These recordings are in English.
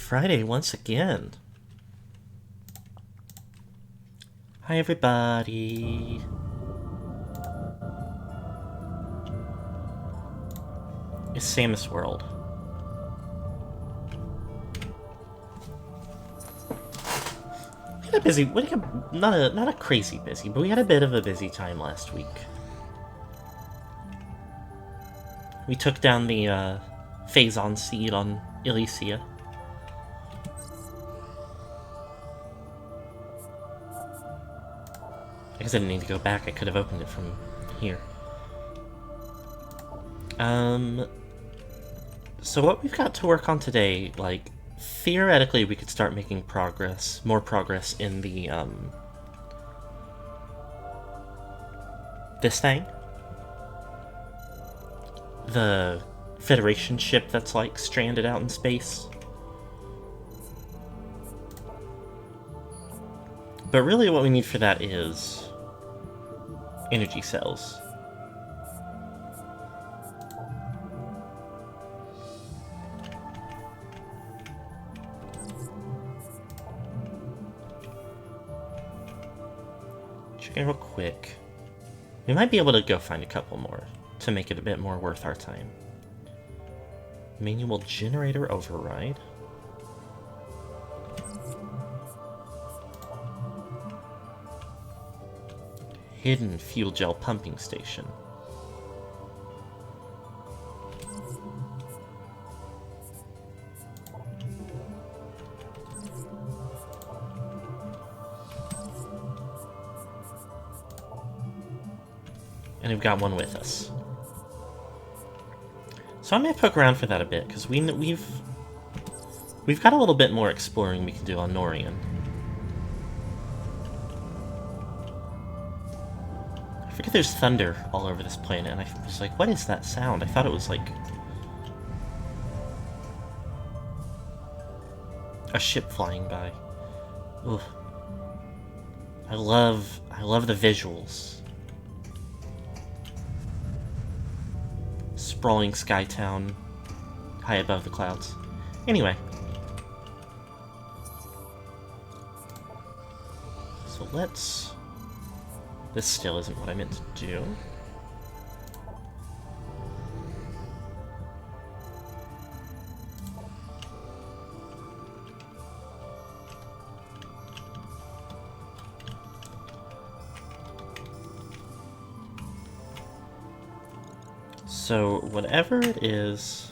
Friday once again. Hi everybody. It's Samus World. We had a busy, not a crazy busy, but we had a bit of a busy time last week. We took down the Phazon seed on Elysia. I guess I didn't need to go back, I could have opened it from here. So what we've got to work on today, like, theoretically we could start making progress, more progress in the, this thing. The Federation ship that's, like, stranded out in space. But really what we need for that is energy cells. Checking real quick. We might be able to go find a couple more to make it a bit more worth our time. Manual generator override. Hidden fuel gel pumping station. And we've got one with us. So I might poke around for that a bit, because we've got a little bit more exploring we can do on Norian. I forget there's thunder all over this planet, and I was like, what is that sound? I thought it was like a ship flying by. Ooh. I love the visuals. Sprawling sky town, high above the clouds. Anyway. So let's... This still isn't what I meant to do. So, whatever it is...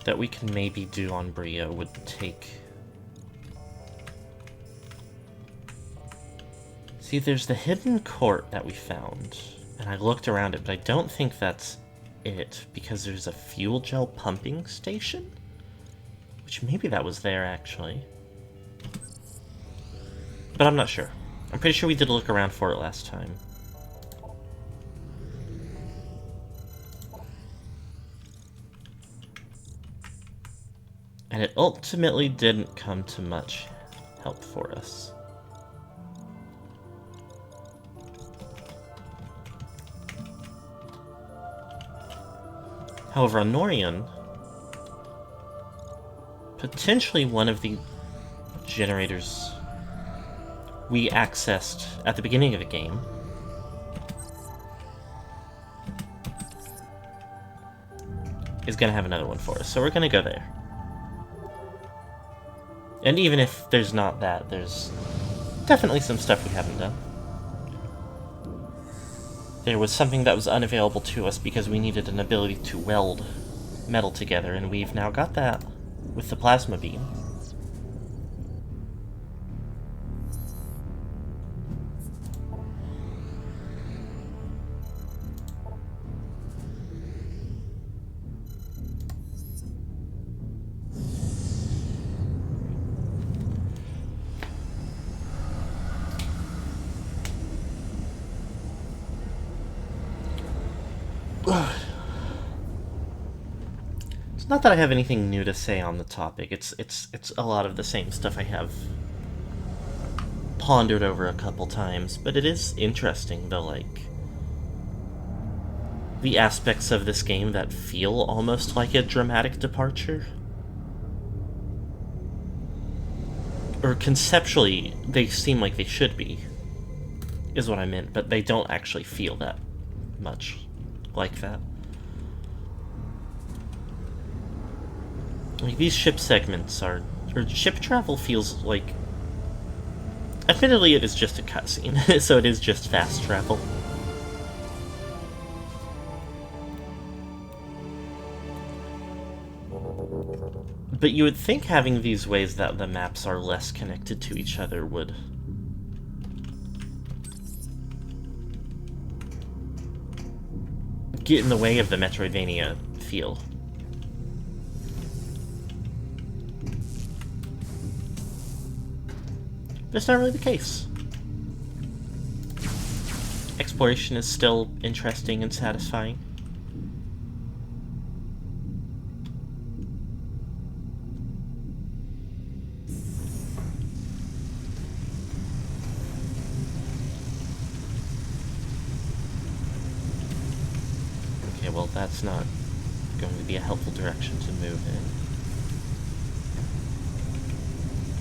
that we can maybe do on Brio would take... See, there's the hidden court that we found, and I looked around it, but I don't think that's it, because there's a fuel gel pumping station? Which maybe that was there, actually. But I'm not sure. I'm pretty sure we did look around for it last time. And it ultimately didn't come to much help for us. However, on Norian, potentially one of the generators we accessed at the beginning of the game is going to have another one for us, so we're going to go there. And even if there's not that, there's definitely some stuff we haven't done. There was something that was unavailable to us because we needed an ability to weld metal together, and we've now got that with the plasma beam. It's not that I have anything new to say on the topic. It's a lot of the same stuff I have pondered over a couple times, but it is interesting, though, like, the aspects of this game that feel almost like a dramatic departure. Or conceptually, they seem like they should be, is what I meant, but they don't actually feel that much like that. Like, these ship segments are... or ship travel feels like... Admittedly, it is just a cutscene, so it is just fast travel. But you would think having these ways that the maps are less connected to each other would... get in the way of the Metroidvania feel. That's not really the case. Exploration is still interesting and satisfying. Okay, well, that's not going to be a helpful direction to move in.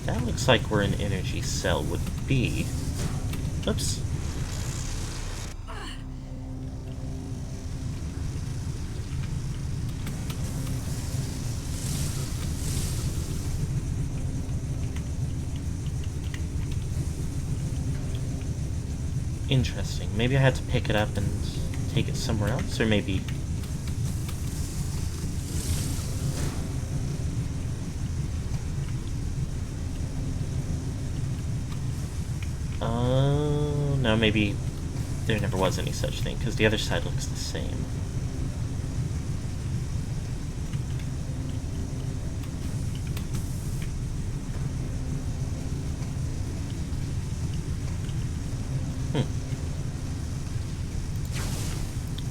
That looks like where an energy cell would be. Oops. Interesting. Maybe I had to pick it up and take it somewhere else, or maybe... know, maybe there never was any such thing, because the other side looks the same.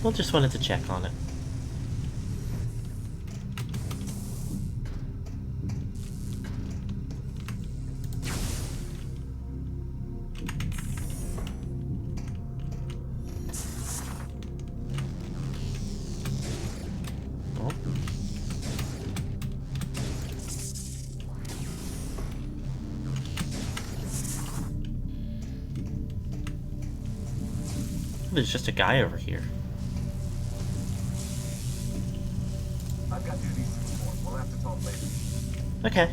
Well, just wanted to check on it. Oh. There's just a guy over here. I've got duties to perform. We'll have to talk later. Okay.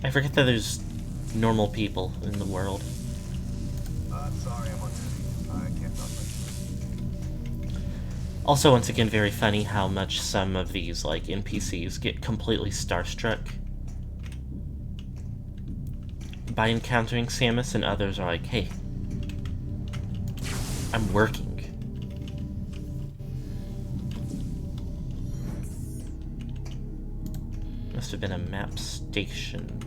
I forget that there's normal people in the world. Sorry, I'm on duty. I can't talk later. Also, once again, very funny how much some of these, like, NPCs get completely starstruck by encountering Samus, and others are like, hey, I'm working. Must have been a map station.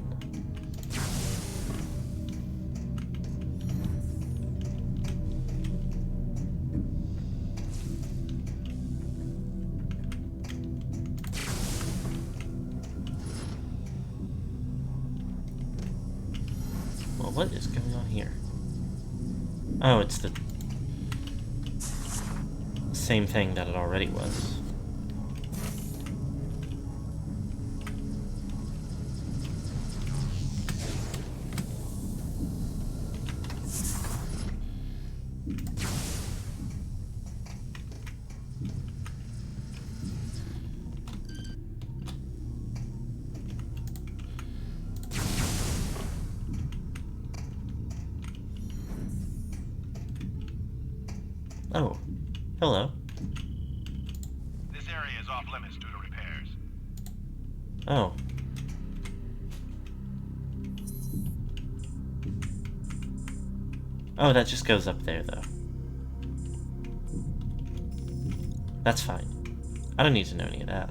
Well, what is going on here? Oh, it's the same thing that it already was. Oh, hello. This area is off limits due to repairs. Oh. Oh, that just goes up there, though. That's fine. I don't need to know any of that.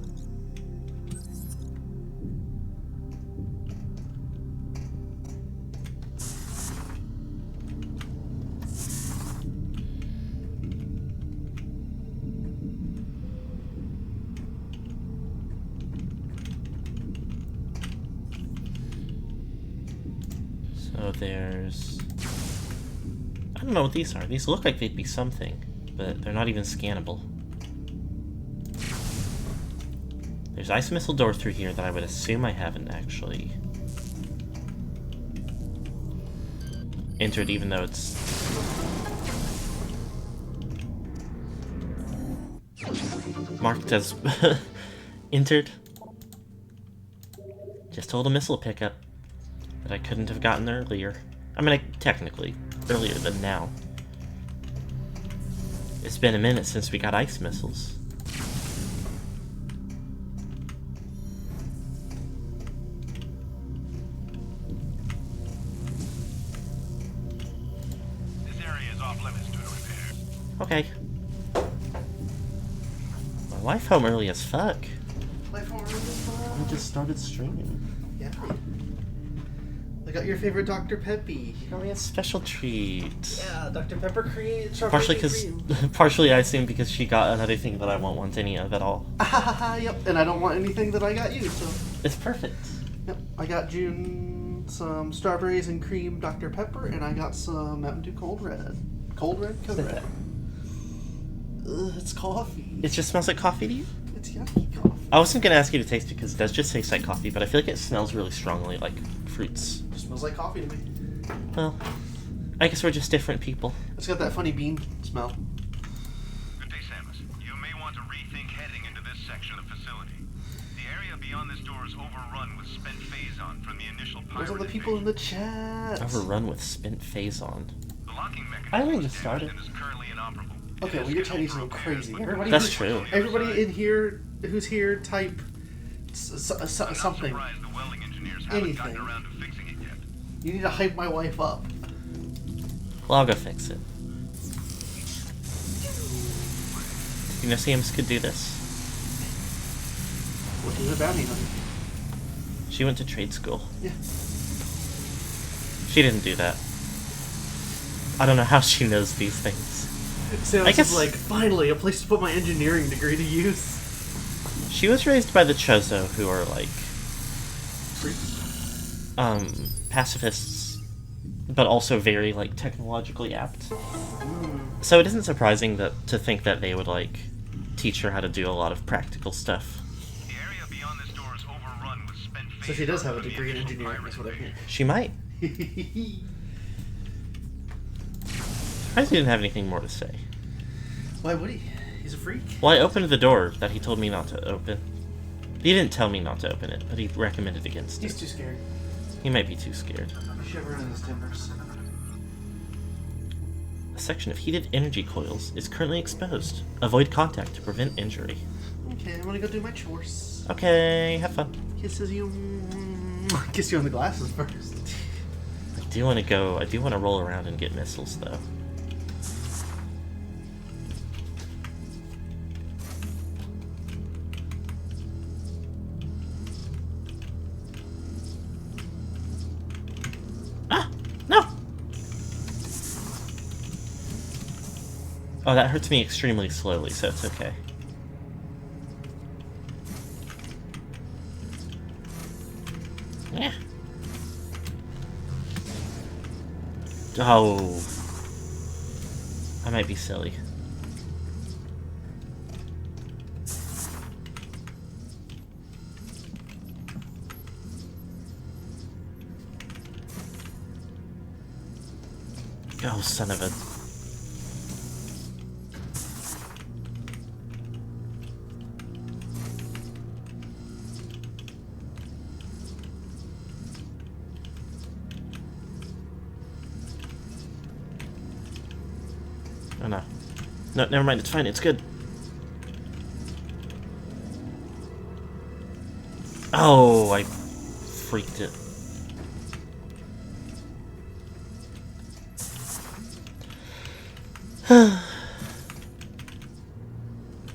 So there's... I don't know what these are. These look like they'd be something, but they're not even scannable. There's ice missile door through here that I would assume I haven't actually entered, even though it's... marked as entered. Just hold a missile pickup that I couldn't have gotten earlier. I mean, technically, earlier than now. It's been a minute since we got ice missiles. This area is off limits due to repairs. Okay. My wife home early as fuck. Life on Earth. We just started streaming. Yeah. I got your favorite Dr. Peppy. Got me a special treat. Yeah, Dr. Pepper cream. Partially partially I assume because she got another thing that I won't want any of at all. Yep, and I don't want anything that I got you, so. It's perfect. Yep, I got June some strawberries and cream Dr. Pepper, and I got some Mountain Dew Cold Red. Cold Red? Cold Red. It's coffee. It just smells like coffee to you? It's yucky coffee. I wasn't gonna ask you to taste it because it does just taste like coffee, but I feel like it smells really strongly like fruits. It smells like coffee to me. Well, I guess we're just different people. It's got that funny bean smell. Good day, Samus. You may want to rethink heading into this section of facility. The area beyond this door is overrun with spent phazon from the initial pirate Those are the people in the chat. Overrun with spent phazon. The locking mechanism I only was just started. damaged and is currently inoperable. Okay, well, your typing's a little crazy. Everybody That's true. Everybody in here who's here, type something. Surprised the welding engineers haven't Anything. gotten around to fixing it yet. You need to hype my wife up. Well, I'll go fix it. You know, Sam's could do this. What is a bounty hunter? She went to trade school. Yeah. She didn't do that. I don't know how she knows these things. Sounds I guess- like, finally, a place to put my engineering degree to use. She was raised by the Chozo, who are like pacifists, but also very like technologically apt. So it isn't surprising to think that they would like teach her how to do a lot of practical stuff. The area beyond this door is overrun with spent phase. So she does have a from the degree in initial engineering, pirate that's what I hear. She might. I didn't have anything more to say. Why would he? He's a freak. Well, I opened the door that he told me not to open. He didn't tell me not to open it, but he recommended against He's it. too scared. He might be too scared. Shivering in his timbers. A section of heated energy coils is currently exposed. Avoid contact to prevent injury. Okay, I'm gonna go do my chores. Okay, have fun. Kisses you. Kiss you on the glasses first. I do want to roll around and get missiles, though. Ah! No! Oh, that hurts me extremely slowly, so it's okay. Yeah. Oh. I might be silly. Oh, son of a... Oh no. No, never mind, it's fine, it's good. Oh, I freaked it.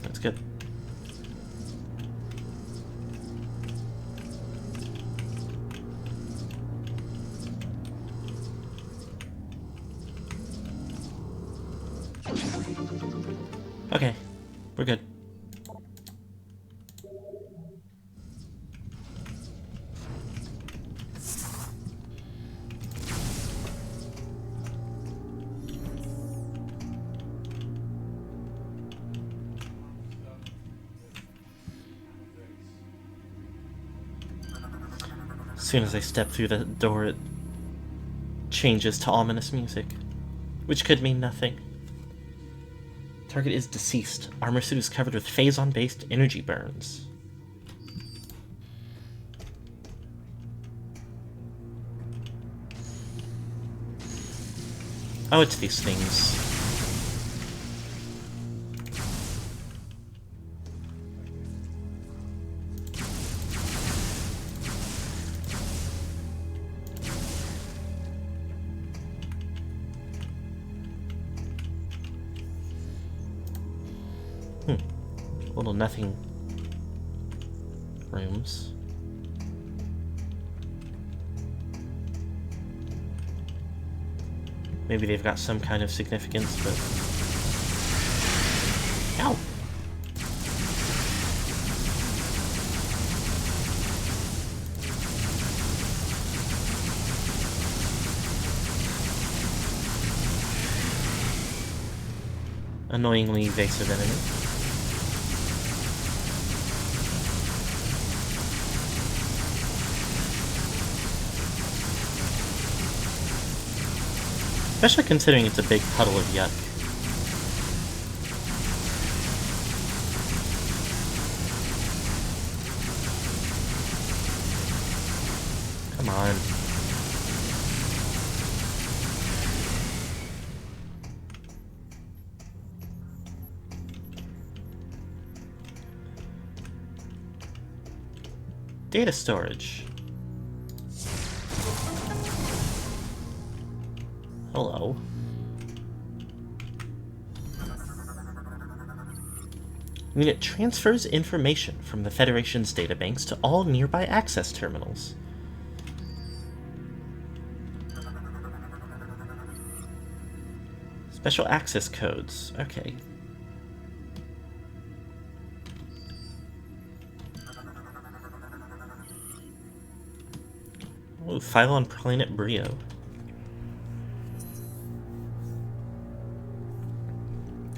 That's good. Okay, we're good. As soon as I step through the door, it changes to ominous music, which could mean nothing. Target is deceased. Armor suit is covered with phazon-based energy burns. Oh, it's these things. Little nothing rooms. Maybe they've got some kind of significance, but... Ow! Annoyingly evasive enemy. Especially considering it's a big puddle of yuck. Come on. data storage. Hello. Unit transfers information from the Federation's databanks to all nearby access terminals. Special access codes. Okay. Ooh, file on planet Brio.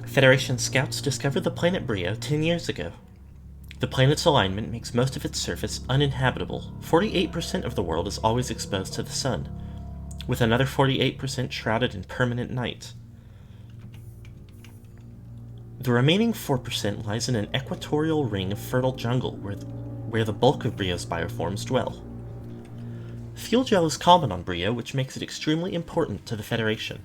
Federation scouts discovered the planet Brio 10 years ago. The planet's alignment makes most of its surface uninhabitable. 48% of the world is always exposed to the sun, with another 48% shrouded in permanent night. The remaining 4% lies in an equatorial ring of fertile jungle where the bulk of Brio's bioforms dwell. Fuel gel is common on Brio, which makes it extremely important to the Federation.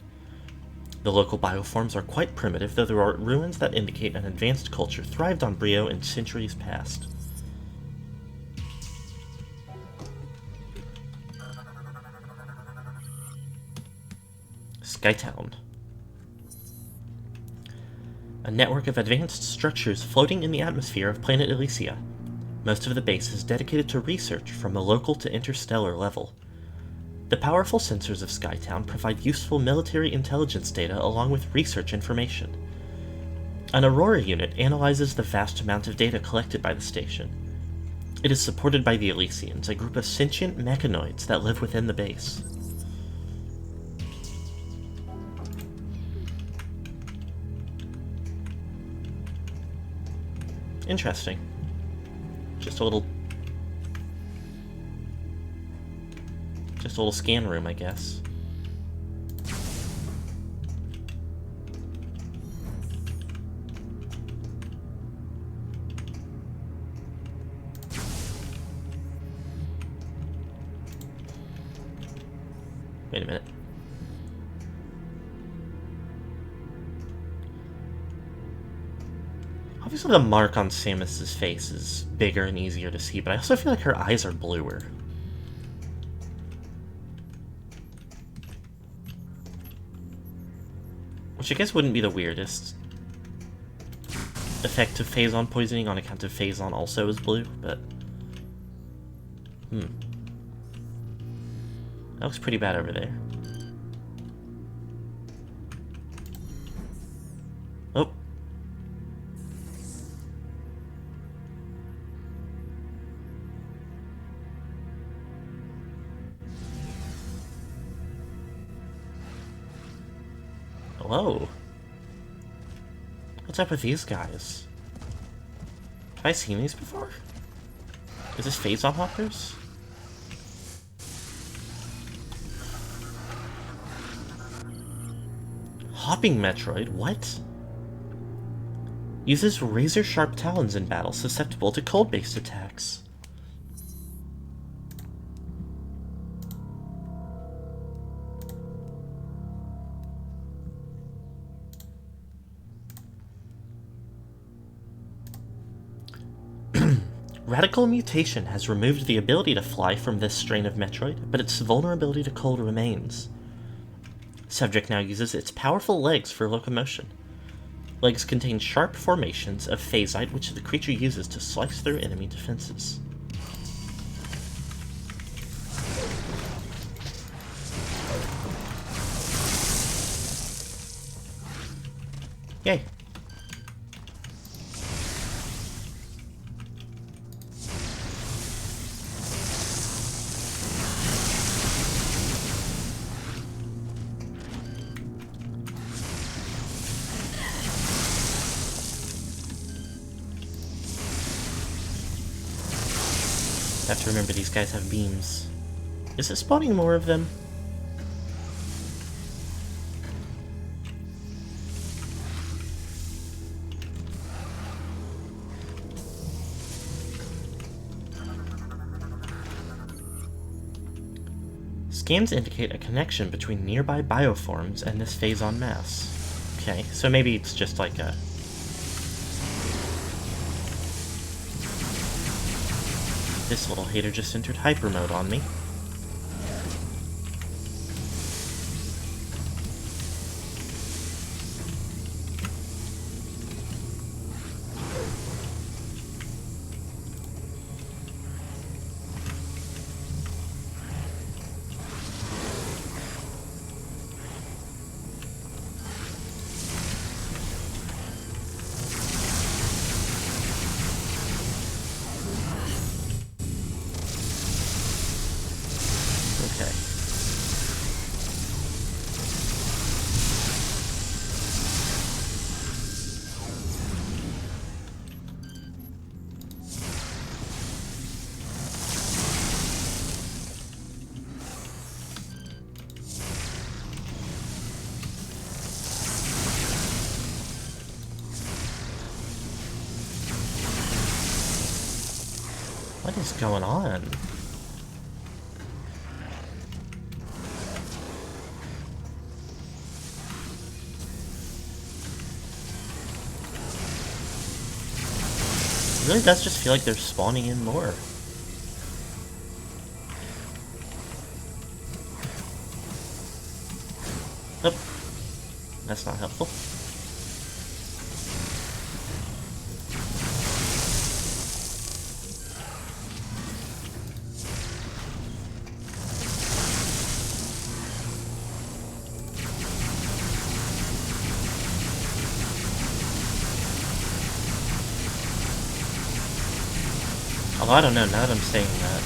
The local bioforms are quite primitive, though there are ruins that indicate an advanced culture thrived on Brio in centuries past. Skytown. A network of advanced structures floating in the atmosphere of planet Elysia. Most of the base is dedicated to research from the local to interstellar level. The powerful sensors of Skytown provide useful military intelligence data along with research information. An Aurora unit analyzes the vast amount of data collected by the station. It is supported by the Elysians, a group of sentient mechanoids that live within the base. Interesting. Just a little scan room, I guess. Wait a minute. Obviously the mark on Samus's face is bigger and easier to see, but I also feel like her eyes are bluer. Which I guess wouldn't be the weirdest effect of Phazon poisoning on account of Phazon also is blue, but... That looks pretty bad over there. Oh. Hello. What's up with these guys? Have I seen these before? Is this Phazon Hoppers? Hopping Metroid? What? Uses razor-sharp talons in battle susceptible to cold-based attacks. Radical mutation has removed the ability to fly from this strain of Metroid, but its vulnerability to cold remains. Subject now uses its powerful legs for locomotion. Legs contain sharp formations of phasite, which the creature uses to slice through enemy defenses. Yay. I have to remember these guys have beams. Is it spawning more of them? Scans indicate a connection between nearby bioforms and this Phazon mass. Okay, so maybe it's just like a... This little hater just entered hyper mode on me. Okay. What is going on? It really does just feel like they're spawning in more. Nope. That's not helpful. Although I don't know, now that I'm saying that.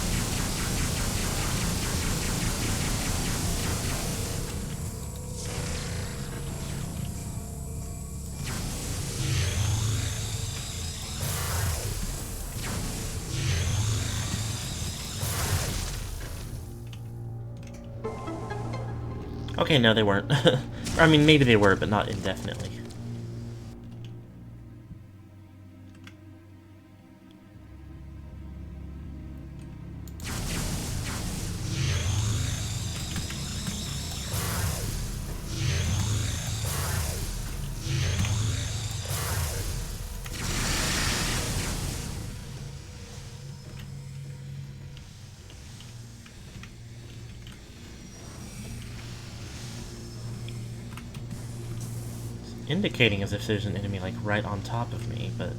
Okay, no, they weren't. I mean, maybe they were, but not indefinitely. Indicating as if there's an enemy like right on top of me, but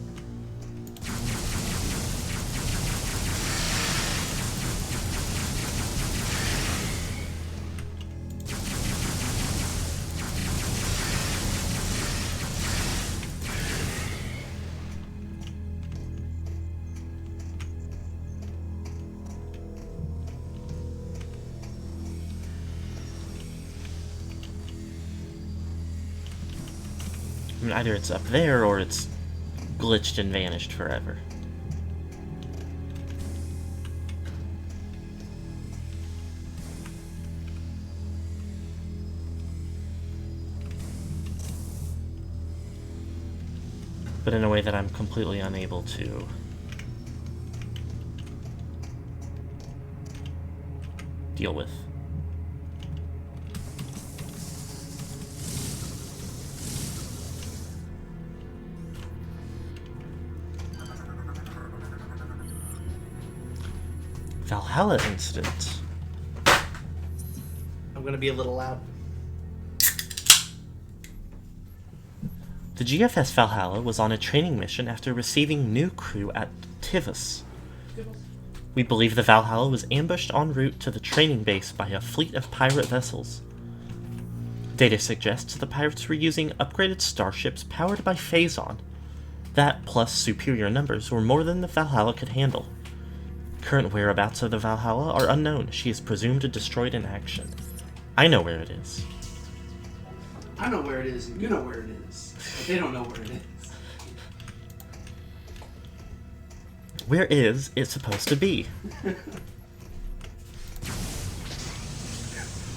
I mean, either it's up there or it's glitched and vanished forever. But in a way that I'm completely unable to deal with. Valhalla incident. I'm gonna be a little loud. The GFS Valhalla was on a training mission after receiving new crew at Tivus. We believe the Valhalla was ambushed en route to the training base by a fleet of pirate vessels. Data suggests the pirates were using upgraded starships powered by Phazon. That, plus superior numbers, were more than the Valhalla could handle. Current whereabouts of the Valhalla are unknown. She is presumed destroyed in action. I know where it is. I know where it is, and you know where it is. But they don't know where it is. Where is it supposed to be?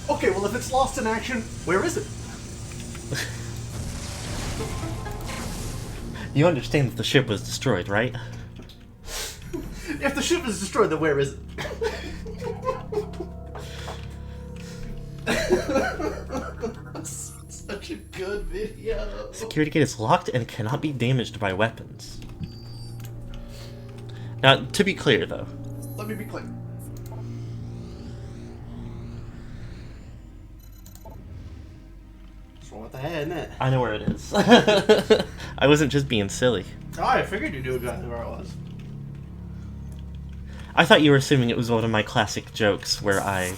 Okay, well, if it's lost in action, where is it? You understand that the ship was destroyed, right? If the ship is destroyed, then where is it? Such a good video. Security gate is locked and cannot be damaged by weapons. Now, to be clear, though, Let me be clear. Just roll with the head, innit? I know where it is. I wasn't just being silly. Oh, I figured you knew exactly where it was. I thought you were assuming it was one of my classic jokes where I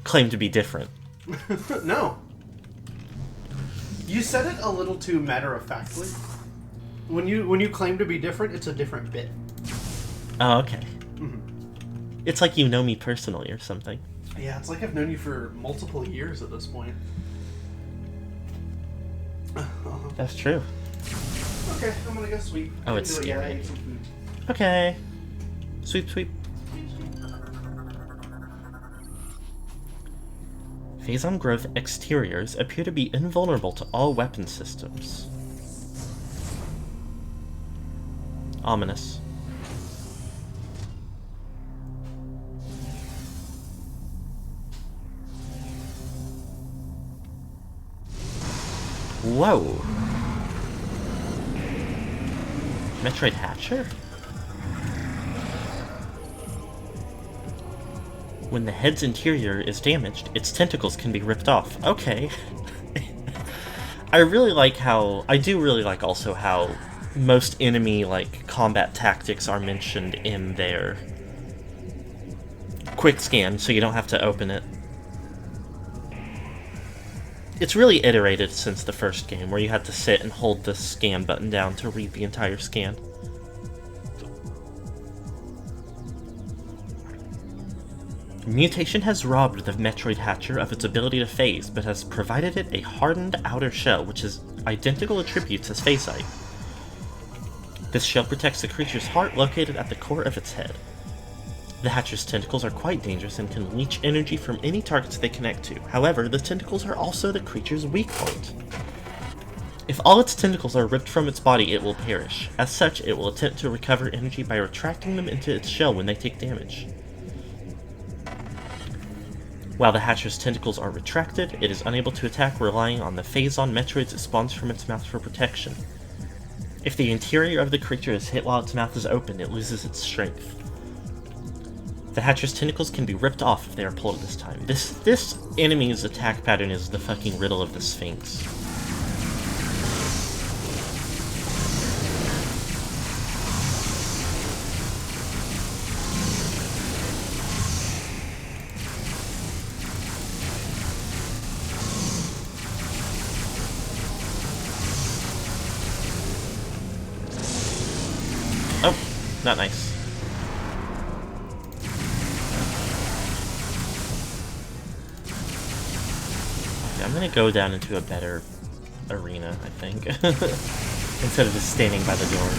claim to be different. No. You said it a little too matter-of-factly. When you claim to be different, it's a different bit. Oh, okay. Mhm. It's like you know me personally or something. Yeah, it's like I've known you for multiple years at this point. That's true. Okay, I'm gonna go sweep. Oh, it's Do it, yeah, I scary. ate some food. Okay. Sweep, sweep. Phazon growth exteriors appear to be invulnerable to all weapon systems. Ominous. Whoa. Metroid Hatcher? When the head's interior is damaged, its tentacles can be ripped off. Okay. I do really like also how most enemy, like, combat tactics are mentioned in their quick scan, so you don't have to open it. It's really iterated since the first game, where you had to sit and hold the scan button down to read the entire scan. Mutation has robbed the Metroid Hatcher of its ability to phase, but has provided it a hardened outer shell, which has identical attributes as Phasite. This shell protects the creature's heart located at the core of its head. The Hatcher's tentacles are quite dangerous and can leech energy from any targets they connect to. However, the tentacles are also the creature's weak point. If all its tentacles are ripped from its body, it will perish. As such, it will attempt to recover energy by retracting them into its shell when they take damage. While the Hatcher's tentacles are retracted, it is unable to attack, relying on the Phazon Metroids it spawns from its mouth for protection. If the interior of the creature is hit while its mouth is open, it loses its strength. The Hatcher's tentacles can be ripped off if they are pulled at this time. This enemy's attack pattern is the fucking riddle of the Sphinx. Oh, not nice. I'm gonna go down into a better arena, I think, instead of just standing by the door.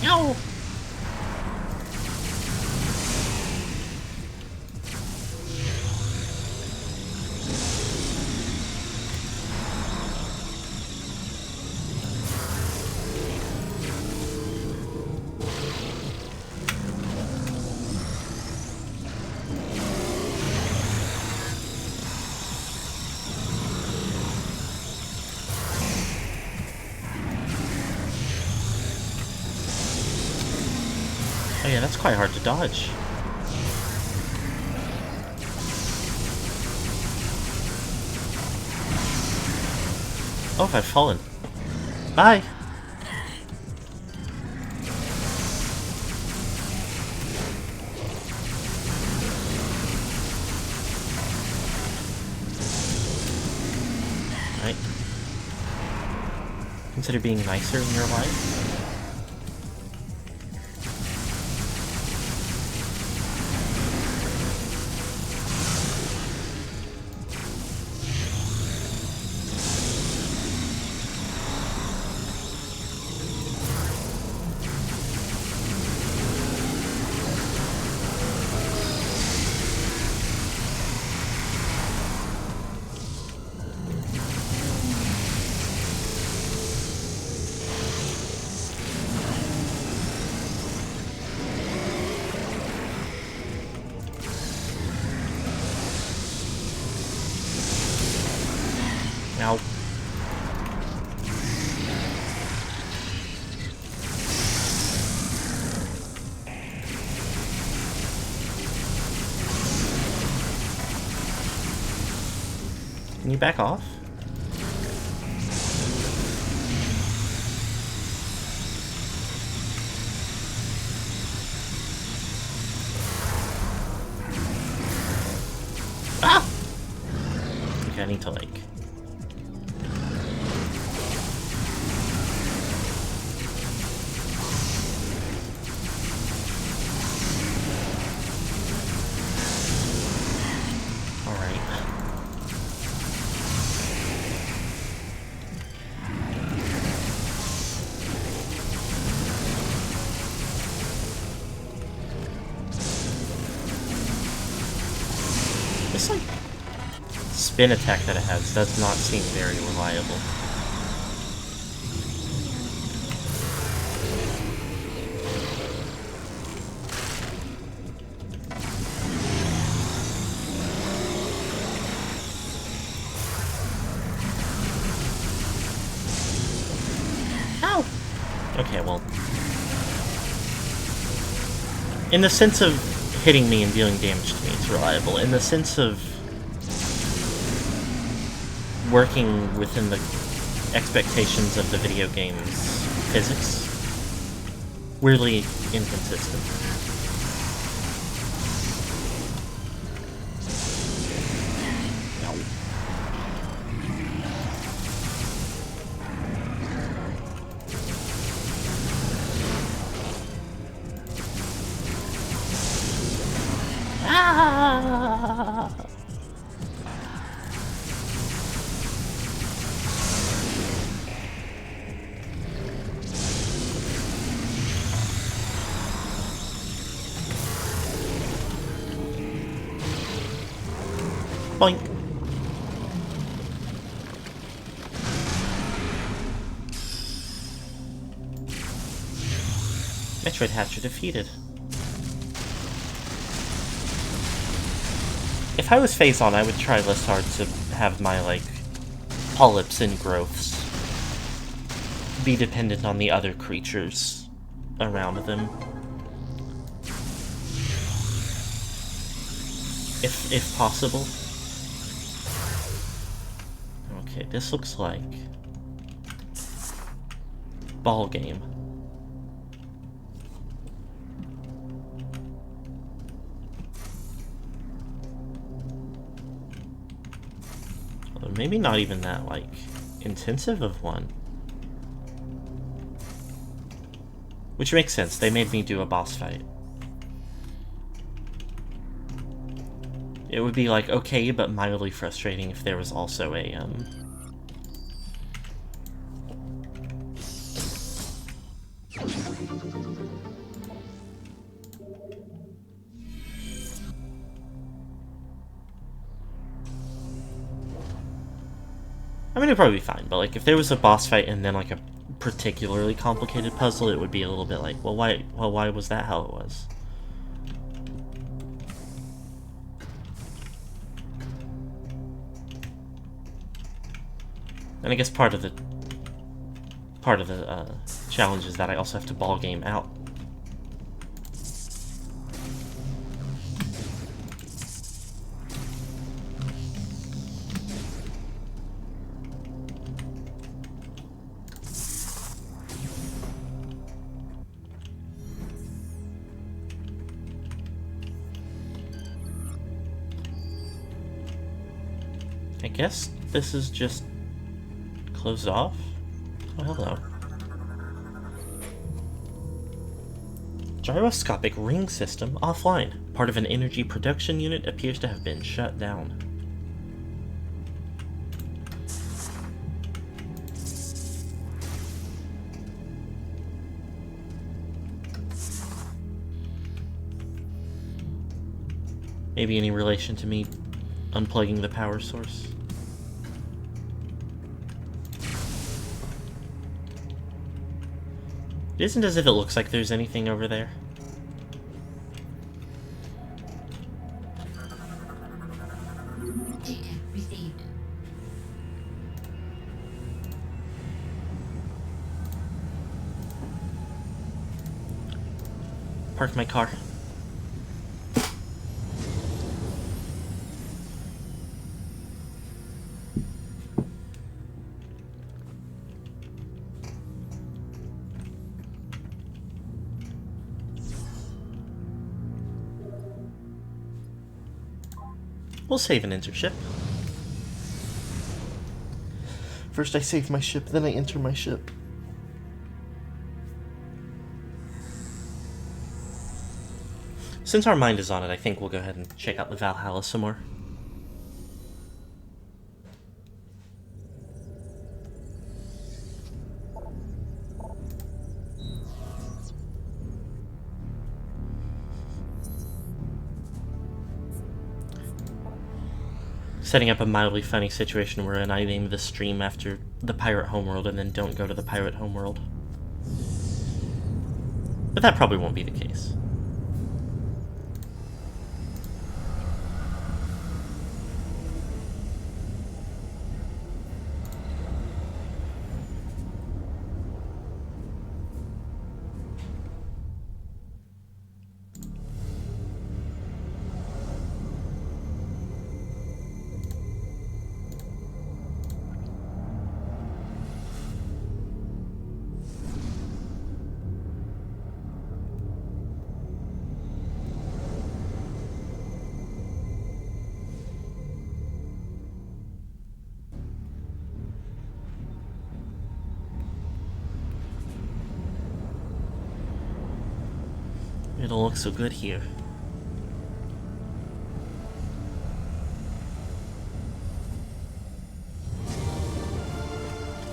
No! Oh yeah, that's quite hard to dodge. Oh, I've fallen. Bye! Right. Consider being nicer in your life. Ow. Can you back off? Ah! Okay, I need to, like... Alright. This, like, spin attack that it has does not seem very reliable. Ow! Okay, well... In the sense of hitting me and dealing damage to me, it's reliable. In the sense of working within the expectations of the video game's physics, weirdly inconsistent. No. Ah! Boink. Metroid Hatcher defeated. If I was Phazon, I would try less hard to have my, like, polyps and growths be dependent on the other creatures around them. If possible. Okay, this looks like ball game. Although maybe not even that, like, intensive of one. Which makes sense, they made me do a boss fight. It would be, like, okay, but mildly frustrating if there was also a, I mean, it'd probably be fine, but, like, if there was a boss fight and then, like, a particularly complicated puzzle, it would be a little bit like, well, why was that how it was? And I guess part of the challenge is that I also have to ball game out. I guess this is just closed off? Oh, hello. Gyroscopic ring system offline. Part of an energy production unit appears to have been shut down. Maybe any relation to me unplugging the power source? It isn't as if it looks like there's anything over there. Data received. park my car. We'll save and enter ship. First I save my ship, then I enter my ship. Since our mind is on it, I think we'll go ahead and check out the Valhalla some more. Setting up a mildly funny situation wherein I name the stream after the pirate homeworld and then don't go to the pirate homeworld. But that probably won't be the case. It don't look so good here.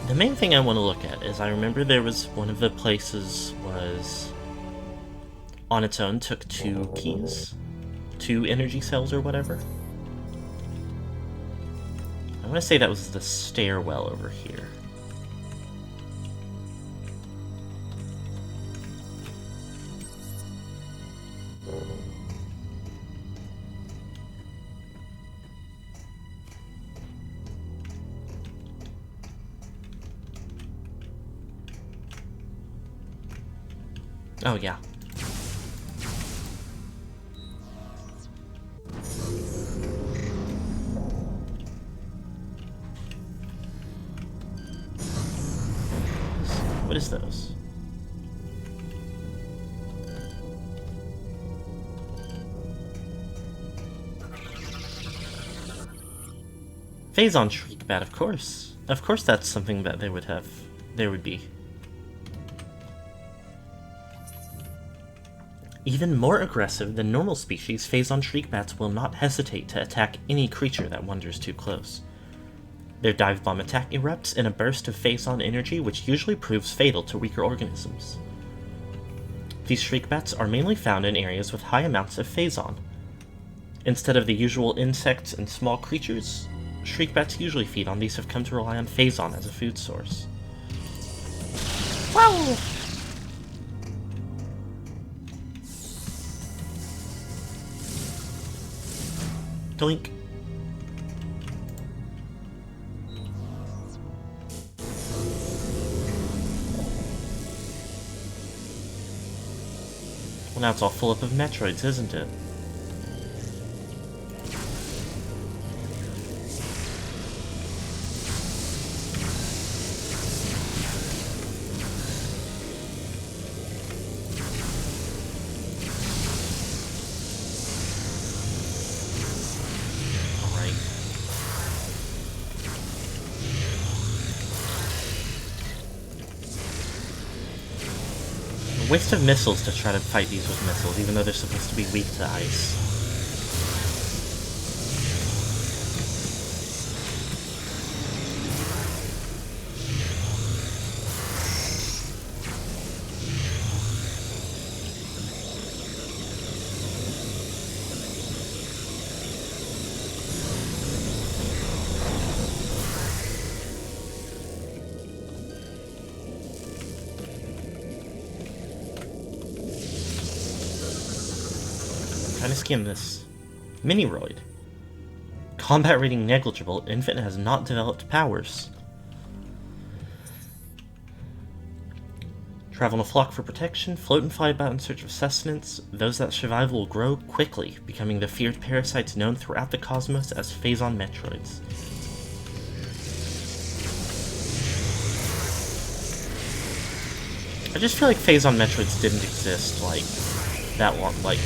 The main thing I want to look at is I remember there was one of the places was on its own took 2 keys, 2 energy cells or whatever. I want to say that was the stairwell over here. Oh, yeah. What is those? Phazon Shriekbat, of course. Of course that's something that they would have. There would be. Even more aggressive than normal species, Phazon Shriekbats will not hesitate to attack any creature that wanders too close. Their dive bomb attack erupts in a burst of Phazon energy which usually proves fatal to weaker organisms. These Shriekbats are mainly found in areas with high amounts of Phazon. Instead of the usual insects and small creatures, Shriekbats usually feed on these have come to rely on Phazon as a food source. Wow! Doink. Well, now it's all full up of Metroids, isn't it? Waste of missiles to try to fight these with missiles, even though they're supposed to be weak to ice. Trying to skim this. Miniroid. Combat rating negligible. Infant has not developed powers. Travel in a flock for protection, float and fly about in search of sustenance. Those that survive will grow quickly, becoming the feared parasites known throughout the cosmos as Phazon Metroids. I just feel like Phazon Metroids didn't exist, like, that long, like,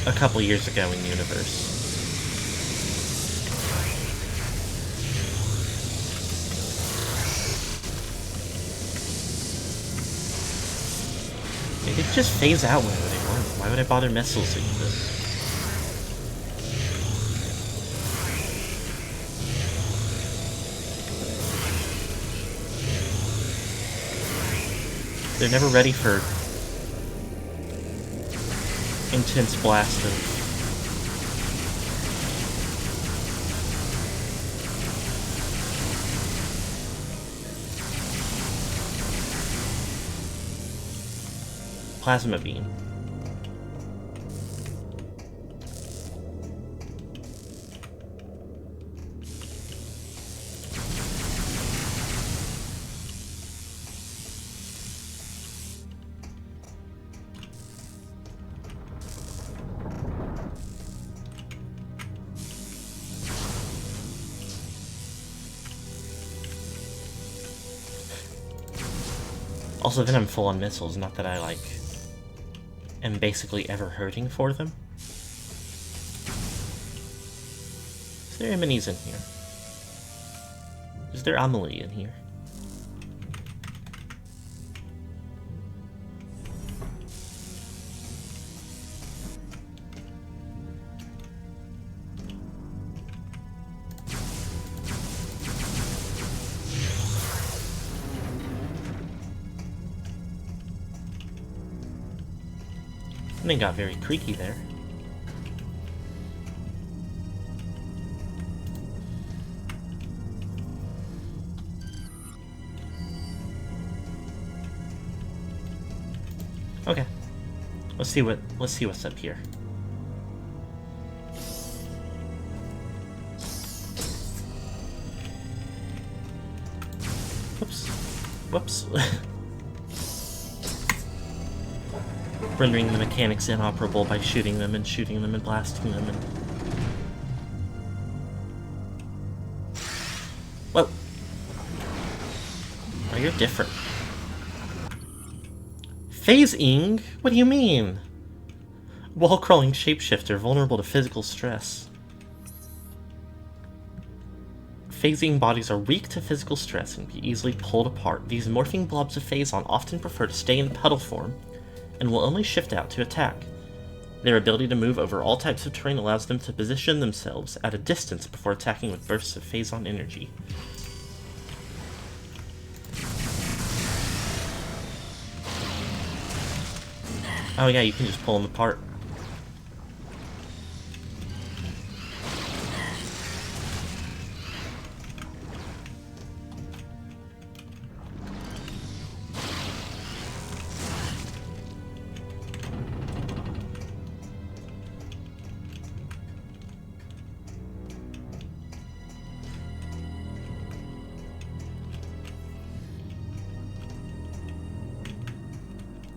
a couple years ago in universe. They could just phase out whenever they want. Why would I bother missiles in this? They're never ready for intense blast of plasma beam. Also, then I'm full on missiles, not that I, like, am basically ever hurting for them. Is there enemies in here? Is there Amelie in here? Something got very creaky there. Okay. Let's see what's up here. Whoops. Whoops. Rendering the mechanics inoperable by shooting them and blasting them and... Whoa! Oh, you're different. Phasing? What do you mean? Wall-crawling shapeshifter vulnerable to physical stress. Phasing bodies are weak to physical stress and can be easily pulled apart. These morphing blobs of Phazon often prefer to stay in puddle form, and will only shift out to attack. Their ability to move over all types of terrain allows them to position themselves at a distance before attacking with bursts of Phazon energy. Oh yeah, you can just pull them apart.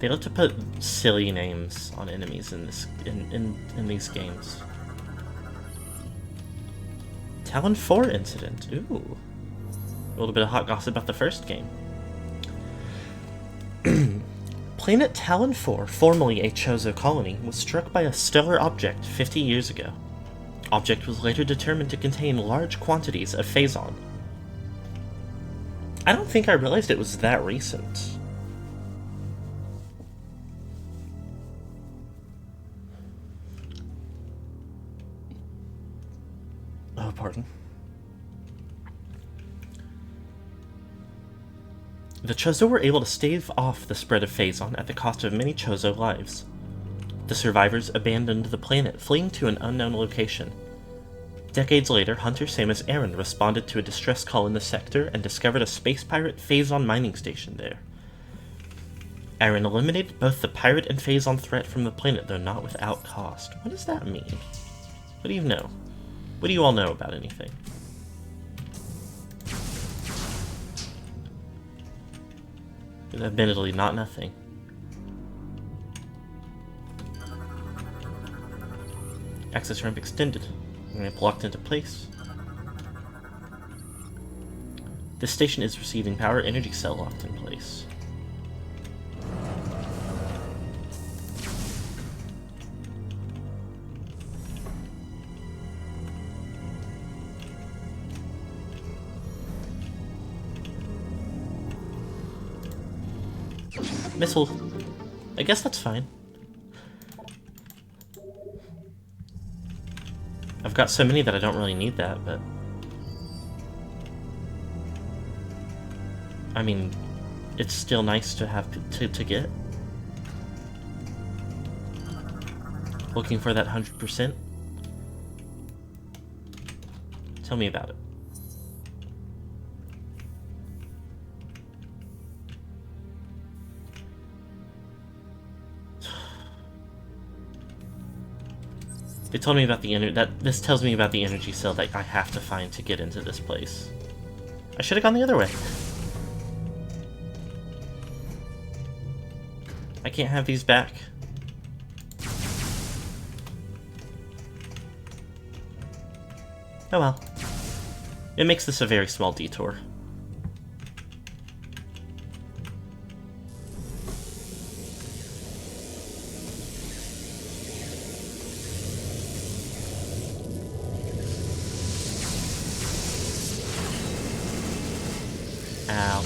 They love to put silly names on enemies in this in these games. Talon 4 incident. Ooh. A little bit of hot gossip about the first game. Planet Talon 4, formerly a Chozo colony, was struck by a stellar object 50 years ago. Object was later determined to contain large quantities of Phazon. I don't think I realized it was that recent. Oh, pardon. The Chozo were able to stave off the spread of Phazon at the cost of many Chozo lives. The survivors abandoned the planet, fleeing to an unknown location. Decades later, Hunter Samus Aran responded to a distress call in the sector and discovered a space pirate Phazon mining station there. Aran eliminated both the pirate and Phazon threat from the planet, though not without cost. What does that mean? What do you know? What do you all know about anything? Admittedly, not nothing. Access ramp extended. Ramp locked into place. This station is receiving power. Energy cell locked in place. Missile. I guess that's fine. I've got so many that I don't really need that, but... I mean, it's still nice to have to get. Looking for that 100%? Tell me about it. They told me about the this tells me about the energy cell that I have to find to get into this place. I should have gone the other way. I can't have these back. Oh well. It makes this a very small detour. Ow.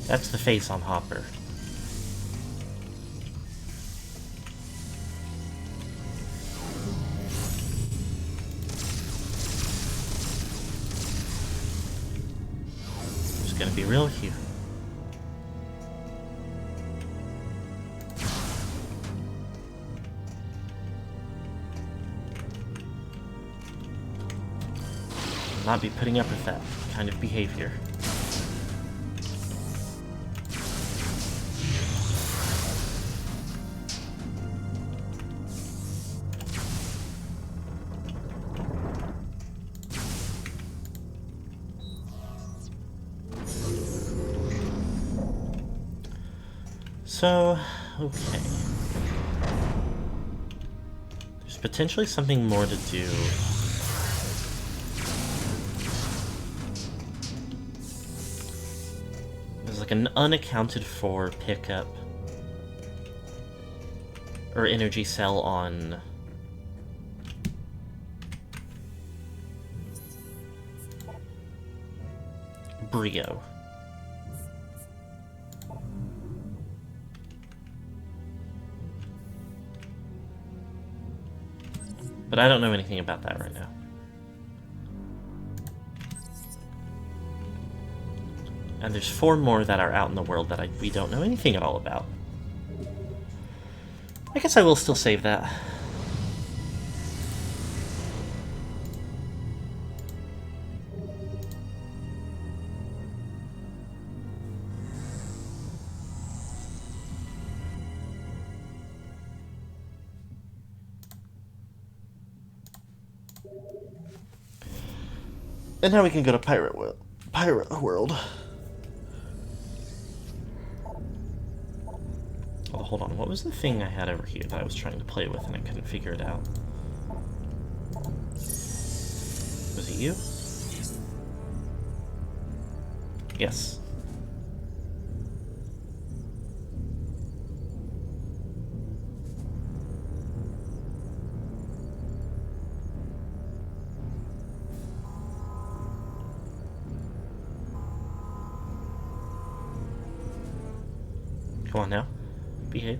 That's the face on Hopper. Just gonna be real with you. Not be putting up with that kind of behavior. So, okay. There's potentially something more to do. There's like an unaccounted for pickup or energy cell on Brio. But I don't know anything about that right now. And there's 4 more that are out in the world that we don't know anything at all about. I guess I will still save that. And now we can go to Pirate World. Oh, hold on. What was the thing I had over here that I was trying to play with and I couldn't figure it out? Was it you? Yes. Come on now. Behave.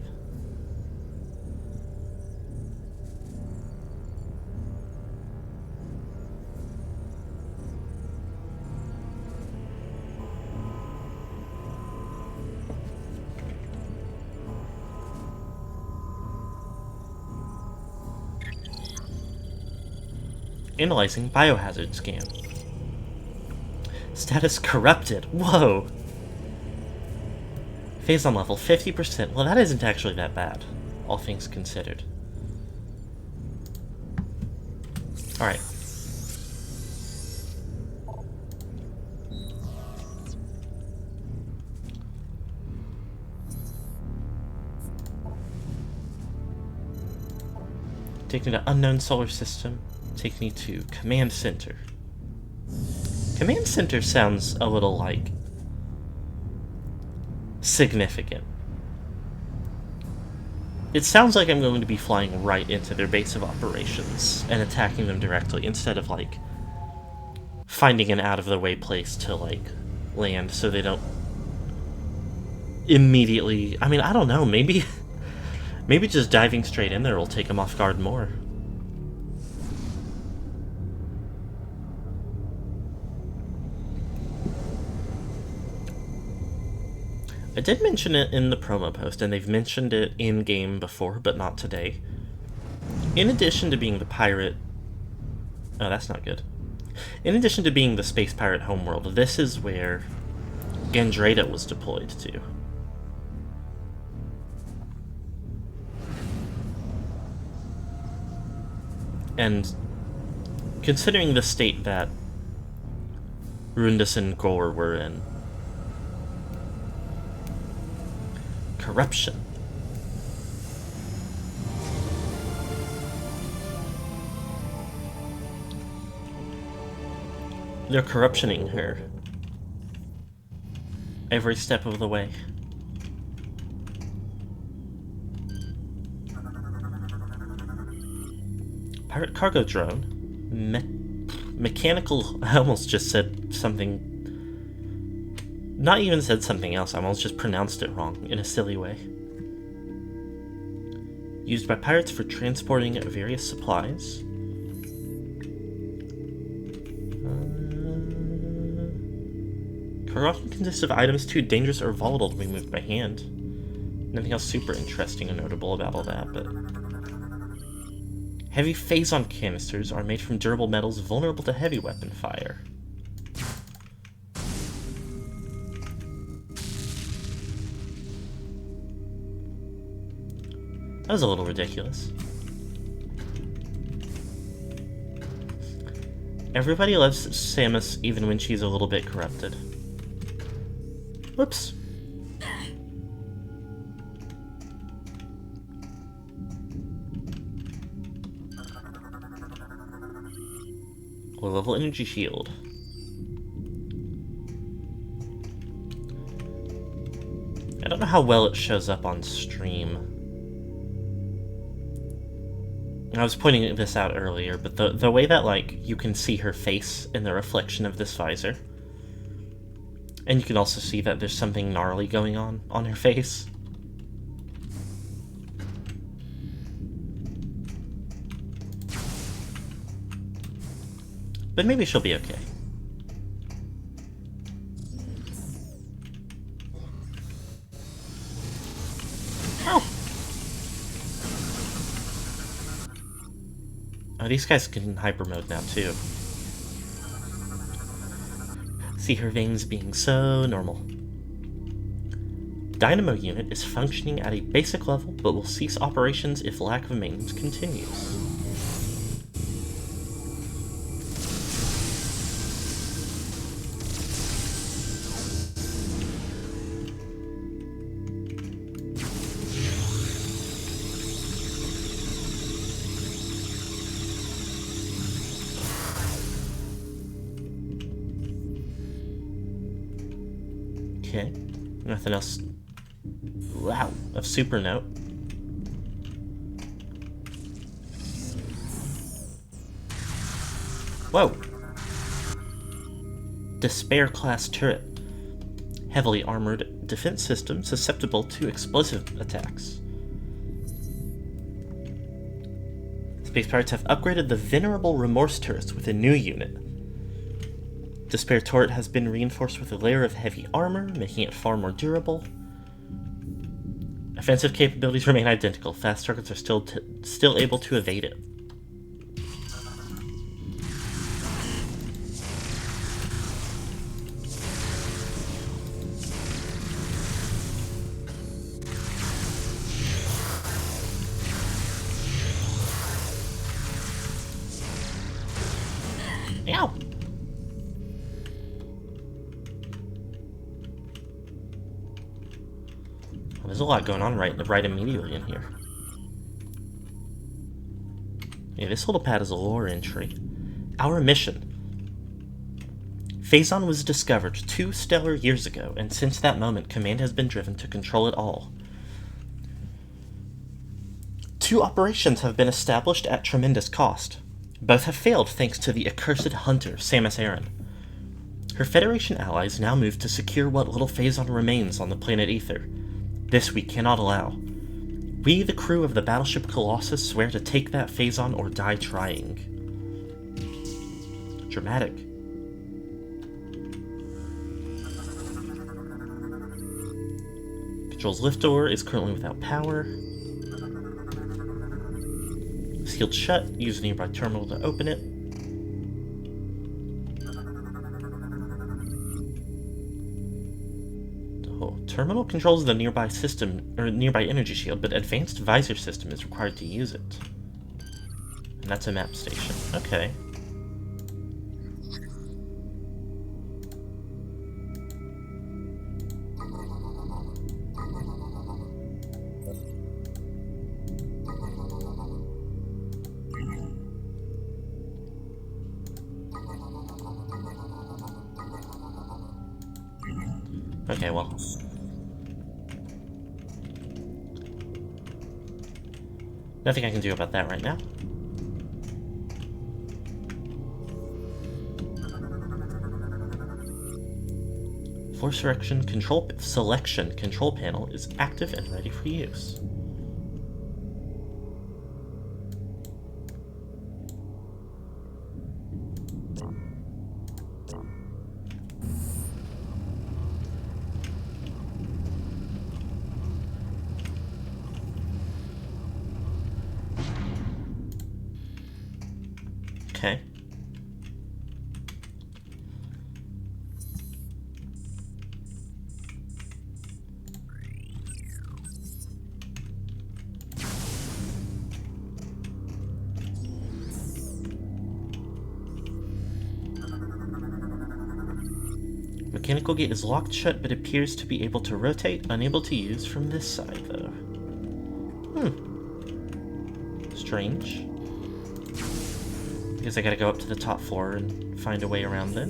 Analyzing biohazard scan. Status corrupted. Whoa! Phazon level 50%. Well, that isn't actually that bad. all things considered. Alright. Take me to unknown solar system. Take me to command center. Command center sounds a little like significant. It sounds like I'm going to be flying right into their base of operations and attacking them directly instead of like finding an out of the way place to like land so they don't immediately. I mean, I don't know, maybe just diving straight in there will take them off guard more. I did mention it in the promo post, and they've mentioned it in-game before, but not today. In addition to being the pirate... Oh, that's not good. In addition to being the space pirate homeworld, this is where Gandreda was deployed to. And considering the state that Rundus and Gore were in, corruption. They're corruptioning her every step of the way. Pirate cargo drone. Mechanical... I almost just said something... Not even said something else, I almost just pronounced it wrong in a silly way. Used by pirates for transporting various supplies. Cargo often consists of items too dangerous or volatile to be moved by hand. Nothing else super interesting or notable about all that, but... Heavy phazon canisters are made from durable metals vulnerable to heavy weapon fire. That was a little ridiculous. Everybody loves Samus even when she's a little bit corrupted. Whoops. Low-level energy shield. I don't know how well it shows up on stream. I was pointing this out earlier, but the way that, like, you can see her face in the reflection of this visor, and you can also see that there's something gnarly going on her face. But maybe she'll be okay. Oh, these guys get in hyper mode now, too. See her veins being so normal. Dynamo unit is functioning at a basic level, but will cease operations if lack of maintenance continues. Okay, nothing else. Wow, of super note. Whoa! Despair class turret. Heavily armored defense system susceptible to explosive attacks. Space pirates have upgraded the venerable Remorse turrets with a new unit. Despair turret has been reinforced with a layer of heavy armor, making it far more durable. Offensive capabilities remain identical. Fast targets are still able to evade it. Well, there's a lot going on right immediately in here. Yeah, this little pad is a lore entry. Our mission. Phazon was discovered 2 stellar years ago, and since that moment, Command has been driven to control it all. 2 operations have been established at tremendous cost. Both have failed thanks to the accursed hunter, Samus Aran. Her Federation allies now move to secure what little Phazon remains on the planet Aether. This we cannot allow. We, the crew of the battleship Colossus, swear to take that Phazon or die trying. Dramatic. Control's lift door is currently without power. Sealed shut. Use the nearby terminal to open it. Oh, terminal controls the nearby system, or nearby energy shield, but advanced visor system is required to use it. And that's a map station. Okay. Okay, well. Nothing I can do about that right now. Force selection control panel is active and ready for use. Okay. Mechanical gate is locked shut, but appears to be able to rotate, unable to use from this side, though. Strange. Guess I gotta go up to the top floor and find a way around then.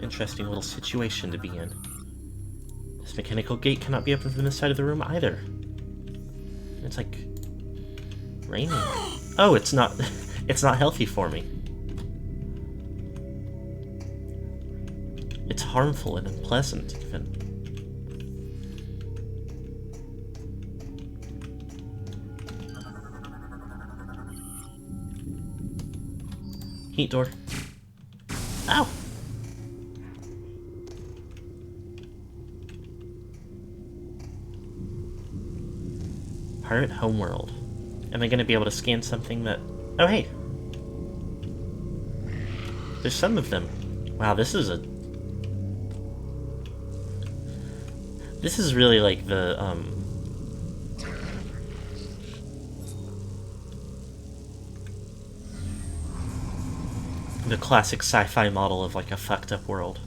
Interesting little situation to be in. This mechanical gate cannot be opened from this side of the room either. It's like raining. Oh, it's not it's not healthy for me. It's harmful and unpleasant even. Heat door. Ow! Pirate Homeworld. Am I going to be able to scan something that... Oh, hey! There's some of them. Wow, this is a... This is really like the, the classic sci-fi model of like a fucked up world.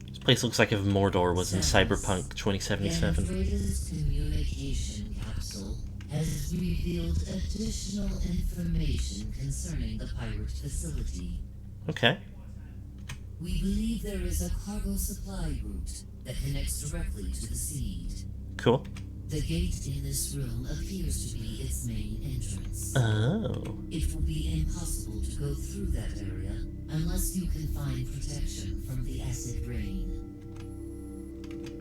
This place looks like if Mordor was in Cyberpunk 2077. Anfrida's communication capsule has revealed additional information concerning the pirate facility. Okay. We believe there is a cargo supply route that connects directly to the seed. Cool. The gate in this room appears to be its main entrance. Oh. It will be impossible to go through that area unless you can find protection from the acid rain.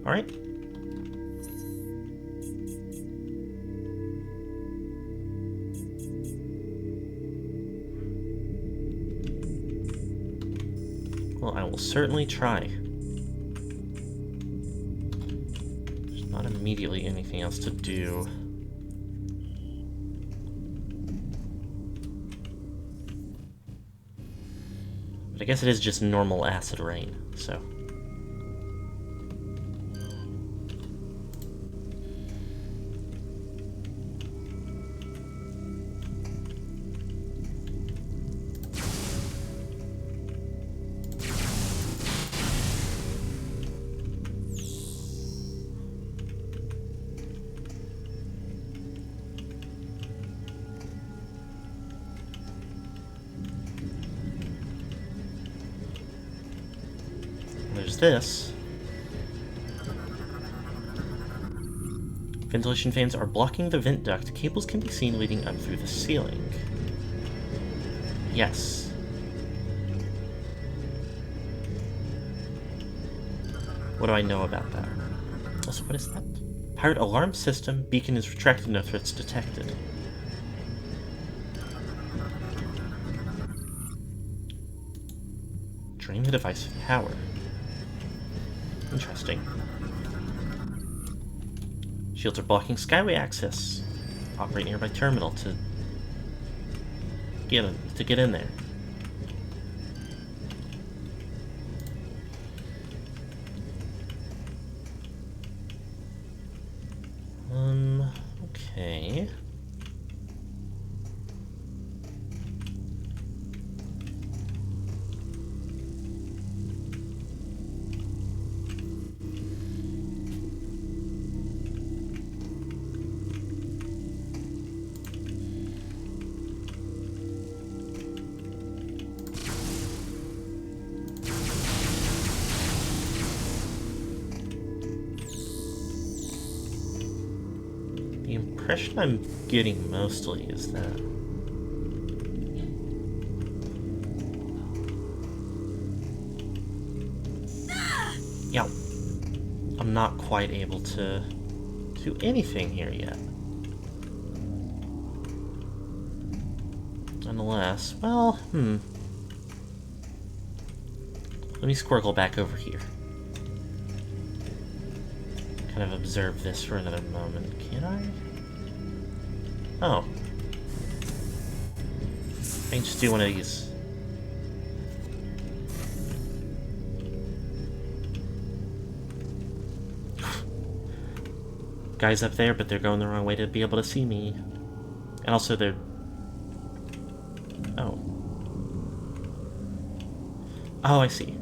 Alright. Well, I will certainly try. There's not immediately anything else to do. But I guess it is just normal acid rain, so... There's this. Ventilation fans are blocking the vent duct. Cables can be seen leading up through the ceiling. Yes. What do I know about that? Also, what is that? Pirate alarm system. Beacon is retracted. No threats detected. Drain the device of power. Interesting. Shields are blocking skyway access. Operate nearby terminal to get in there. Okay. The impression I'm getting mostly is that yeah, I'm not quite able to do anything here yet. Unless, well, let me squircle back over here. Kind of observe this for another moment. Can I? Oh. I can just do one of these. Guys up there, but they're going the wrong way to be able to see me. And also they're... Oh. Oh, I see.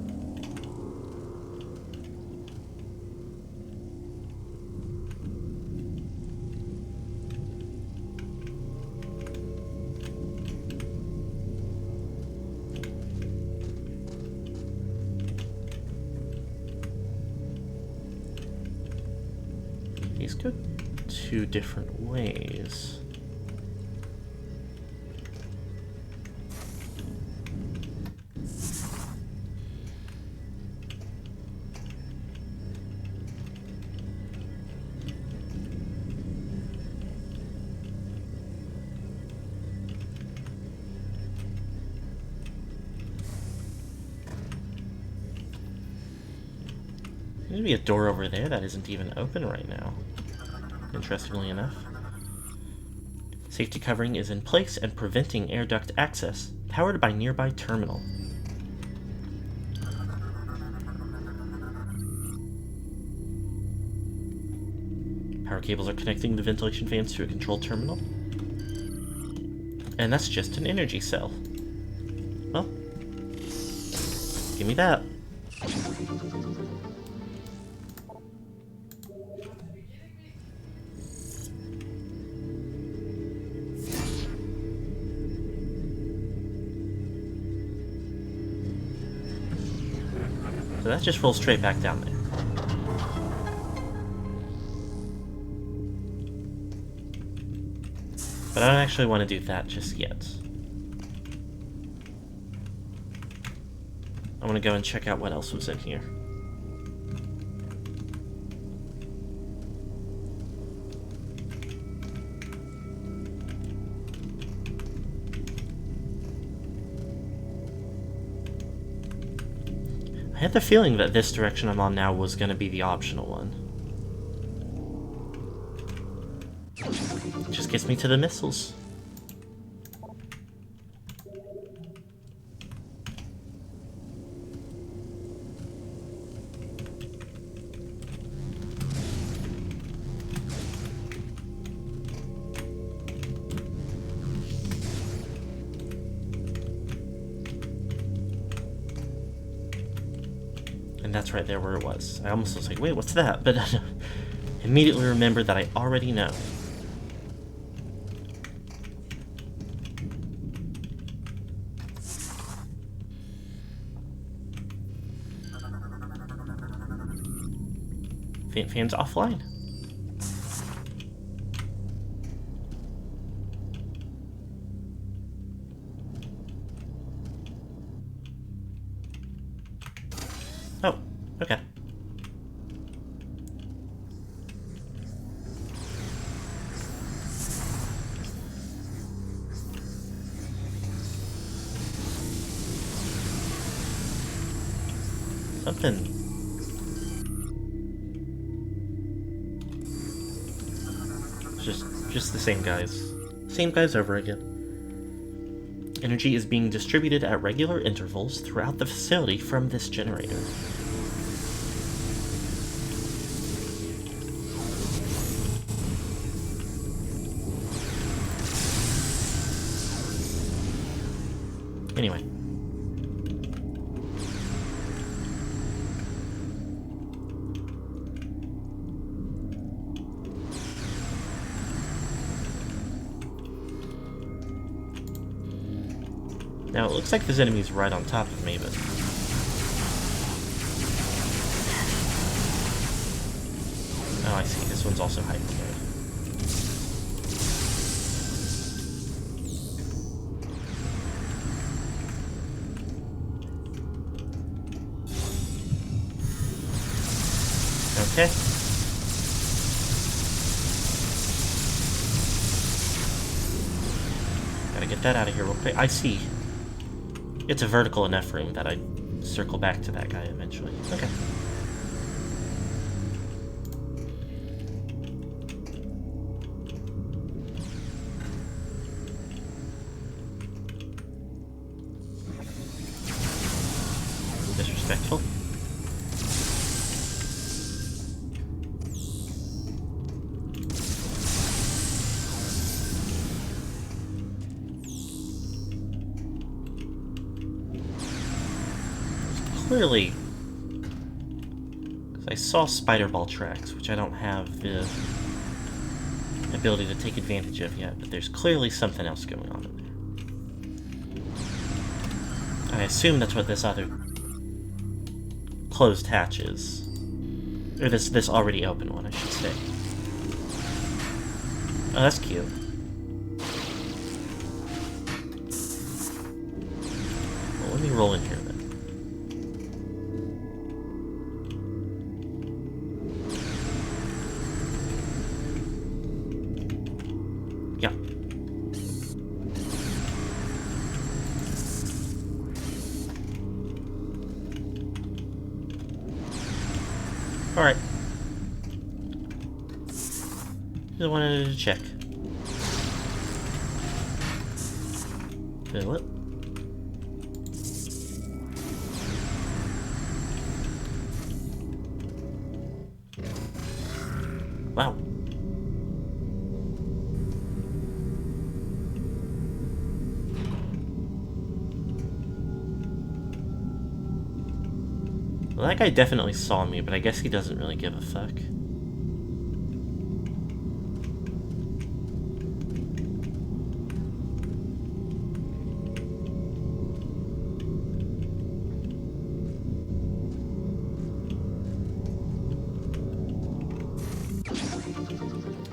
These go two different ways. There's be a door over there that isn't even open right now. Interestingly enough. Safety covering is in place and preventing air duct access, powered by nearby terminal. Power cables are connecting the ventilation fans to a control terminal. And that's just an energy cell. Well, give me that. So that just rolls straight back down there. But I don't actually want to do that just yet. I want to go and check out what else was in here. I had the feeling that this direction I'm on now was going to be the optional one. It just gets me to the missiles. And that's right there where it was. I almost was like, wait, what's that? But I immediately remembered that I already know. Fan's offline. Oh, okay. Something. Just the same guys. Same guys over again. Energy is being distributed at regular intervals throughout the facility from this generator. Anyway. Now, it looks like there's enemies right on top of me, but... Oh, I see. This one's also hyper mode. Okay. Gotta get that out of here real quick. I see. It's a vertical enough room that I'd circle back to that guy eventually. Okay. Disrespectful. Clearly, because I saw spider ball tracks, which I don't have the ability to take advantage of yet, but there's clearly something else going on in there. I assume that's what this other closed hatch is. Or this already open one, I should say. Oh, that's cute. Well, let me roll in here then. Yeah. Alright. Just wanted to check. Fill it. Wow. Well, that guy definitely saw me, but I guess he doesn't really give a fuck.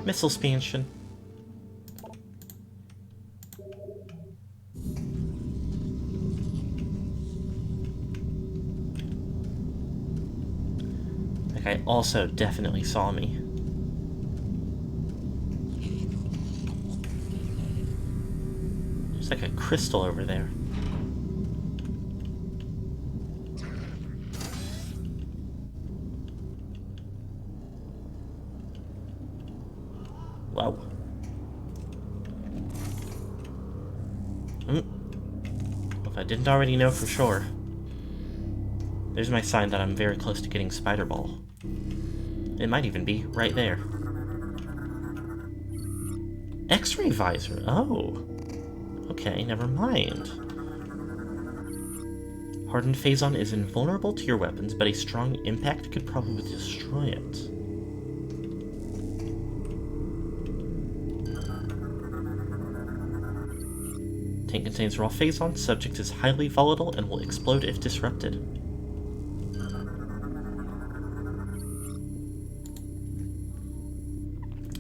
Missile expansion. That guy also definitely saw me. There's like a crystal over there. Wow. If I didn't already know for sure. There's my sign that I'm very close to getting Spider Ball. It might even be right there. X-ray visor. Oh. Okay, never mind. Hardened Phazon is invulnerable to your weapons, but a strong impact could probably destroy it. Tank contains raw Phazon. Subject is highly volatile and will explode if disrupted.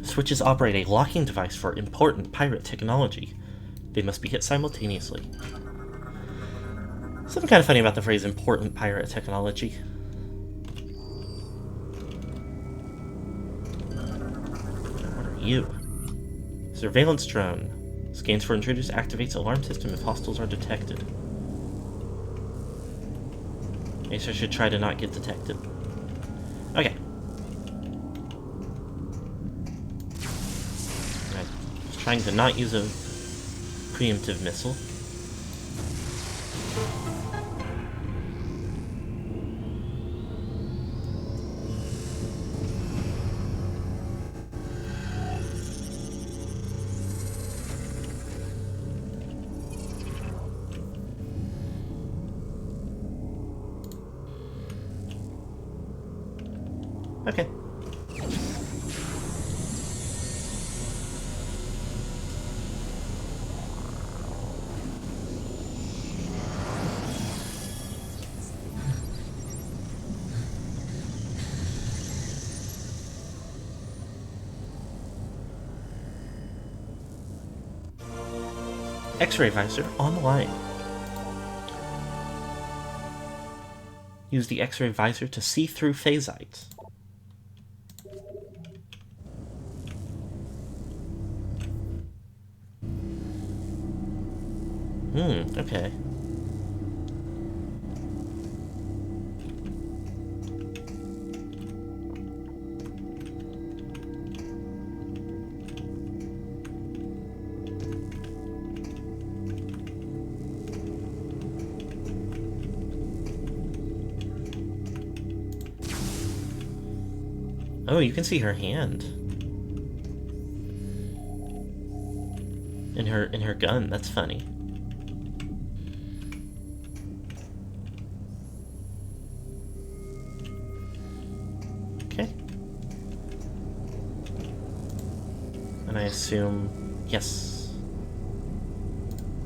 Switches operate a locking device for important pirate technology. They must be hit simultaneously. Something kind of funny about the phrase important pirate technology. What are you? Surveillance drone. Scans for intruders, activates alarm system if hostiles are detected. I guess I should try to not get detected. Okay. I was trying to not use a preemptive missile. Okay. X-ray visor online. Use the X-ray visor to see through phasite. Okay. Oh, you can see her hand. In her gun, that's funny. Okay. And I assume yes.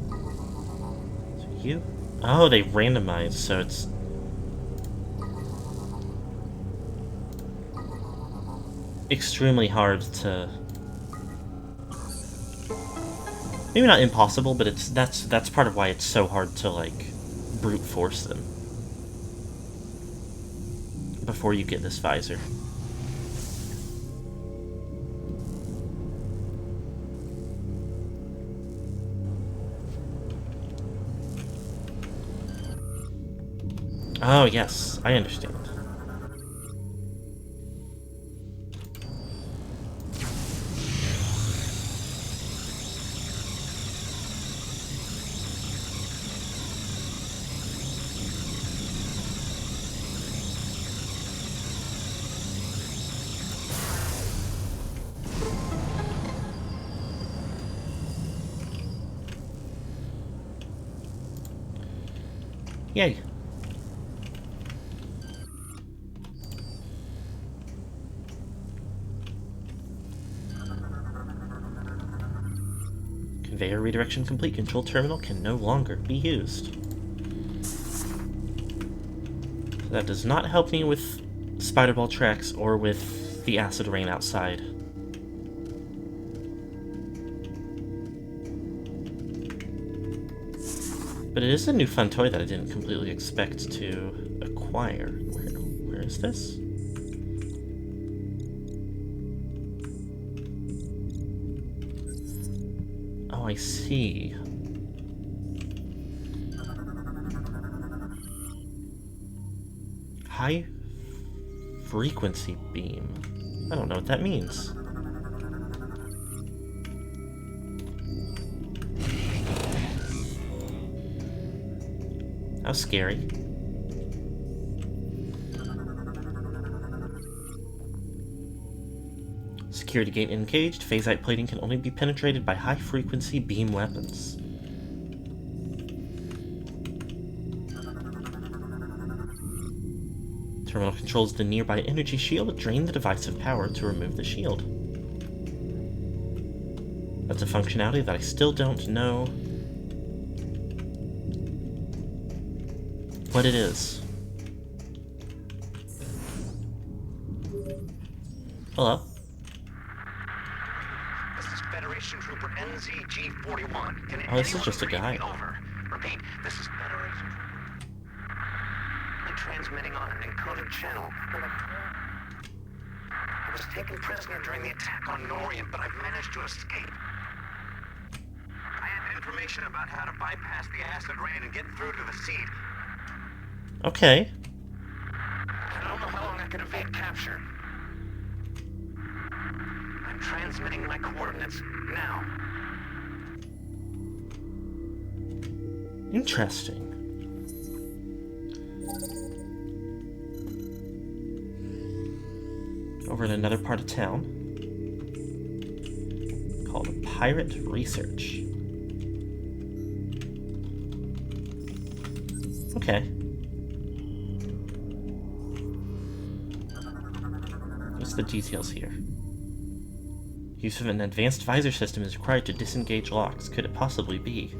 So you? Oh, they randomized, so it's extremely hard to, maybe not impossible, but that's part of why it's so hard to like brute force them before you get this visor. Oh yes, I understand. Yay. Conveyor redirection complete. Control terminal can no longer be used. So that does not help me with spiderball tracks or with the acid rain outside. But it is a new fun toy that I didn't completely expect to acquire. Where is this? Oh, I see. High frequency beam. I don't know what that means. How scary. Security gate engaged. Phasite plating can only be penetrated by high-frequency beam weapons. Terminal controls the nearby energy shield. Drain the device of power to remove the shield. That's a functionality that I still don't know what it is. Hello? This is Federation Trooper NZG-41. Can Oh, this is anyone just a read guy. me over? Repeat, this is Federation Trooper. I'm transmitting on an encoded channel. I was taken prisoner during the attack on Norient, but I've managed to escape. I have information about how to bypass the acid rain and get through to the seed. Okay. I don't know how long I can evade capture. I'm transmitting my coordinates now. Interesting. Over in another part of town called Pirate Research. Okay. What's the details here? Use of an advanced visor system is required to disengage locks. Could it possibly be?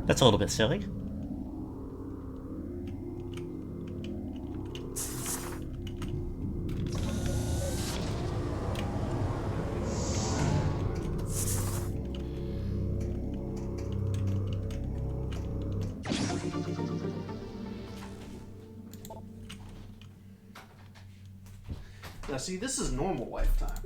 That's a little bit silly. Now, see, this is normal wife time.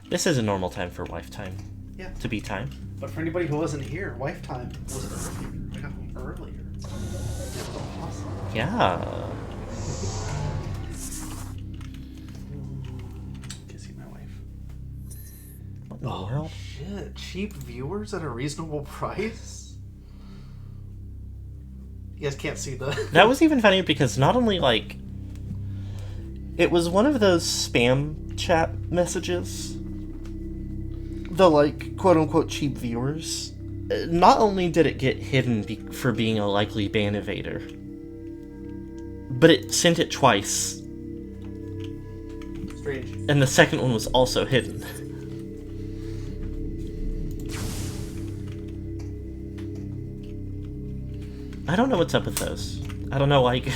This is a normal time for wife time. Yeah. To be time. But for anybody who wasn't here, wife time was earlier. I got home earlier. It was awesome. Yeah. Kissing my wife. What in the world? Shit, cheap viewers at a reasonable price? You guys can't see the... That was even funnier because not only, like... It was one of those spam chat messages. The, like, quote-unquote cheap viewers. Not only did it get hidden for being a likely ban evader, but it sent it twice. Strange. And the second one was also hidden. I don't know what's up with those. I don't know, like...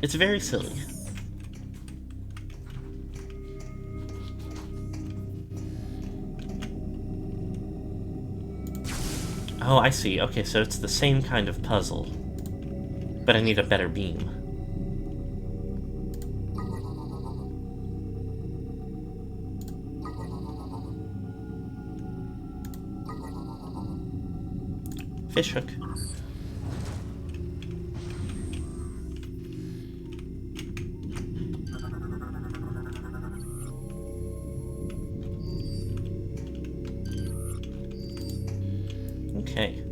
It's very silly. Oh, I see. Okay, so it's the same kind of puzzle. But I need a better beam. Fishhook. Okay.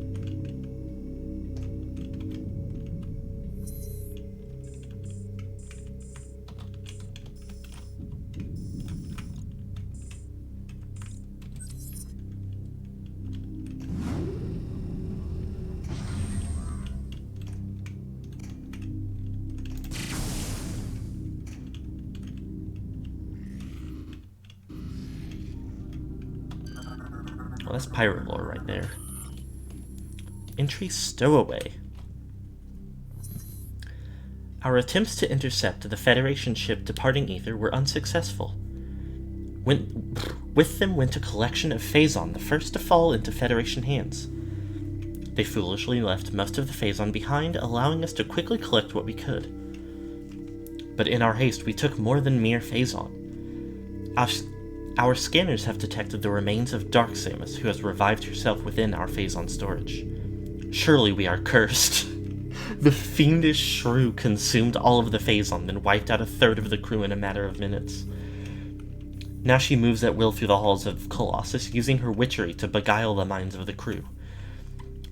Well, that's pirate lore right there. Entry Stowaway. Our attempts to intercept the Federation ship departing Ether were unsuccessful. With them went a collection of Phazon, the first to fall into Federation hands. They foolishly left most of the Phazon behind, allowing us to quickly collect what we could. But in our haste, we took more than mere Phazon. Our scanners have detected the remains of Dark Samus, who has revived herself within our Phazon storage. Surely we are cursed. The fiendish shrew consumed all of the Phazon, then wiped out a third of the crew in a matter of minutes. Now she moves at will through the halls of Colossus, using her witchery to beguile the minds of the crew.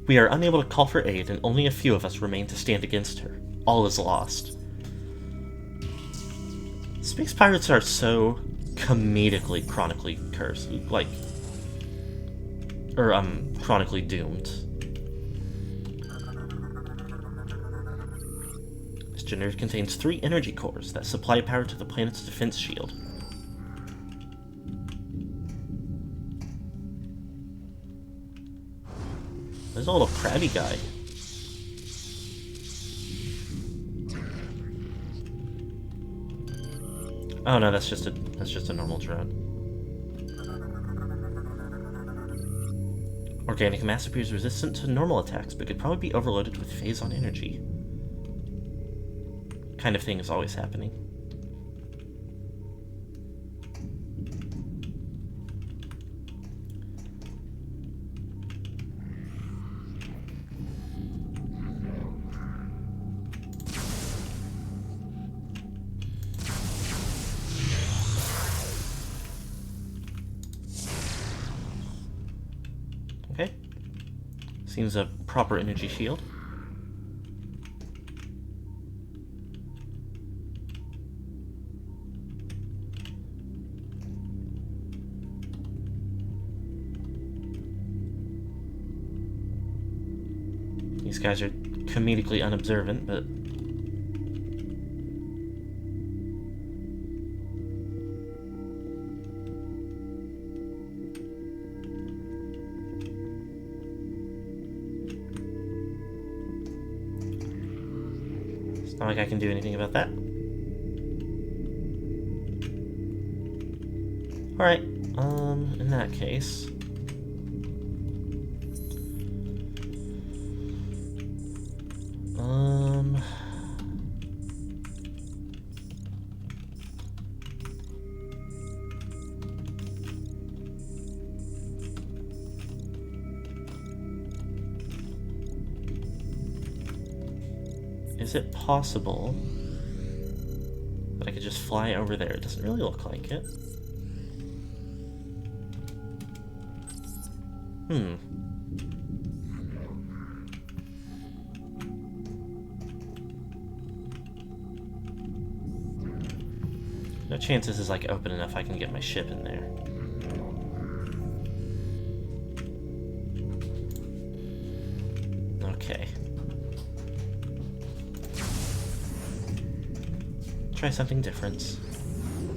We are unable to call for aid, and only a few of us remain to stand against her. All is lost. Space pirates are so comedically chronically cursed, chronically doomed. This generator contains 3 energy cores that supply power to the planet's defense shield. There's a little crabby guy. Oh no, that's just a normal drone. Organic mass appears resistant to normal attacks, but could probably be overloaded with phazon energy. Kind of thing is always happening. Okay. Seems a proper energy shield. These guys are comedically unobservant, but it's not like I can do anything about that. Alright, in that case, is it possible that I could just fly over there? It doesn't really look like it. No chance this is like open enough I can get my ship in there. Okay. Try something different.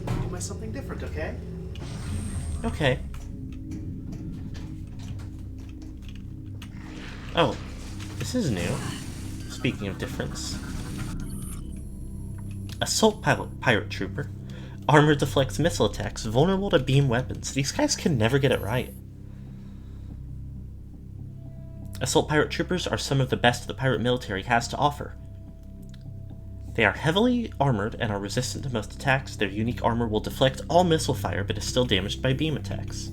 Do my something different, okay? Okay. Oh, this is new. Speaking of difference. Assault pirate trooper. Armor deflects missile attacks, vulnerable to beam weapons. These guys can never get it right. Assault pirate troopers are some of the best the pirate military has to offer. They are heavily armored and are resistant to most attacks. Their unique armor will deflect all missile fire, but is still damaged by beam attacks.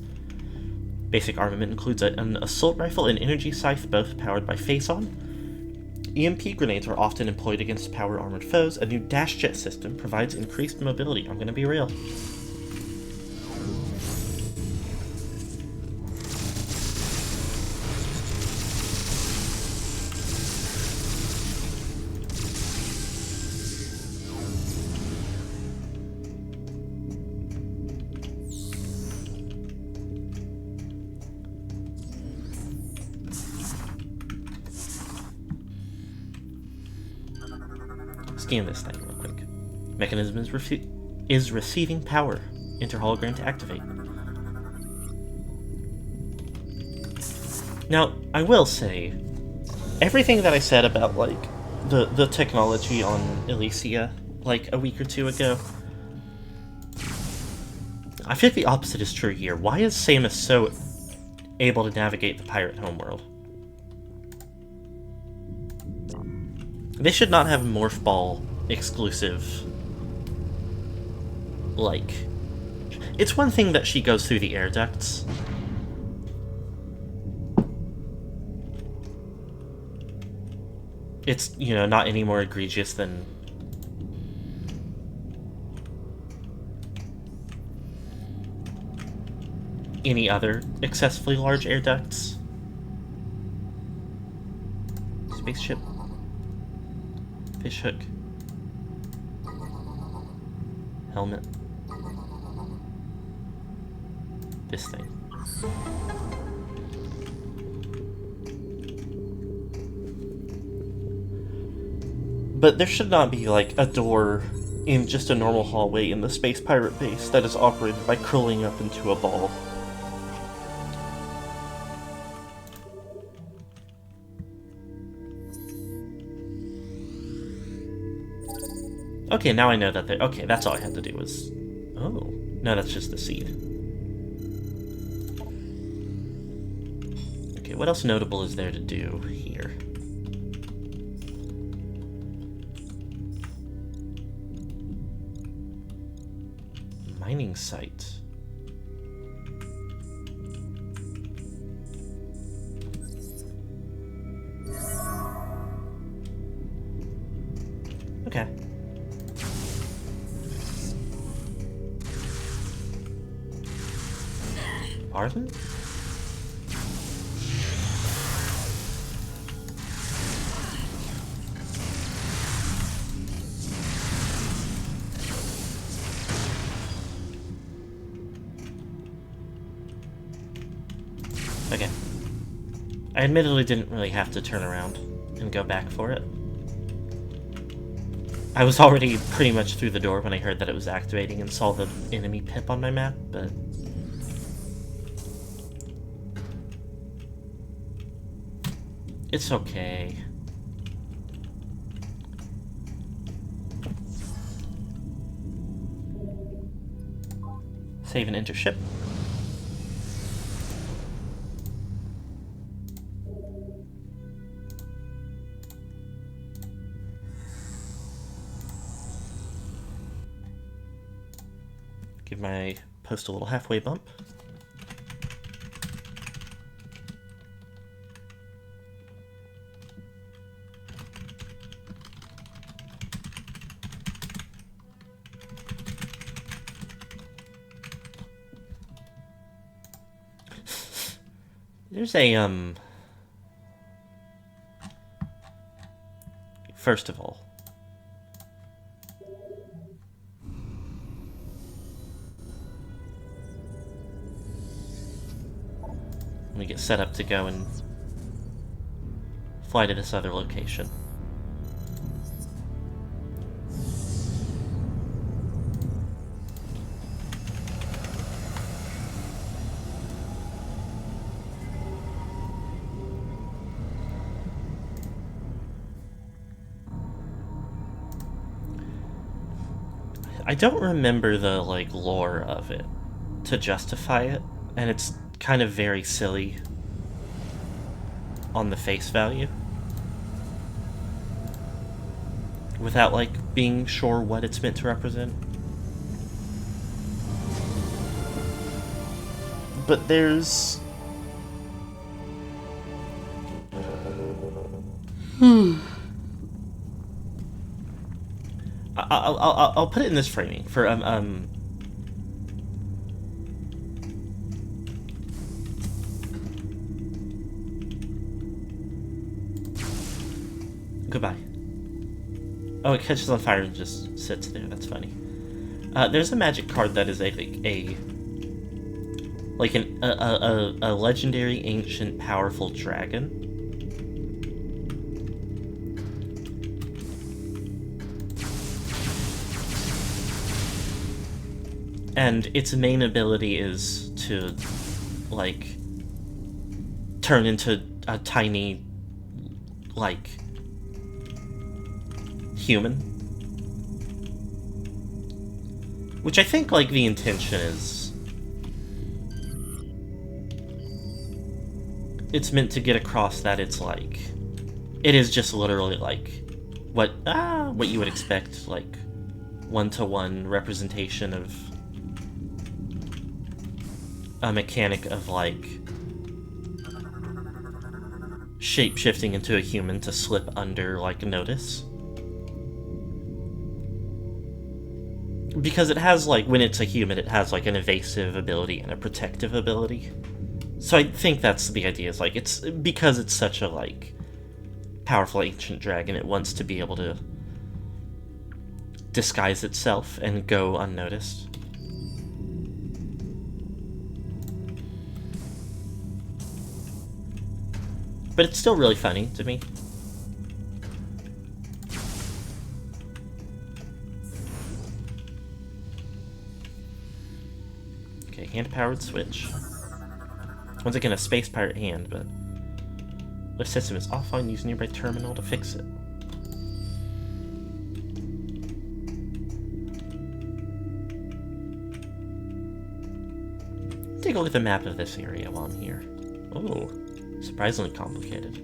Basic armament includes an assault rifle and energy scythe, both powered by phazon. EMP grenades are often employed against power-armored foes. A new dash jet system provides increased mobility. I'm gonna be real. Scan this thing real quick. Mechanism is receiving power. Enter hologram to activate. Now, I will say, everything that I said about, like, the technology on Elysia, like, a week or two ago, I feel like the opposite is true here. Why is Samus so able to navigate the pirate homeworld? They should not have Morph Ball exclusive, like... It's one thing that she goes through the air ducts. It's, you know, not any more egregious than... any other excessively large air ducts. Spaceship. Fishhook. Helmet. This thing. But there should not be, like, a door in just a normal hallway in the Space Pirate base that is operated by curling up into a ball. Okay, now I know that they... Okay, that's all I had to do was... Oh. No, that's just the seed. Okay, what else notable is there to do here? Mining site. Okay. Pardon? Okay. I admittedly didn't really have to turn around and go back for it. I was already pretty much through the door when I heard that it was activating and saw the enemy pip on my map, but... It's okay. Save and enter ship. Give my post a little halfway bump. There's a, first of all, let me get set up to go and fly to this other location. I don't remember the, like, lore of it to justify it, and it's kind of very silly on the face value. Without, like, being sure what it's meant to represent. But there's... I'll put it in this framing for goodbye. Oh, it catches on fire and just sits there. That's funny. There's a magic card that is a legendary, ancient, powerful dragon. And its main ability is to, like, turn into a tiny, like, human. Which I think, like, the intention is... It's meant to get across that it's, like... It is just literally, like, what you would expect, like, one-to-one representation of a mechanic of, like, shape-shifting into a human to slip under, like, notice. because it has, like, when it's a human, it has, like, an evasive ability and a protective ability. So I think that's the idea, is, like, it's because it's such a, like, powerful ancient dragon, it wants to be able to disguise itself and go unnoticed. But it's still really funny to me. Okay, hand-powered switch. Once again, a space pirate hand, but the system is offline. Use nearby terminal to fix it. Take a look at the map of this area while I'm here. Oh, surprisingly complicated.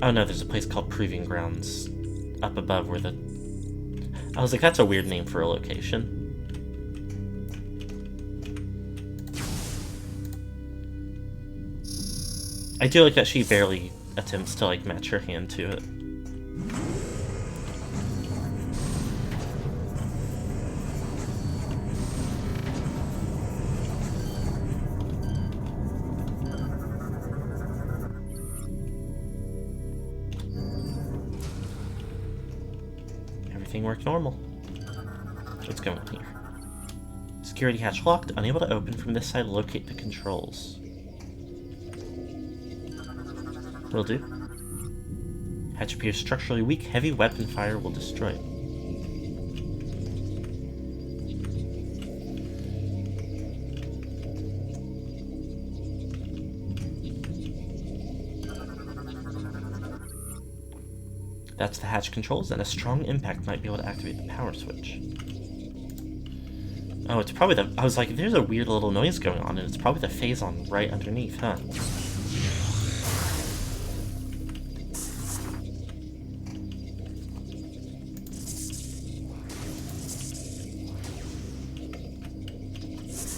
Oh no, there's a place called Proving Grounds up above where the... I was like, that's a weird name for a location. I do like that she barely attempts to, like, match her hand to it. Everything worked normal. What's going on here? Security hatch locked, unable to open from this side. Locate the controls. Will do. Hatch appears structurally weak. Heavy weapon fire will destroy it. That's the hatch controls, and a strong impact might be able to activate the power switch. Oh, it's probably the... I was like, there's a weird little noise going on, and it's probably the phazon right underneath, huh?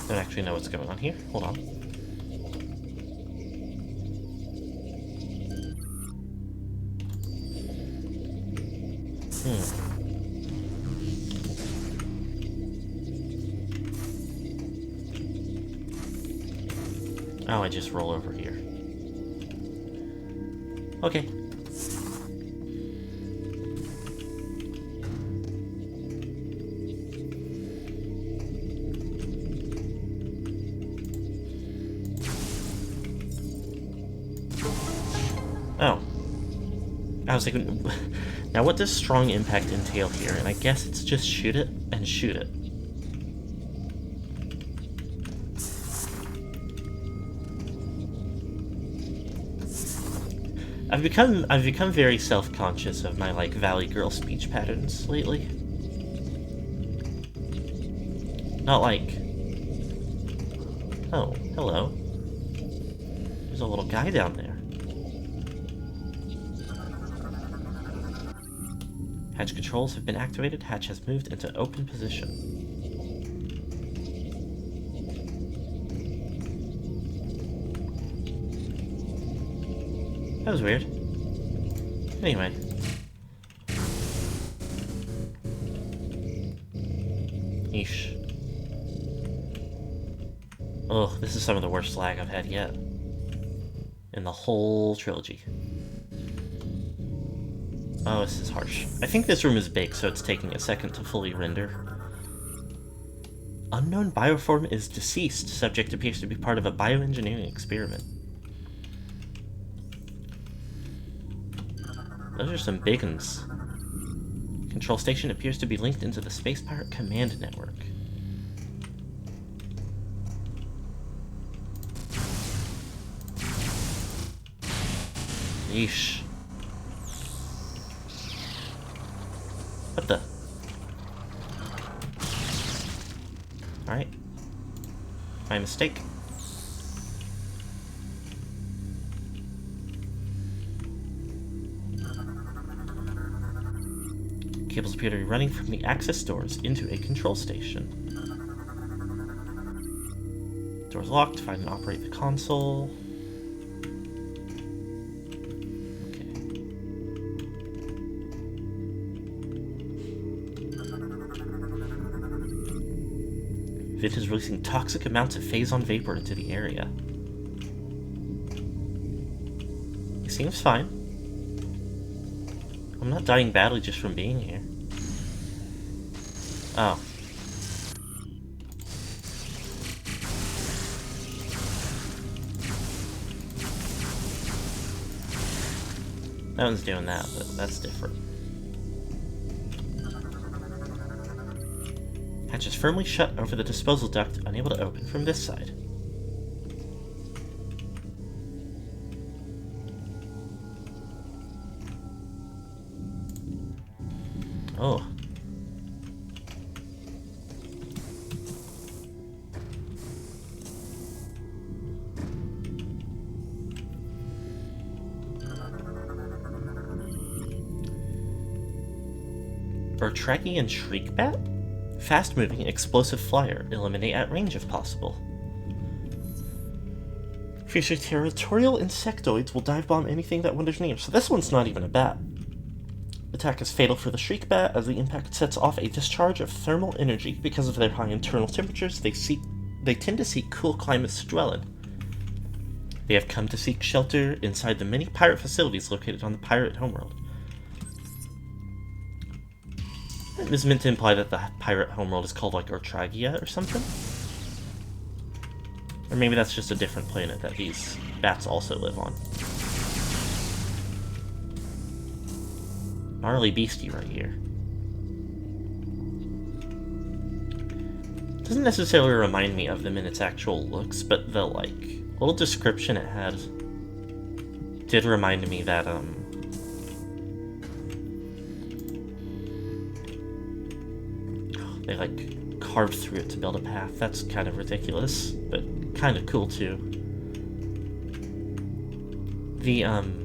Don't actually know what's going on here. Hold on. Oh, I just roll over here. Okay. Oh. I was like, now what does strong impact entail here? And I guess it's just shoot it and shoot it. I've become very self-conscious of my, like, Valley Girl speech patterns lately. Not like, oh, hello. There's a little guy down there. Hatch controls have been activated. Hatch has moved into open position. That was weird. Anyway. Yeesh. Oh, this is some of the worst lag I've had yet. In the whole trilogy. Oh, this is harsh. I think this room is big, so it's taking a second to fully render. Unknown bioform is deceased. Subject appears to be part of a bioengineering experiment. Those are some big uns. Control station appears to be linked into the Space Pirate command network. Yeesh. What the? Alright. My mistake. Cables appear to be running from the access doors into a control station. Doors locked. Find and operate the console. Okay. Vit is releasing toxic amounts of phazon vapor into the area. He seems fine. I'm not dying badly just from being here. Oh. That one's doing that, but that's different. Hatch is firmly shut over the disposal duct, unable to open from this side. Oh. Bertragian Shriekbat? Fast-moving, explosive flyer. Eliminate at range if possible. Future territorial insectoids will dive bomb anything that wanders near. So this one's not even a bat. Attack is fatal for the Shriekbat as the impact sets off a discharge of thermal energy. Because of their high internal temperatures, they tend to seek cool climates to dwell in. They have come to seek shelter inside the many pirate facilities located on the pirate homeworld. This is meant to imply that the pirate homeworld is called like Ortragia or something? Or maybe that's just a different planet that these bats also live on. Gnarly beastie right here. Doesn't necessarily remind me of them in its actual looks, but the like little description it had did remind me that they like carved through it to build a path. That's kind of ridiculous, but kind of cool too. The I'm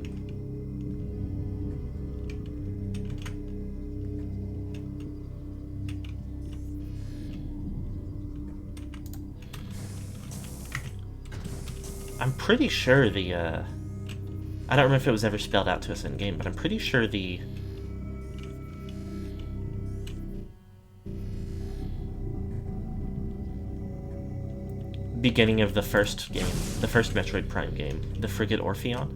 pretty sure the I don't remember if it was ever spelled out to us in game, but I'm pretty sure the beginning of the first game, the first Metroid Prime game, the Frigate Orpheon,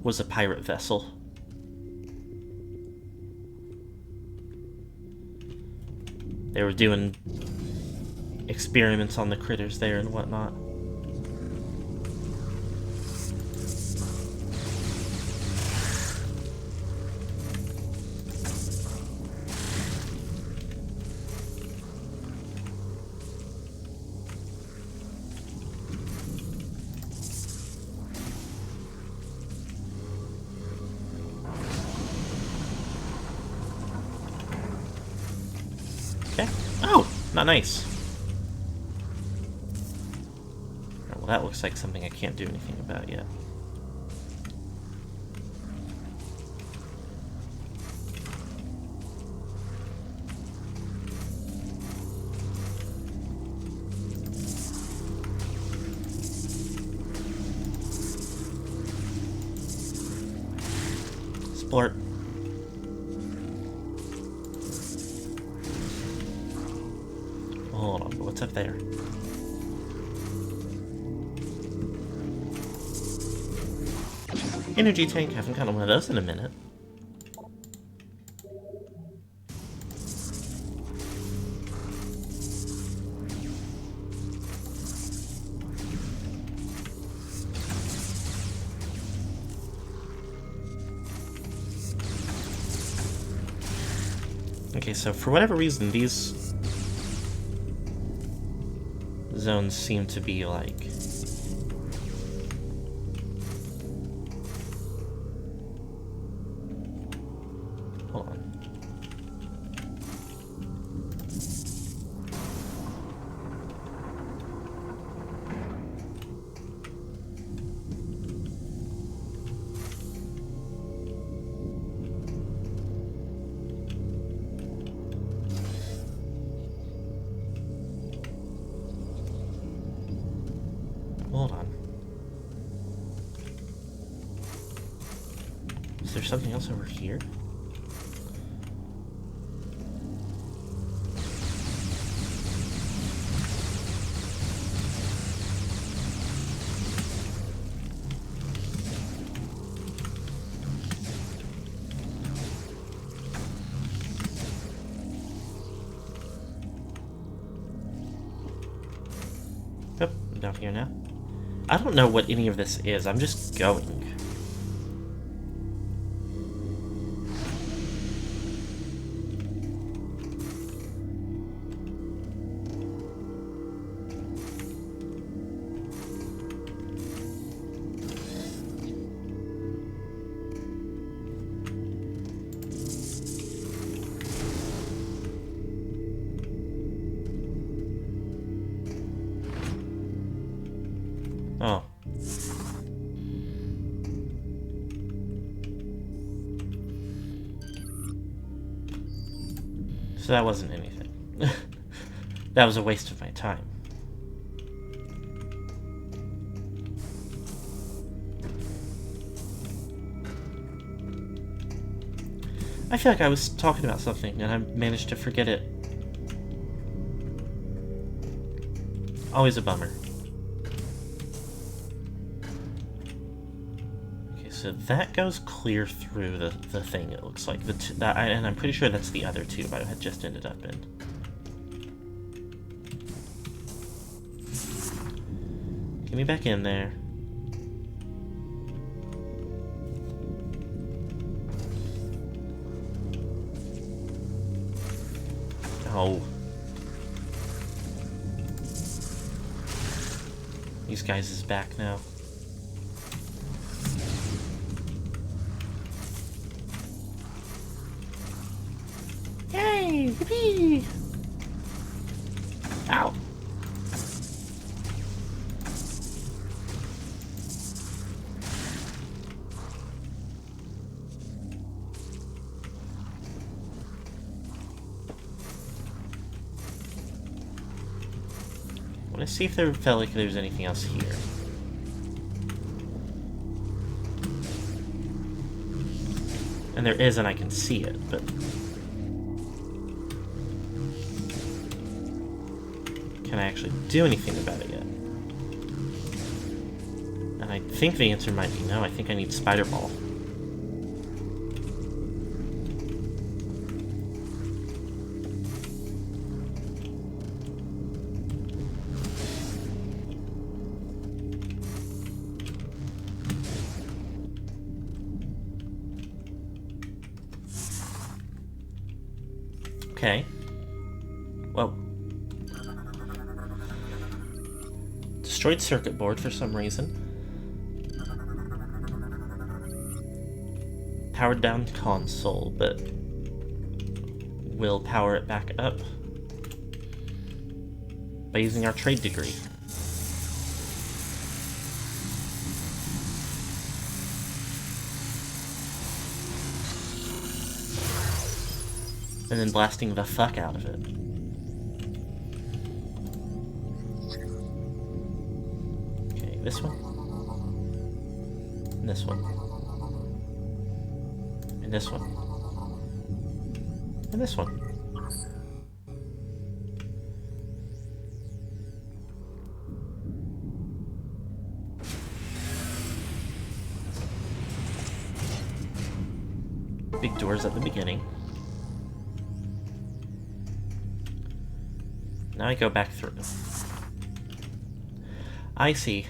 was a pirate vessel. They were doing experiments on the critters there and whatnot. Okay. Oh, not nice. Well, that looks like something I can't do anything about yet. Splort. Hold on, but what's up there? Energy tank, haven't gotten one of those in a minute. Okay, so for whatever reason, these zones seem to be like hold on. Hold on. there something else over here? Yep, I'm down here now. I don't know what any of this is. I'm just going. Oh. So that wasn't anything. That was a waste of my time. I feel like I was talking about something and I managed to forget it. Always a bummer. So that goes clear through the thing, it looks like. And I'm pretty sure that's the other tube I had just ended up in. Get me back in there. Oh. These guys is back now. Yay! Yippee! Ow! I want to see if there felt like there's anything else here. And there is, and I can see it, but can I actually do anything about it yet? And I think the answer might be no. I think I need Spider Ball. Okay. Whoa. Destroyed circuit board for some reason. Powered down console, but we'll power it back up by using our trade degree. And then blasting the fuck out of it. Okay, this one. And this one. And this one. And this one. Big doors at the beginning. Now I go back through. I see.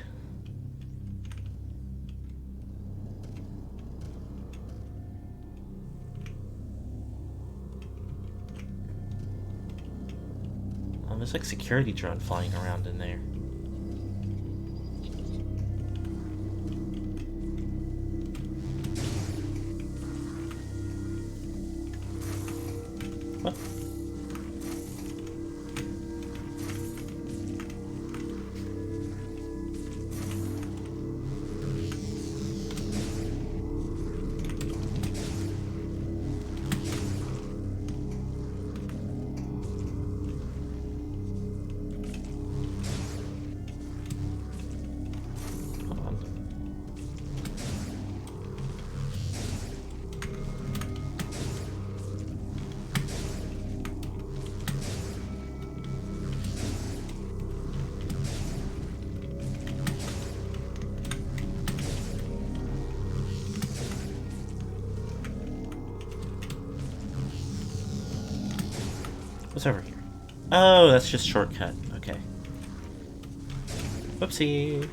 Oh, there's like security drone flying around in there. What? What's over here? Oh, that's just shortcut. Okay. Whoopsie.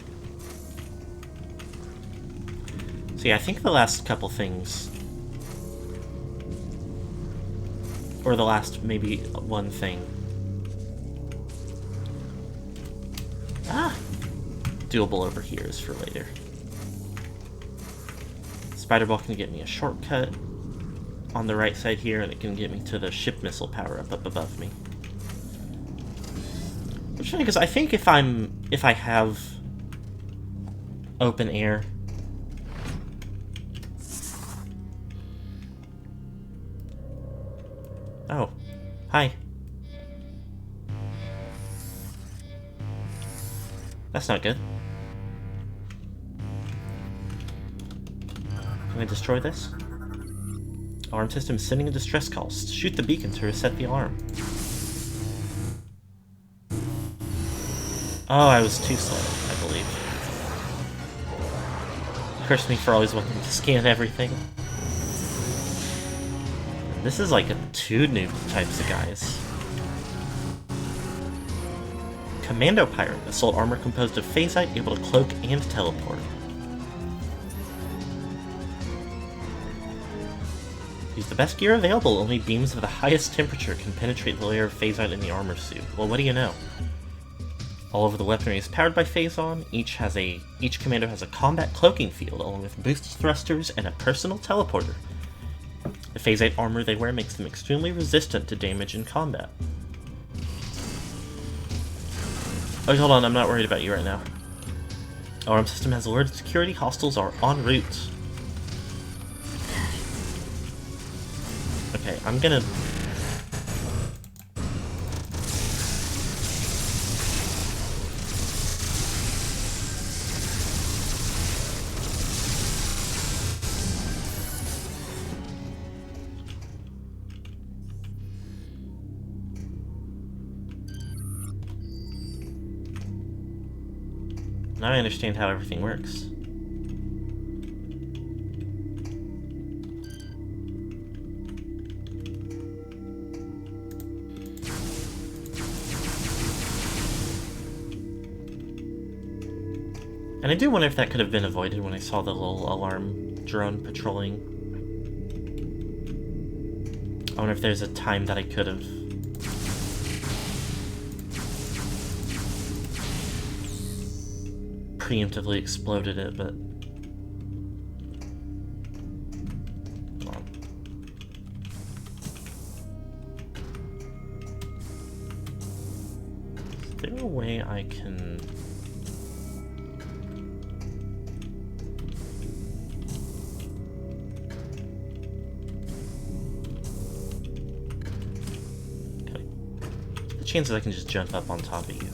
So yeah, I think the last couple things, or the last maybe one thing. Ah! Doable over here is for later. Spider Ball can get me a shortcut on the right side here, and it can get me to the ship missile power-up up above me. Which is funny, because I think if I have open air, oh, hi. That's not good. Can I destroy this? Alarm system is sending a distress call. Shoot the beacon to reset the alarm. Oh, I was too slow, I believe. Curse me for always wanting to scan everything. This is like a two new types of guys. Commando Pirate, assault armor composed of phasite, able to cloak and teleport. Use the best gear available, only beams of the highest temperature can penetrate the layer of phasite in the armor suit. Well, what do you know? All of the weaponry is powered by Phazon. Each commando has a combat cloaking field, along with boosted thrusters and a personal teleporter. The phasite armor they wear makes them extremely resistant to damage in combat. Oh, hold on, I'm not worried about you right now. Alarm system has alerted security. Hostiles are en route. Okay, I'm gonna... Now I understand how everything works. And I do wonder if that could have been avoided when I saw the little alarm drone patrolling. I wonder if there's a time that I could have... preemptively exploded it, but... Hold on. Is there a way I can... The chances I can just jump up on top of you.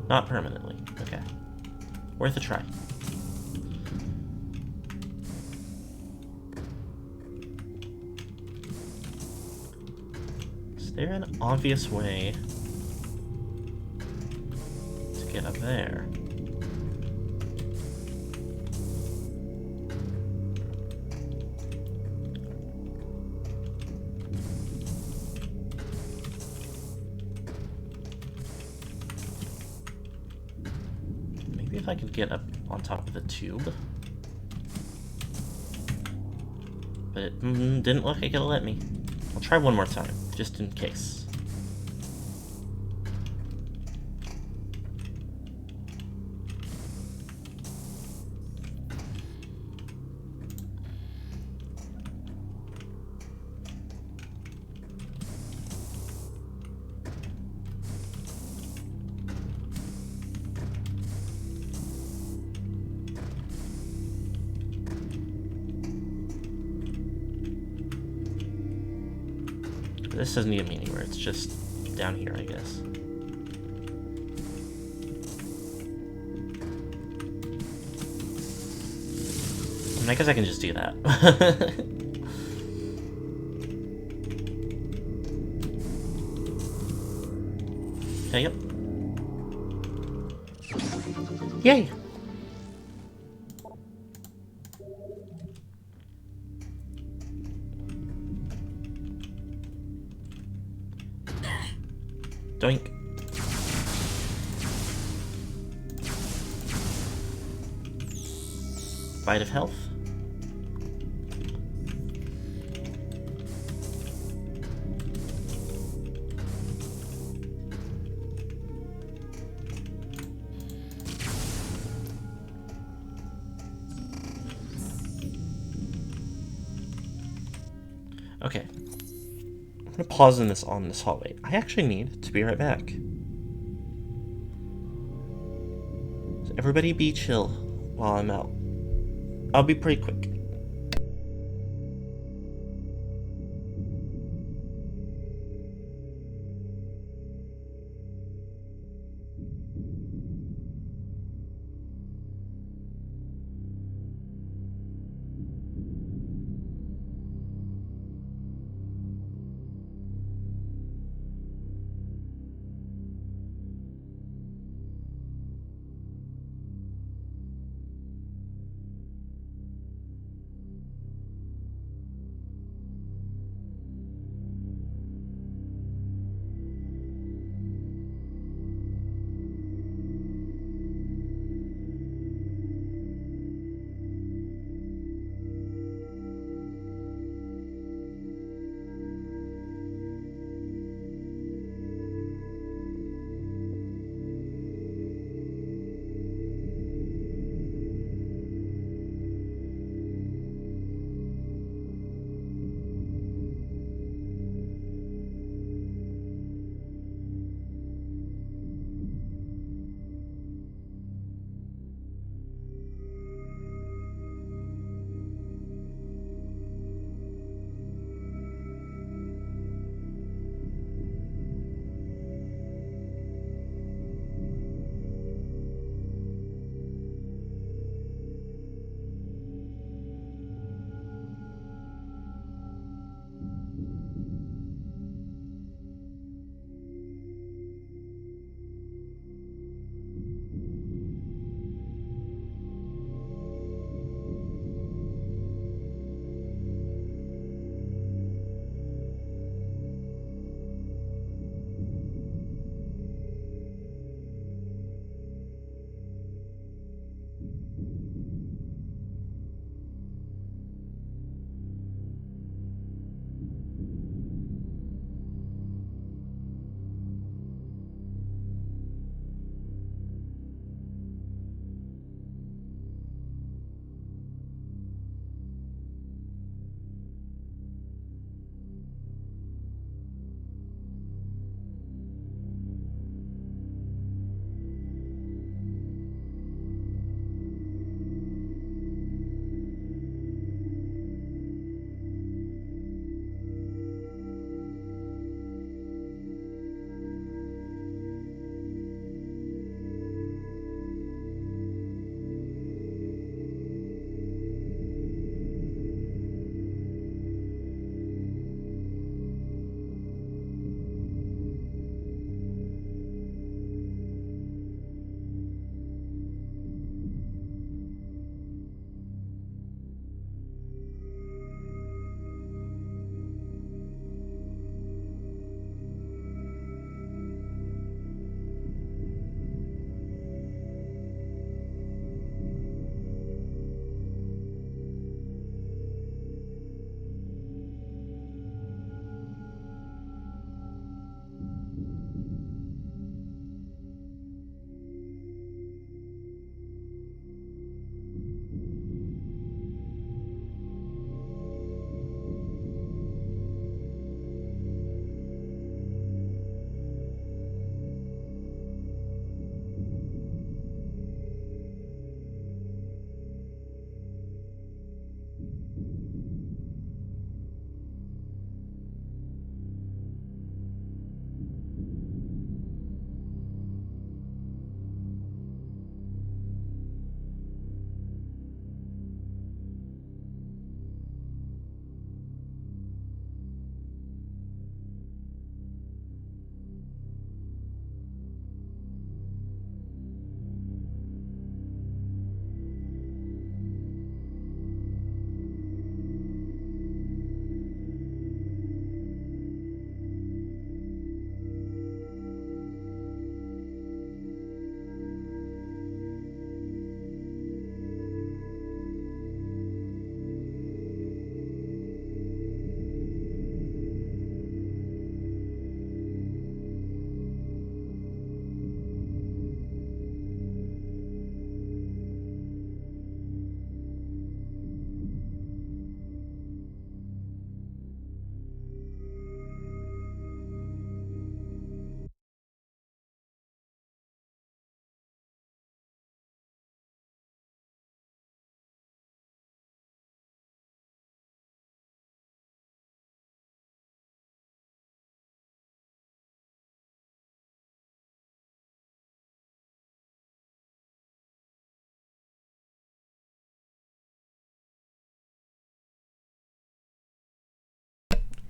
Not permanently. Okay. Worth a try. Is there an obvious way to get up there? If I could get up on top of the tube. But it didn't look like it'll let me. I'll try one more time, just in case. This doesn't need me anywhere, it's just down here, I guess. I mean, I guess I can just do that. Okay, yep. Yay! Bite of health. Okay. I'm gonna pause on this hallway. I actually need to be right back. So everybody be chill while I'm out. I'll be pretty quick.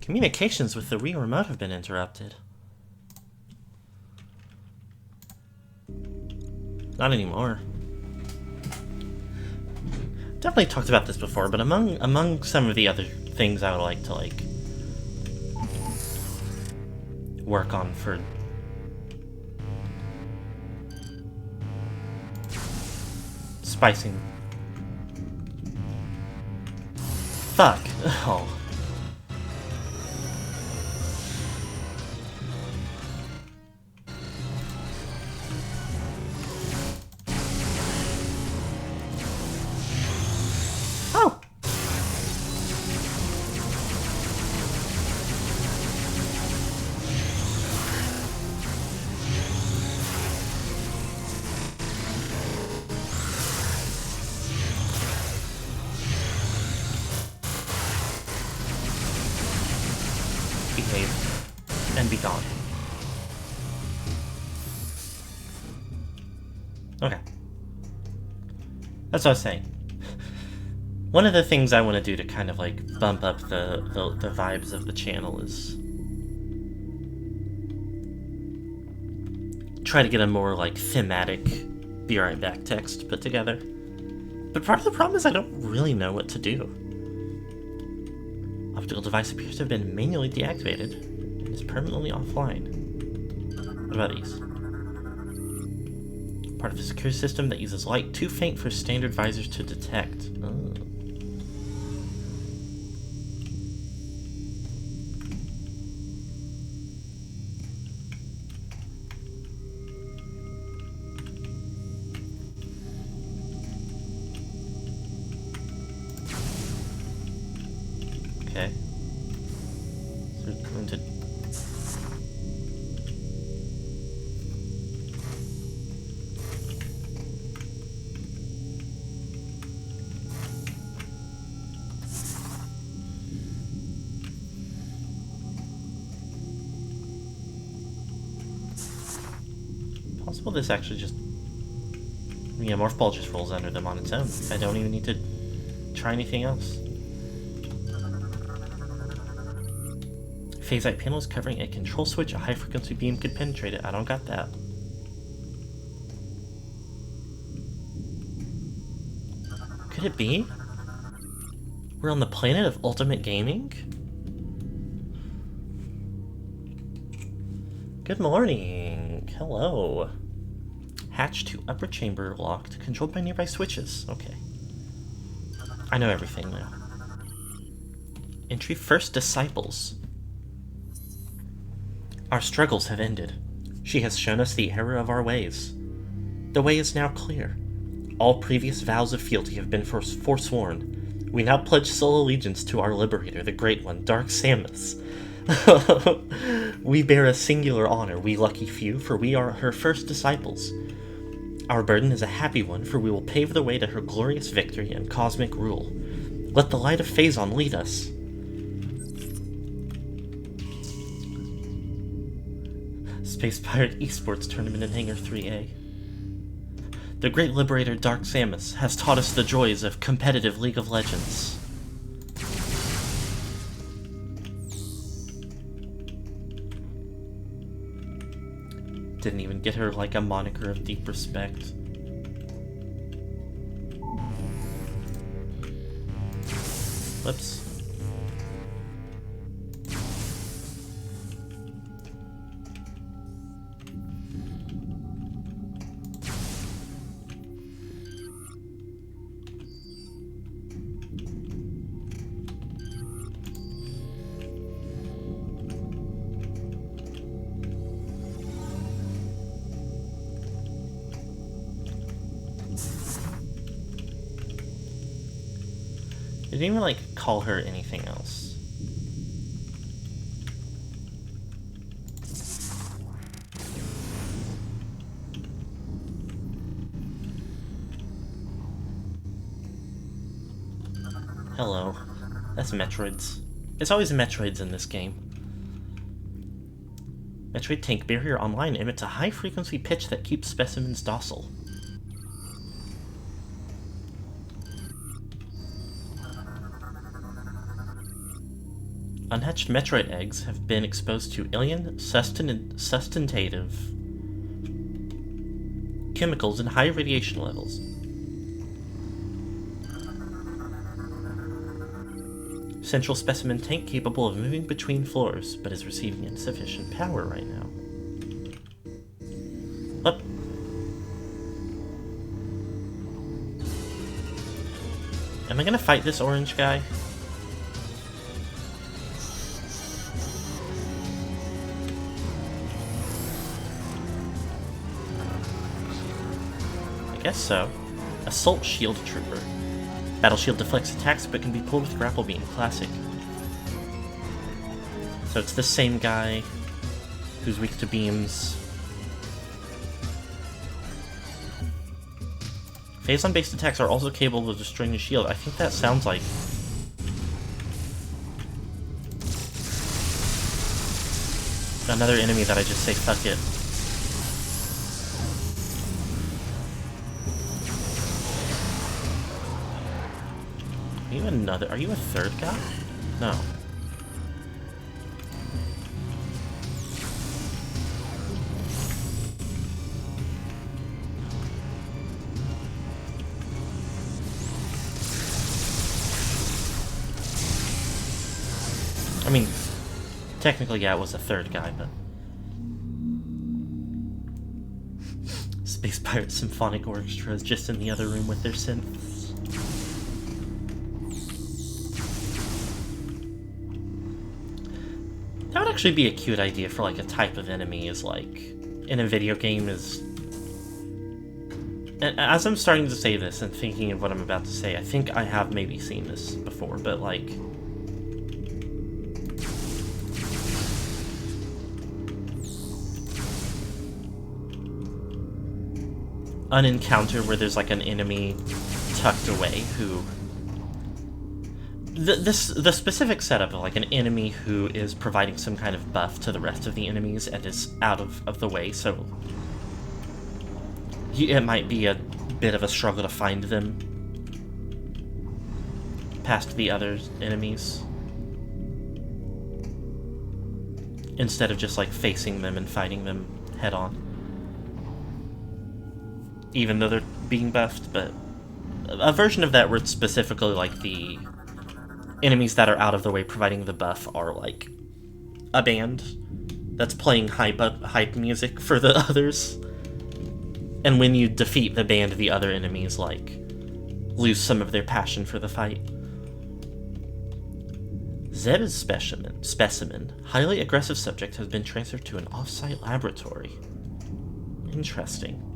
Communications with the Wii remote have been interrupted. Not anymore. Definitely talked about this before, but among some of the other things I would like to work on for spicing. Fuck. Oh. Oh. Behave and be gone. Okay. That's what I was saying. One of the things I want to do to kind of like bump up the vibes of the channel is try to get a more like thematic be right back text put together. But part of the problem is I don't really know what to do. Optical device appears to have been manually deactivated and is permanently offline. What about these? Part of a secure system that uses light too faint for standard visors to detect. Oh. Okay. So we're going to... Possible this actually just... Yeah, Morph Ball just rolls under them on its own. I don't even need to try anything else. Phasite panel is covering a control switch. A high-frequency beam could penetrate it. I don't got that. Could it be? We're on the planet of Ultimate Gaming? Good morning. Hello. Hatch to upper chamber locked, controlled by nearby switches. Okay. I know everything now. Entry first disciples. Our struggles have ended. She has shown us the error of our ways. The way is now clear. All previous vows of fealty have been forsworn. We now pledge sole allegiance to our liberator, the Great One, Dark Samus. We bear a singular honor, we lucky few, for we are her first disciples. Our burden is a happy one, for we will pave the way to her glorious victory and cosmic rule. Let the light of Phazon lead us. Space Pirate Esports Tournament in Hangar 3A. The great liberator Dark Samus has taught us the joys of competitive League of Legends. Didn't even get her like a moniker of deep respect. Whoops. They didn't even, like, call her anything else. Hello. That's Metroids. It's always Metroids in this game. Metroid Tank Barrier Online emits a high-frequency pitch that keeps specimens docile. Unhatched Metroid eggs have been exposed to alien sustentative chemicals and high radiation levels. Central specimen tank capable of moving between floors, but is receiving insufficient power right now. Up. Am I gonna fight this orange guy? I guess so. Assault Shield Trooper. Battle Shield deflects attacks but can be pulled with Grapple Beam. Classic. So it's the same guy who's weak to beams. Phazon-based attacks are also capable of destroying the shield. I think that sounds like... another enemy that I just say, fuck it. Are you a third guy? No. I mean, technically, yeah, it was a third guy, but... Space Pirate Symphonic Orchestra is just in the other room with their synths. That would actually be a cute idea for, like, a type of enemy is, like, in a video game is... And as I'm starting to say this and thinking of what I'm about to say, I think I have maybe seen this before, but, like... an encounter where there's, like, an enemy tucked away who... The specific setup of, like, an enemy who is providing some kind of buff to the rest of the enemies and is out of the way, so... it might be a bit of a struggle to find them past the other enemies. Instead of just, like, facing them and fighting them head-on. Even though they're being buffed, but... a version of that where it's specifically, like, the... enemies that are out of the way providing the buff are, like, a band that's playing hype music for the others. And when you defeat the band, the other enemies, like, lose some of their passion for the fight. Zeb's specimen, highly aggressive subject, has been transferred to an off-site laboratory. Interesting.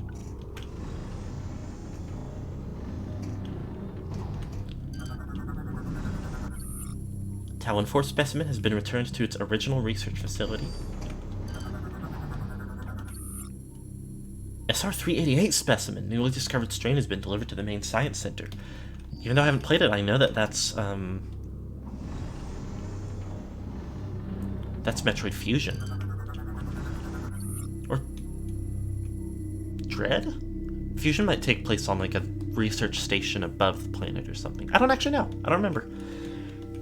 Talon 4 specimen has been returned to its original research facility. SR-388 specimen, newly discovered strain, has been delivered to the main science center. Even though I haven't played it, I know that that's Metroid Fusion. Or... Dread? Fusion might take place on, like, a research station above the planet or something. I don't actually know. I don't remember.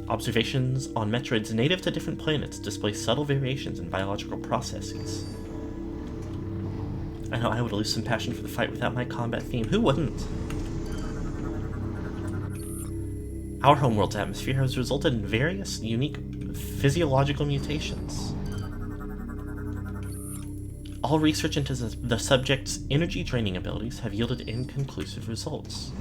Observations on Metroids native to different planets display subtle variations in biological processes. I know I would lose some passion for the fight without my combat theme. Who wouldn't? Our homeworld's atmosphere has resulted in various unique physiological mutations. All research into the subject's energy draining abilities have yielded inconclusive results.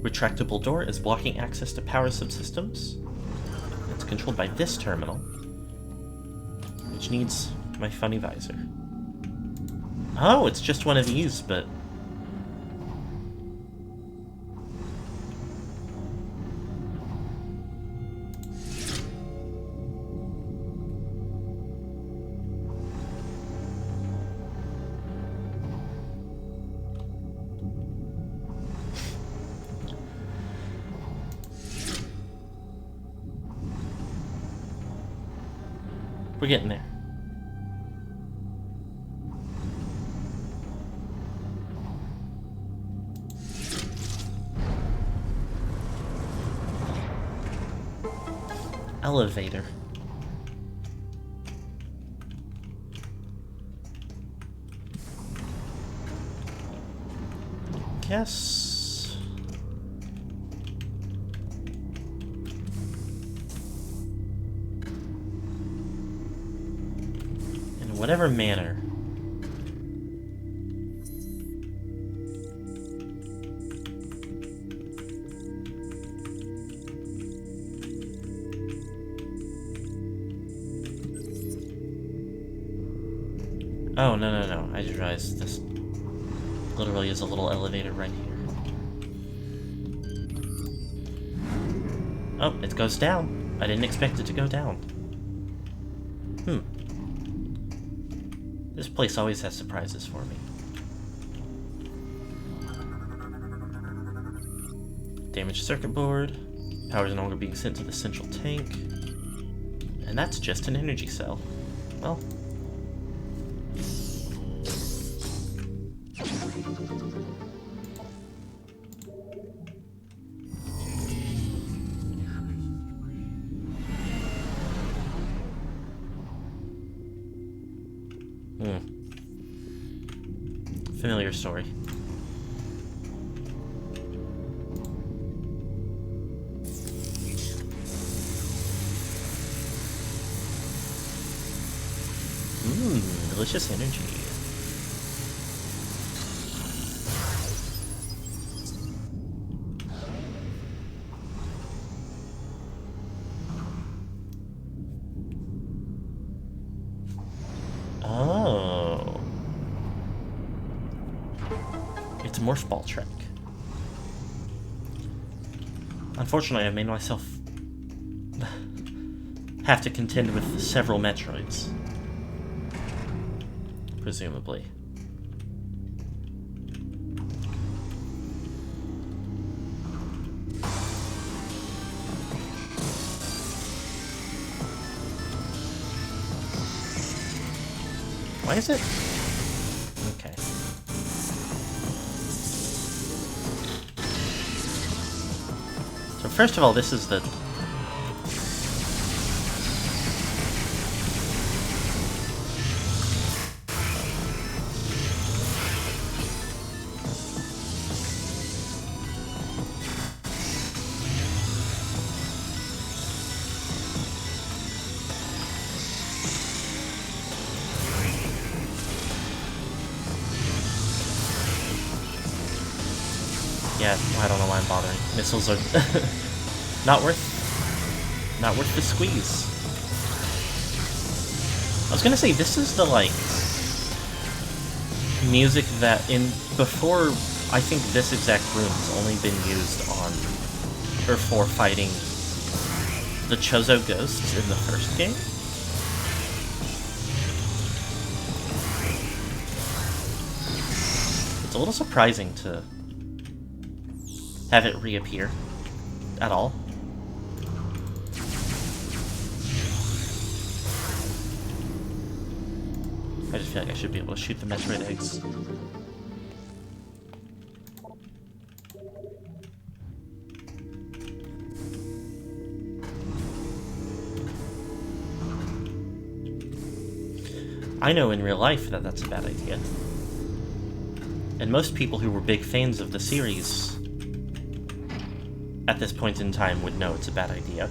Retractable door is blocking access to power subsystems. It's controlled by this terminal, which needs my funny visor. Oh, it's just one of these, but... we're getting there. elevator. Guess... in whatever manner. Oh, no. I just realized this literally is a little elevator right here. Oh, it goes down. I didn't expect it to go down. This place always has surprises for me. Damaged circuit board. Power is no longer being sent to the central tank. And that's just an energy cell. Well... familiar story. Delicious energy. Oh. It's a morph ball trick. Unfortunately, I made myself have to contend with several Metroids. Presumably. Why is it? Okay. So first of all, this is the... Yeah, I don't know why I'm bothering. Missiles are not worth the squeeze. I was gonna say, this is the, like, music that before, I think this exact room has only been used on, or for fighting the Chozo ghosts in the first game. It's a little surprising to have it reappear at all. I just feel like I should be able to shoot the Metroid eggs. I know in real life that that's a bad idea. And most people who were big fans of the series at this point in time would know it's a bad idea.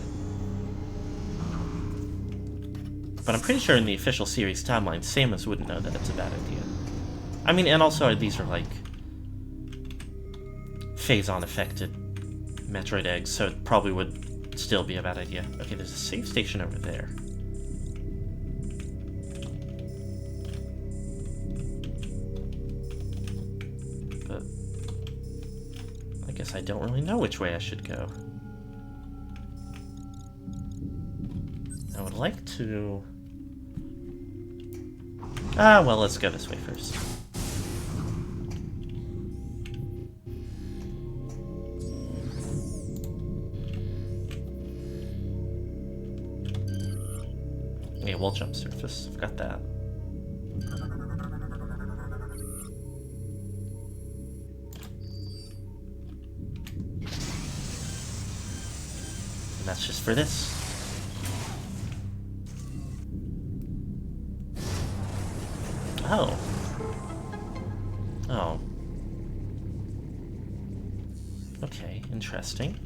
But I'm pretty sure in the official series timeline, Samus wouldn't know that it's a bad idea. I mean, and also these are like phase-on affected Metroid eggs, so it probably would still be a bad idea. Okay, there's a save station over there. But I guess I don't really know which way I should go. I would like to... well, let's go this way first. Yeah, wall jump surface. I've got that. And that's just for this. Oh. Oh. Okay, interesting.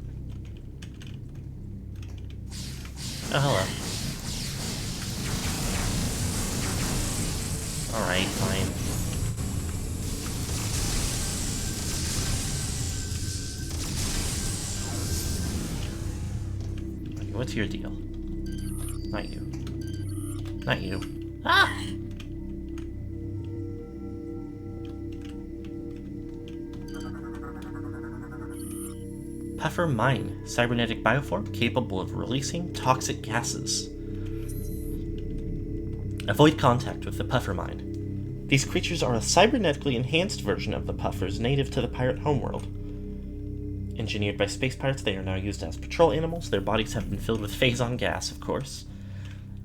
Oh, hello. Alright, fine. Okay, what's your deal? Not you. Not you. Ah! Puffer Mine, cybernetic bioform capable of releasing toxic gases. Avoid contact with the Puffer Mine. These creatures are a cybernetically enhanced version of the Puffers native to the pirate homeworld. Engineered by space pirates, they are now used as patrol animals. Their bodies have been filled with phazon gas, of course.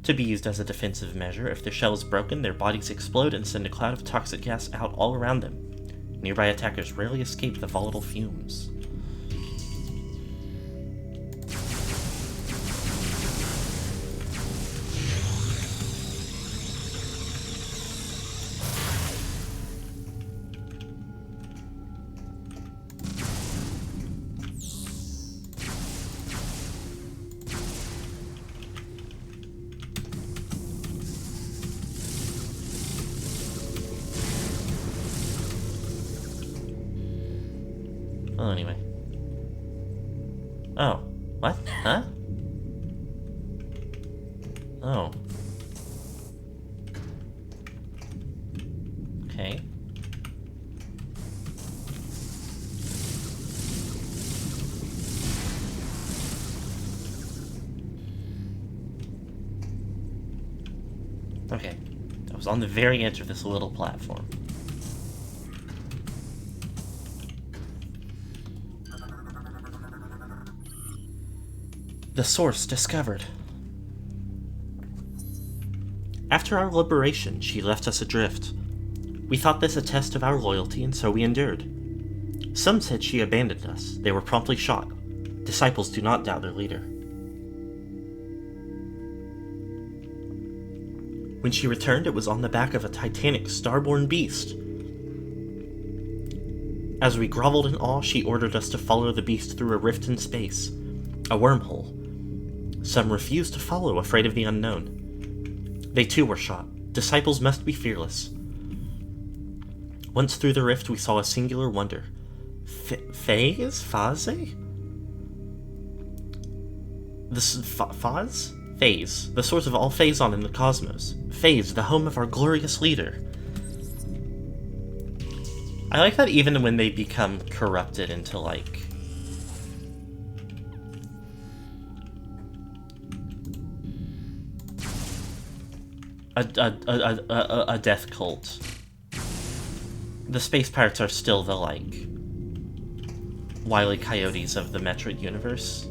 To be used as a defensive measure, if their shell is broken, their bodies explode and send a cloud of toxic gas out all around them. Nearby attackers rarely escape the volatile fumes. Well, anyway. Oh. What? Huh? Oh. Okay. Okay. I was on the very edge of this little platform. The source discovered. After our liberation, she left us adrift. We thought this a test of our loyalty, and so we endured. Some said she abandoned us. They were promptly shot. Disciples do not doubt their leader. When she returned, it was on the back of a titanic starborn beast. As we groveled in awe, she ordered us to follow the beast through a rift in space, a wormhole. Some refused to follow, afraid of the unknown. They too were shot. Disciples must be fearless. Once through the rift, we saw a singular wonder. Phase? Phase? Phase, the source of all phazon in the cosmos. Phase, the home of our glorious leader. I like that even when they become corrupted into, like, a death cult, the space pirates are still the, like, Wile E. Coyotes of the Metroid universe.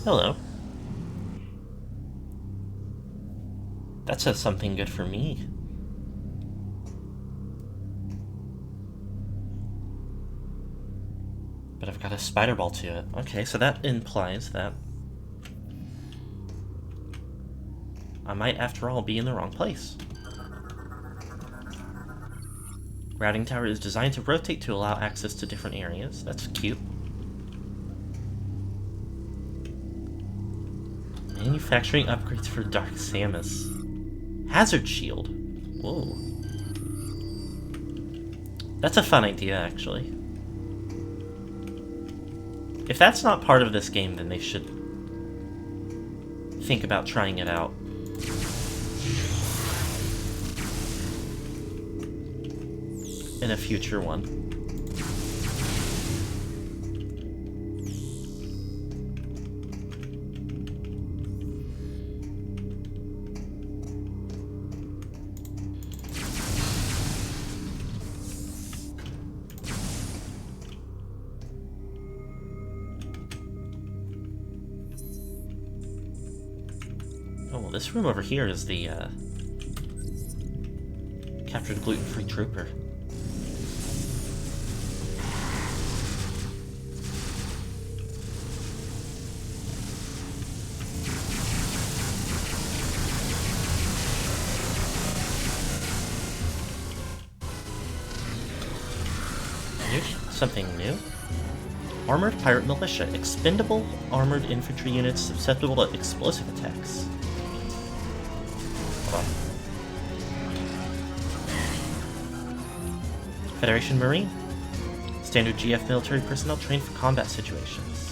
Hello. That says something good for me. But I've got a spider ball to it. Okay, so that implies that I might, after all, be in the wrong place. Routing tower is designed to rotate to allow access to different areas. That's cute. Manufacturing upgrades for Dark Samus. Hazard shield. Whoa. That's a fun idea, actually. If that's not part of this game, then they should think about trying it out. In a future one. Oh, this room over here is the, captured gluten-free trooper. Something new? Armored Pirate Militia. Expendable armored infantry units susceptible to explosive attacks. Hold on. Federation Marine. Standard GF military personnel trained for combat situations.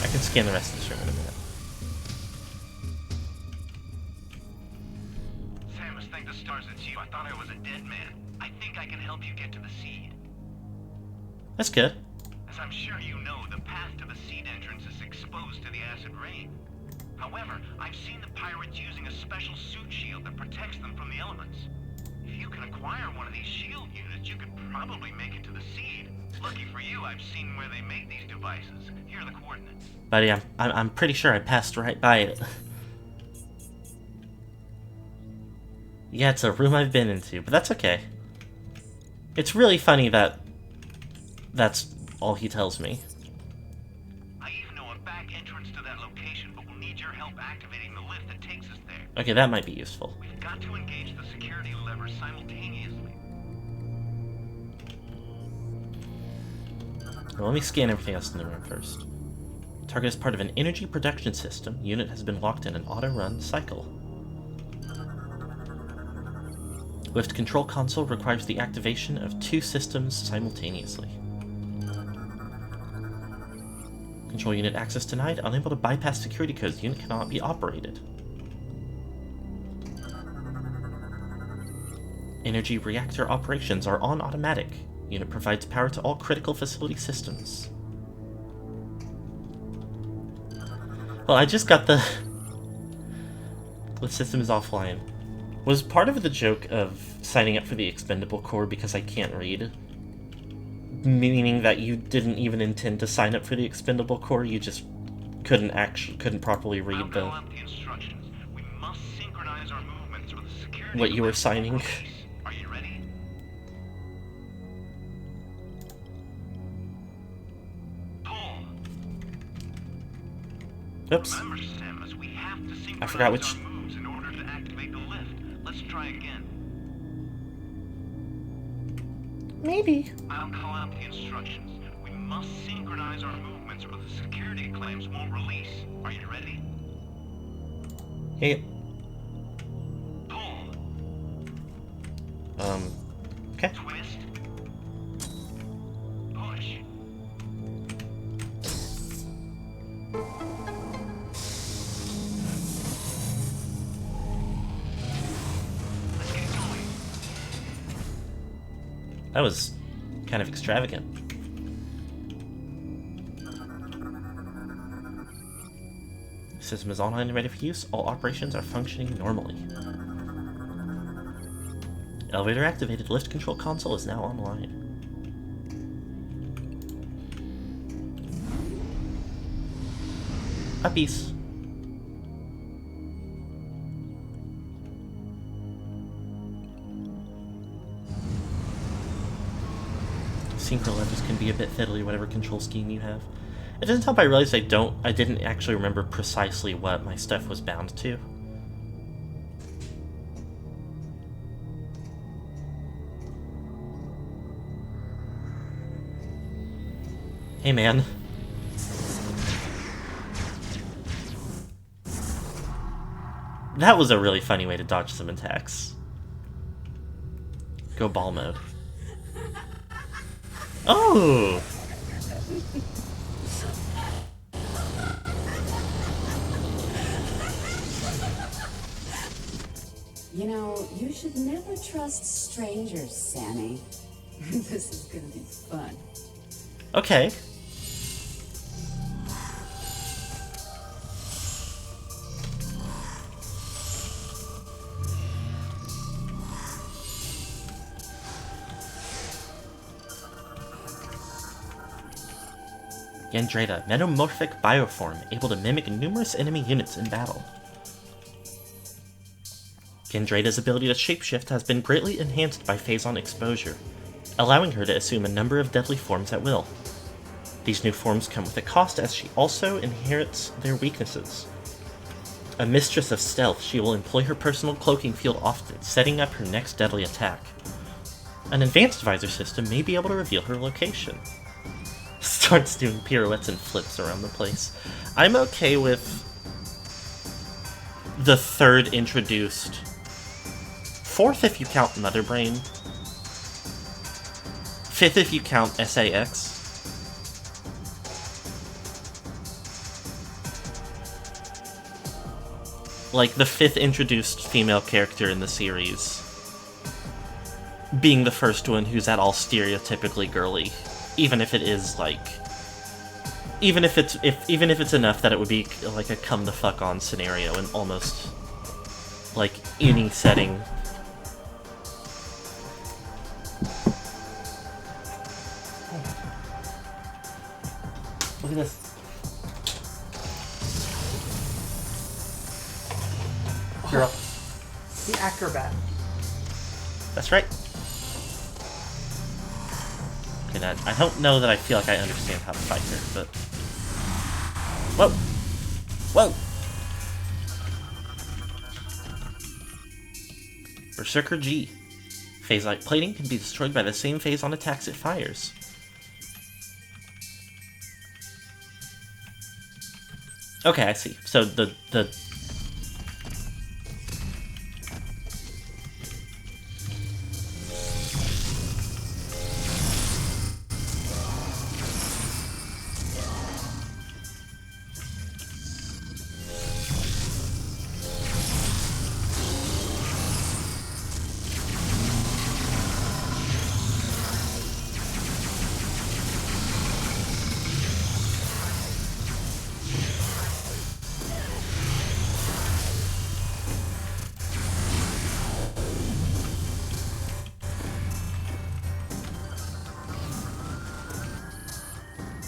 I can scan the rest of this room in a minute. That's good. As I'm sure you know, the path to the seed entrance is exposed to the acid rain. However, I've seen the pirates using a special suit shield that protects them from the elements. If you can acquire one of these shield units, you could probably make it to the seed. Lucky for you, I've seen where they make these devices. Here are the coordinates. Buddy, I'm pretty sure I passed right by it. Yeah, it's a room I've been into, but that's okay. It's really funny that that's all he tells me. I even know a back entrance to that location, but we'll need your help activating the lift that takes us there. Okay, that might be useful. We've got to engage the security levers simultaneously. Well, let me scan everything else in the room first. Target is part of an energy production system. Unit has been locked in an auto-run cycle. Lift control console requires the activation of 2 systems simultaneously. Control unit access denied. Unable to bypass security codes. Unit cannot be operated. Energy reactor operations are on automatic. Unit provides power to all critical facility systems. Well, I just got the system is offline. Was part of the joke of signing up for the Expendable Corps because I can't read? Meaning that you didn't even intend to sign up for the Expendable Corps, you just couldn't properly read the instructions. We must synchronize our movements with the security. What you were signing. Are you ready? Pull. Oops. Remember, Samus, we have to synchronize I forgot which. our moves in order to activate the lift. Let's try again. Maybe. I'll call out the instructions. We must synchronize our movements or the security claims won't release. Are you ready? Hey. Pull. Okay. Twist. Push. Let's get going. That was kind of extravagant. System is online and ready for use. All operations are functioning normally. Elevator activated. Lift control console is now online. Puppies. Synchro levers can be a bit fiddly, whatever control scheme you have. It doesn't help I realized I didn't actually remember precisely what my stuff was bound to. Hey man. That was a really funny way to dodge some attacks. Go ball mode. Oh! You know, you should never trust strangers, Sammy. This is gonna be fun. Okay. Gandreda, metamorphic bioform, able to mimic numerous enemy units in battle. Gandreda's ability to shapeshift has been greatly enhanced by Phazon exposure, allowing her to assume a number of deadly forms at will. These new forms come with a cost, as she also inherits their weaknesses. A mistress of stealth, she will employ her personal cloaking field often, setting up her next deadly attack. An advanced visor system may be able to reveal her location. Starts doing pirouettes and flips around the place. I'm okay with the third introduced. Fourth if you count Mother Brain. Fifth if you count SAX. Like, the fifth introduced female character in the series being the first one who's at all stereotypically girly, even if it is like, even if it's enough that it would be like a come the fuck on scenario in almost like any setting. Look at this. Girl. The acrobat. That's right. Okay, now, I don't know that I feel like I understand how to fight her, but... Whoa! Whoa! Berserker G. Phase-like plating can be destroyed by the same Phazon attacks it fires. Okay, I see. So the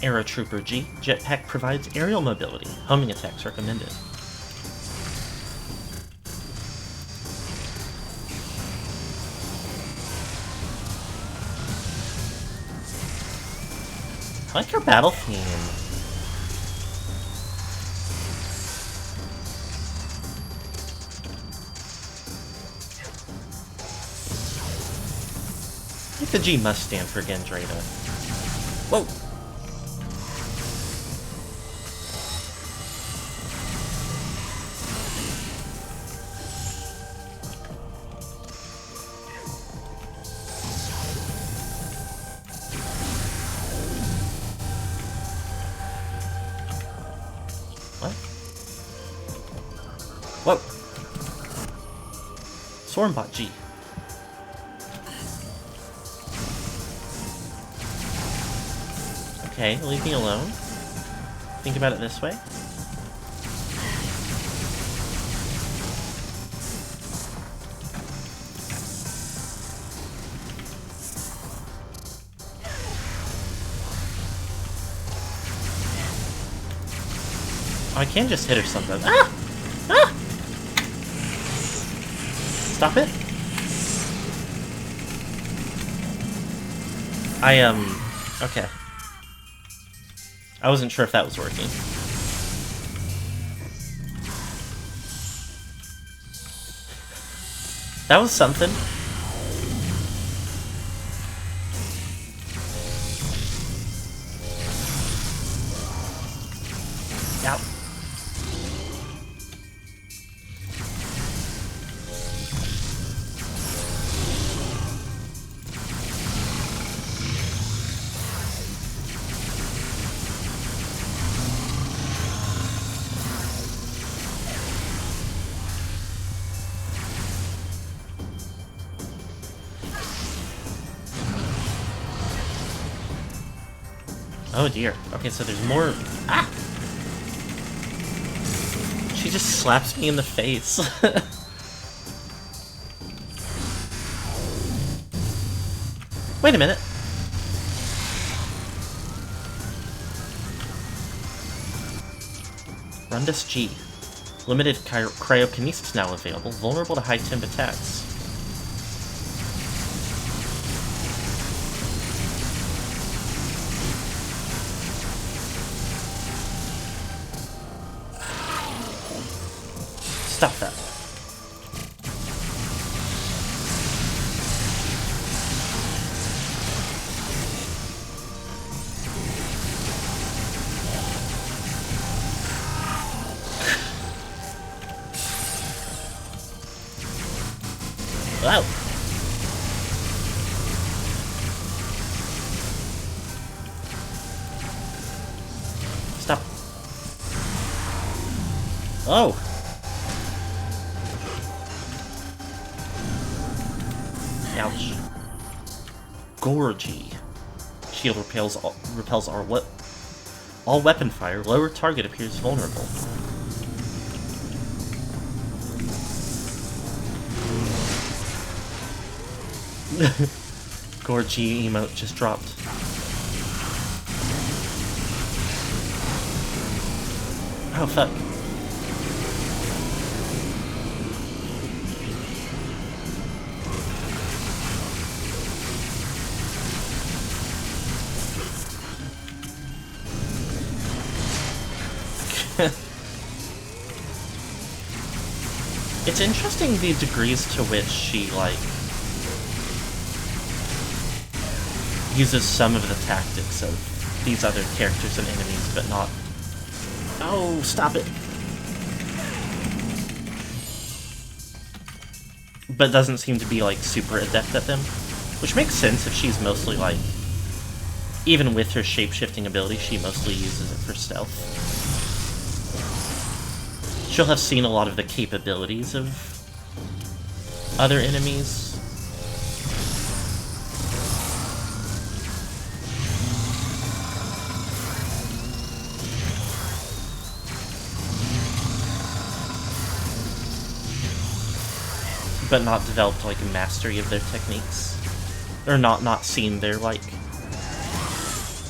Aero Trooper G. Jetpack provides aerial mobility. Homing attacks recommended. I like her battle theme. I think the G must stand for Gandreda. Whoa! Whoa! Swarmbot G. Okay, leave me alone. Think about it this way. Oh, I can just hit her sometimes. Ah! Ah! Stop it. Okay. I wasn't sure if that was working. That was something. Yep. Oh dear. Okay, so there's more. Ah! She just slaps me in the face. Wait a minute. Rundus G. Limited cryokinesis now available, vulnerable to high temp attacks. Stop that. Wow. Stop. Oh. Ouch. Gorgy. Shield repels all weapon fire. Lower target appears vulnerable. Gorgy emote just dropped. Oh fuck. It's interesting the degrees to which she, like, uses some of the tactics of these other characters and enemies, but not... Oh, stop it! But doesn't seem to be, like, super adept at them. Which makes sense if she's mostly, like... Even with her shape-shifting ability, she mostly uses it for stealth. She'll have seen a lot of the capabilities of other enemies. But not developed, like, a mastery of their techniques. Or not seen their, like,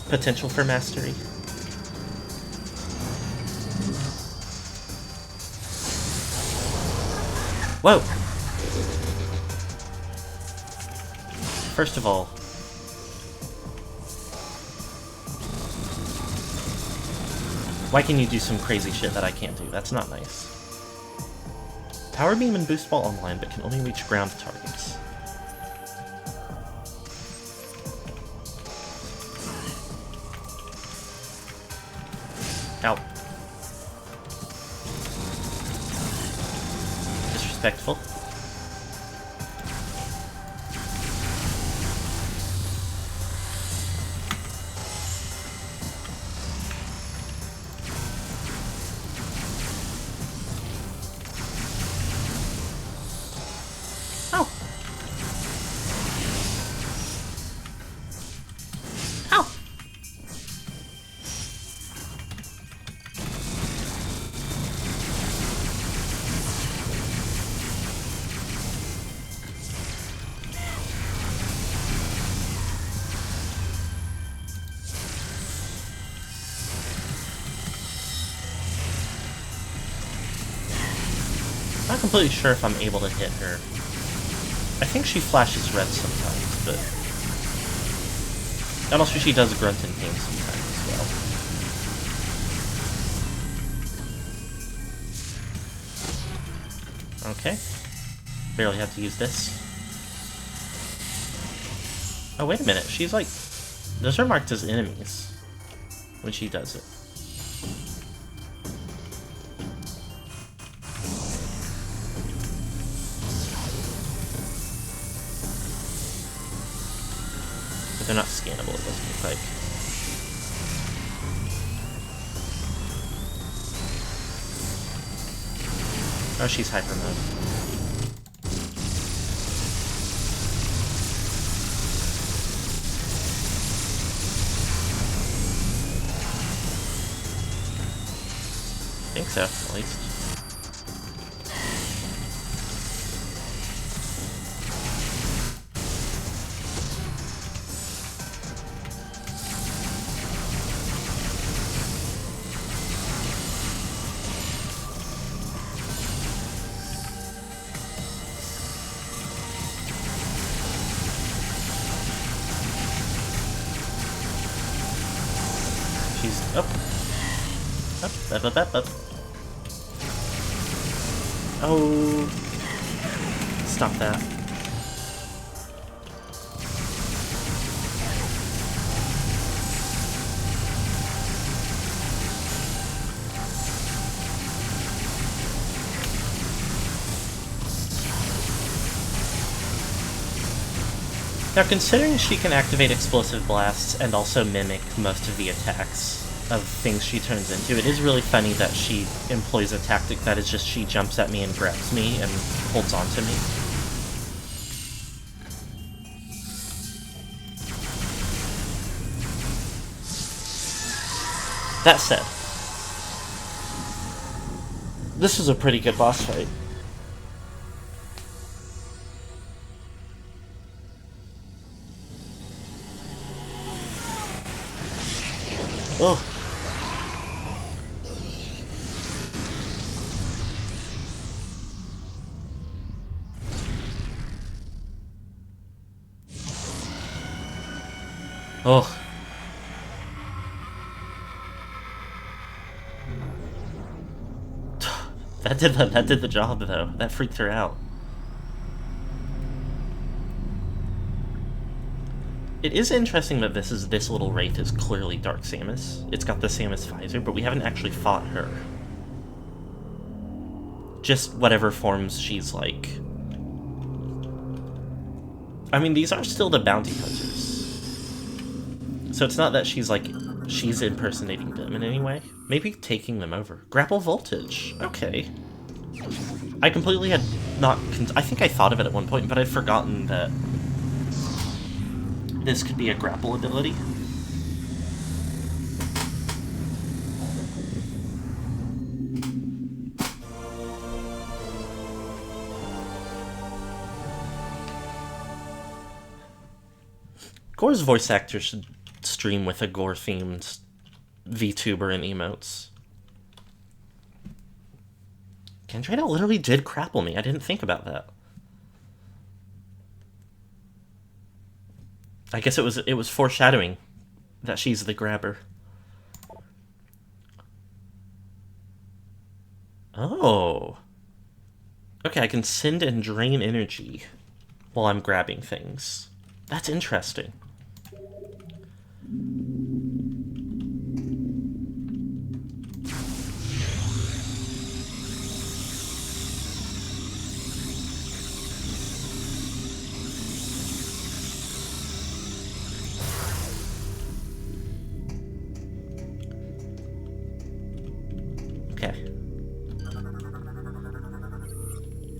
potential for mastery. Whoa! First of all... Why can you do some crazy shit that I can't do? That's not nice. Power Beam and Boost Ball online, but can only reach ground targets. Ow. Disrespectful. Ow. Ow. Not completely sure if I'm able to hit her. I think she flashes red sometimes, but... And also she does grunt in pain sometimes as well. Okay. Barely have to use this. Oh, wait a minute. She's like... Those are marked as enemies when she does it. But they're not scannable, it doesn't look like. Oh, she's hyper mode. I think so, at least. She's up. Up. Oh. Stop that. Now, considering she can activate explosive blasts and also mimic most of the attacks of things she turns into, it is really funny that she employs a tactic that is just she jumps at me and grabs me and holds on to me. That said, this was a pretty good boss fight. Oh. Oh. That did the job though. That freaked her out. It is interesting that this little wraith is clearly Dark Samus. It's got the Samus visor, but we haven't actually fought her. Just whatever forms she's like. I mean, these are still the bounty hunters. So it's not that she's impersonating them in any way. Maybe taking them over. Grapple voltage. Okay. I completely had not... I think I thought of it at one point, but I'd forgotten that this could be a grapple ability. Gore's voice actor should stream with a Gore-themed VTuber and emotes. Kendraina literally did grapple me. I didn't think about that. I guess it was foreshadowing that she's the grabber. Oh. Okay, I can send and drain energy while I'm grabbing things. That's interesting. Okay.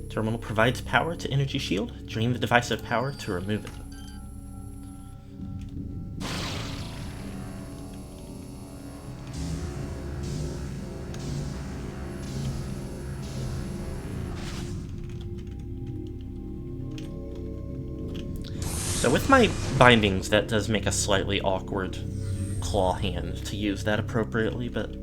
Terminal provides power to energy shield. Drain the device of power to remove it. So with my bindings, that does make a slightly awkward claw hand to use that appropriately, but...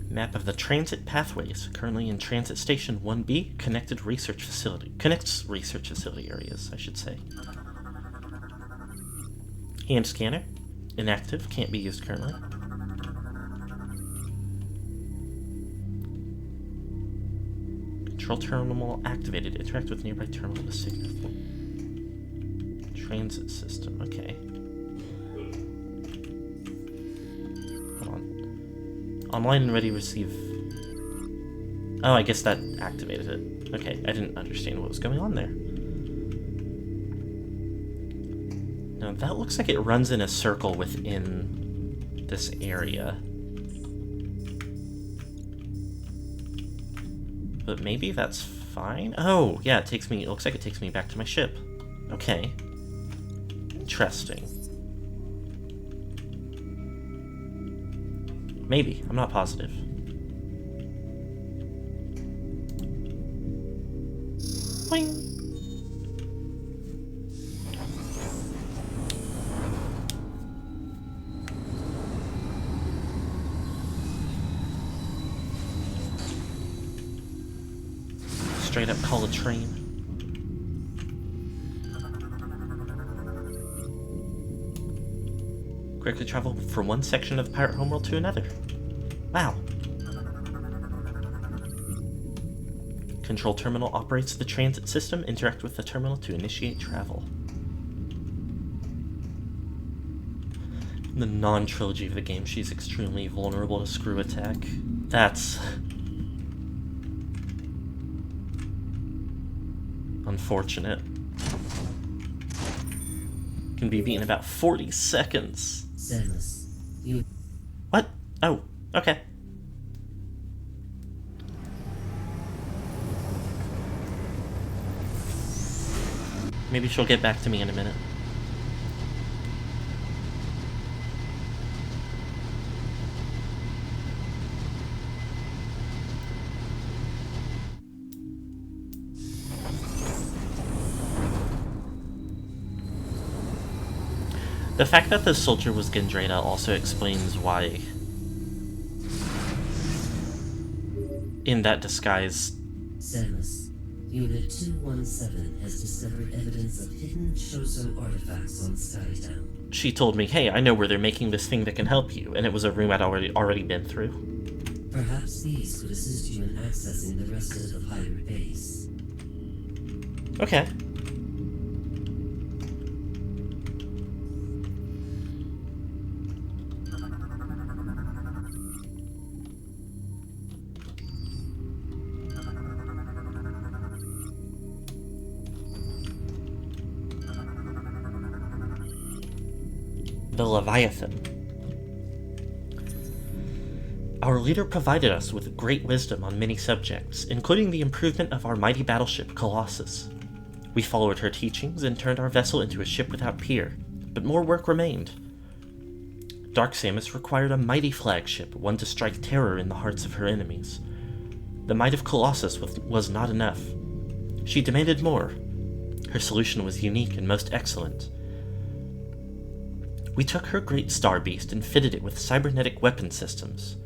Map of the transit pathways. Currently in Transit Station 1B, connects research facility areas, I should say. Hand scanner. Inactive, can't be used currently. Control terminal activated. Interact with nearby terminal to signal. Transit system, okay. Online and ready receive... Oh, I guess that activated it. Okay, I didn't understand what was going on there. Now, that looks like it runs in a circle within this area. But maybe that's fine? Oh, yeah, it looks like it takes me back to my ship. Okay. Interesting. Maybe. I'm not positive. Boing. straight up call a train. Quickly travel from one section of the pirate homeworld to another. Wow. Control terminal operates the transit system. Interact with the terminal to initiate travel. In the non-trilogy of the game, she's extremely vulnerable to screw attack. That's unfortunate. Can be beaten in about 40 seconds. Samus, you... What? Oh, okay. Maybe she'll get back to me in a minute. The fact that the soldier was Gendreda also explains why, in that disguise, Samus, Unit 217 has discovered evidence of hidden Chozo artifacts on Skytown. she told me, hey, I know where they're making this thing that can help you, and it was a room I'd already been through. Perhaps these could assist you in accessing the rest of the pirate base. Okay. The Leviathan. Our leader provided us with great wisdom on many subjects, including the improvement of our mighty battleship, Colossus. We followed her teachings and turned our vessel into a ship without peer, but more work remained. Dark Samus required a mighty flagship, one to strike terror in the hearts of her enemies. The might of Colossus was not enough. She demanded more. Her solution was unique and most excellent. We took her great star beast and fitted it with cybernetic weapon systems.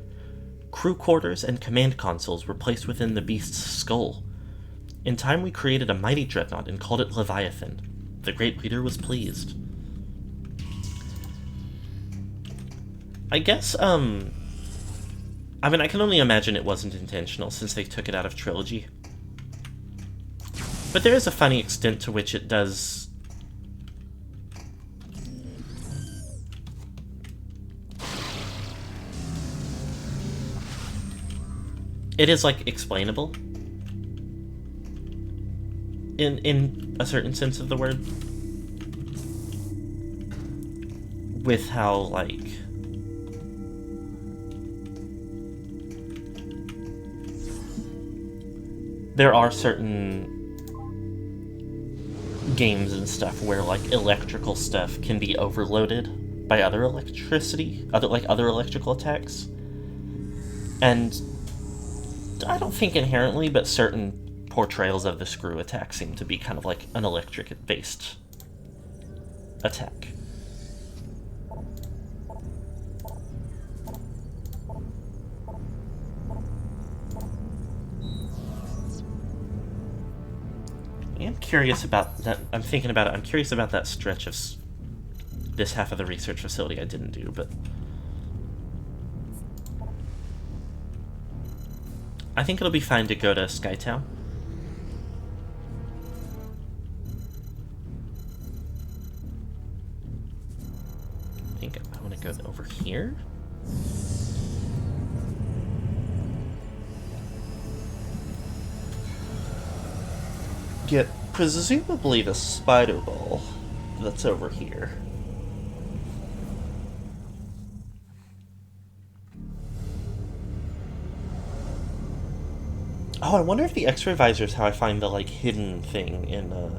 Crew quarters and command consoles were placed within the beast's skull. In time, we created a mighty dreadnought and called it Leviathan. The great leader was pleased. I guess, I mean, I can only imagine it wasn't intentional since they took it out of Trilogy. But there is a funny extent to which it does... It is, like, explainable. In a certain sense of the word. With how, like... There are certain games and stuff where, like, electrical stuff can be overloaded by other electrical attacks. And I don't think inherently, but certain portrayals of the screw attack seem to be kind of like an electric-based attack. I'm curious about that. I'm thinking about it. I'm curious about that stretch of this half of the research facility I didn't do, but I think it'll be fine to go to Skytown. I think I want to go over here. Get presumably the spider ball that's over here. Oh, I wonder if the X-ray visor is how I find the, like, hidden thing in, the,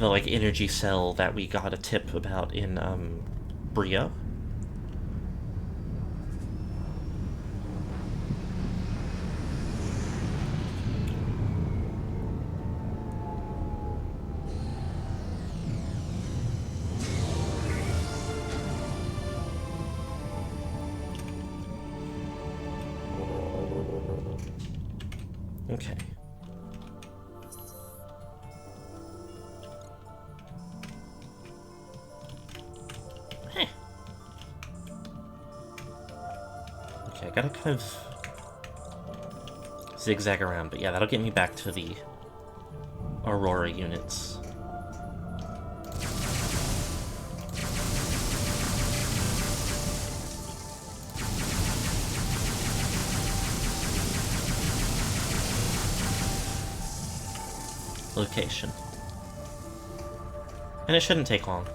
like, energy cell that we got a tip about in, Brio. Okay. Heh. Okay, I gotta kind of zigzag around, but yeah, that'll get me back to the Aurora units. Location. And it shouldn't take long.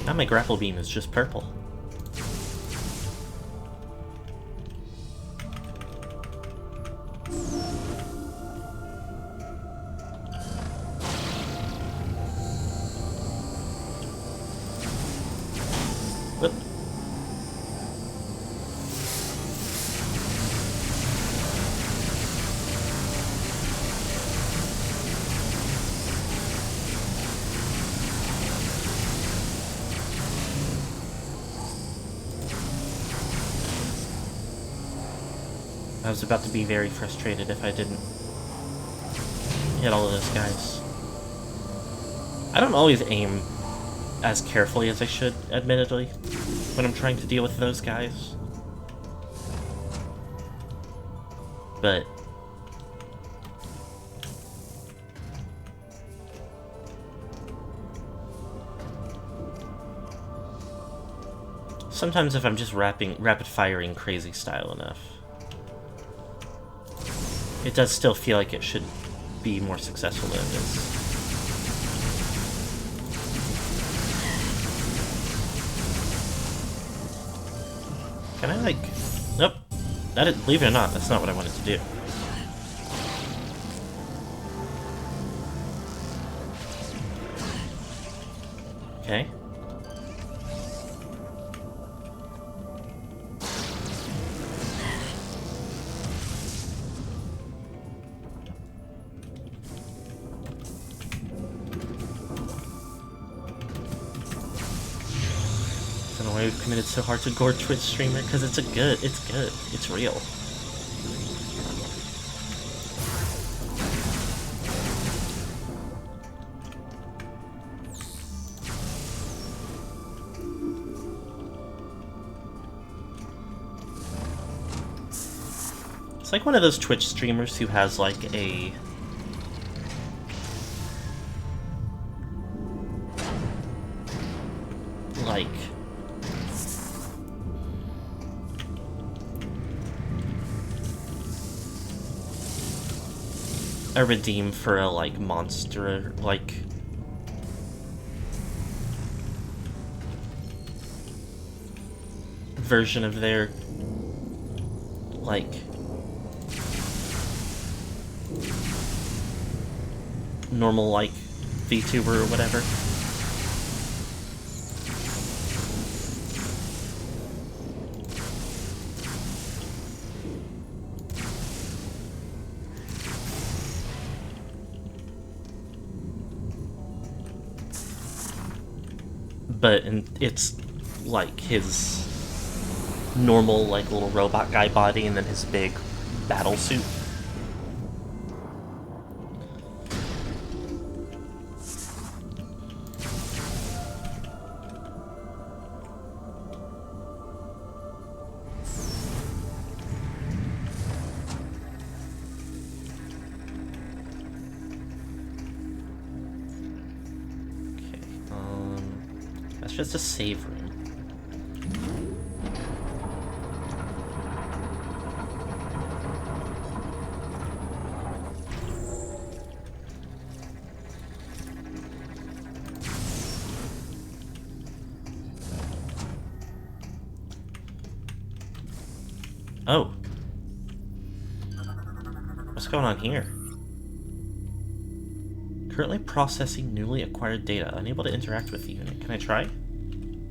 Now my grapple beam is just purple. Whoop. I was about to be very frustrated if I didn't hit all of those guys. I don't always aim as carefully as I should, admittedly, when I'm trying to deal with those guys. But sometimes if I'm just rapid firing crazy style enough, it does still feel like it should be more successful than it is. Can I, like... Nope. Believe it or not, that's not what I wanted to do. Okay. We've committed so hard to gore Twitch streamer because it's good, it's real. It's like one of those Twitch streamers who has like a a redeem for a, like, monster, like... version of their... like... normal, like, VTuber or whatever. But it's like his normal, like, little robot guy body and then his big battle suit. Just a save room. Oh. going on here? Currently processing newly acquired data. Unable to interact with the unit. Can I try?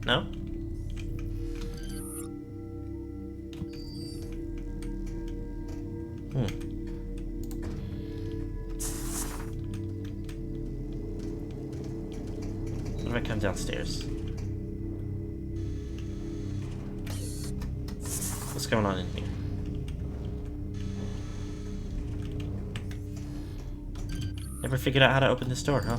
No? What if I come downstairs? What's going on in here? Never figured out how to open this door, huh?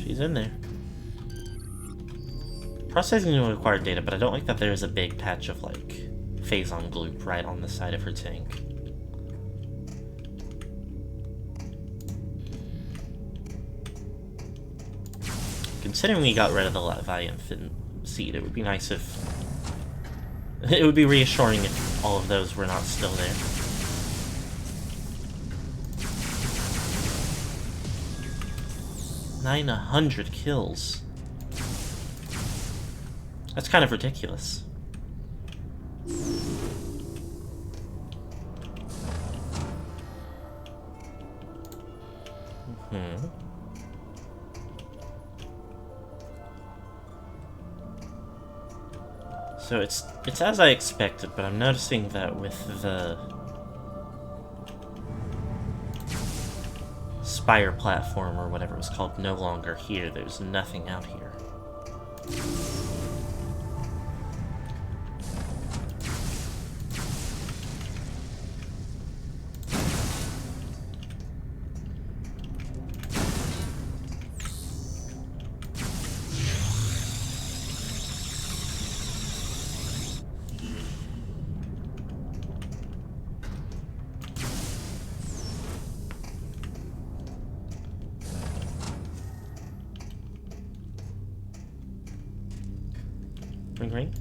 She's in there. Processing newly acquired data, but I don't like that there's a big patch of, like, phazon gloop right on the side of her tank. Considering we got rid of the Leviathan seed, it would be nice if... It would be reassuring if all of those were not still there. $900 kills. That's kind of ridiculous. So it's as I expected, but I'm noticing that with the Spire platform, or whatever it was called, no longer here, there's nothing out here. Ring ring.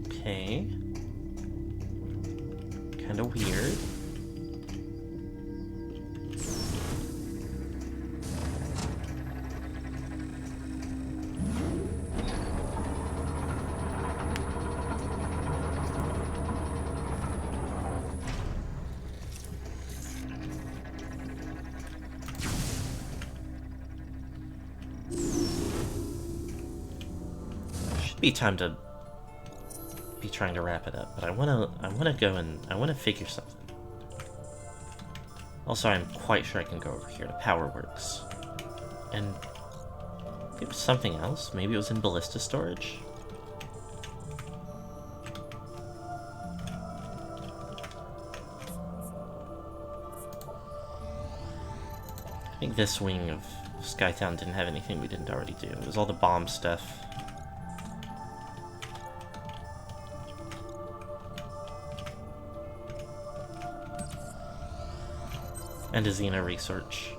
Okay. Kinda weird. Be time to be trying to wrap it up, but I wanna go and I wanna figure something. Also, I'm quite sure I can go over here to Powerworks. And it was something else. Maybe it was in Ballista storage. I think this wing of Skytown didn't have anything we didn't already do. It was all the bomb stuff. And a Xena research.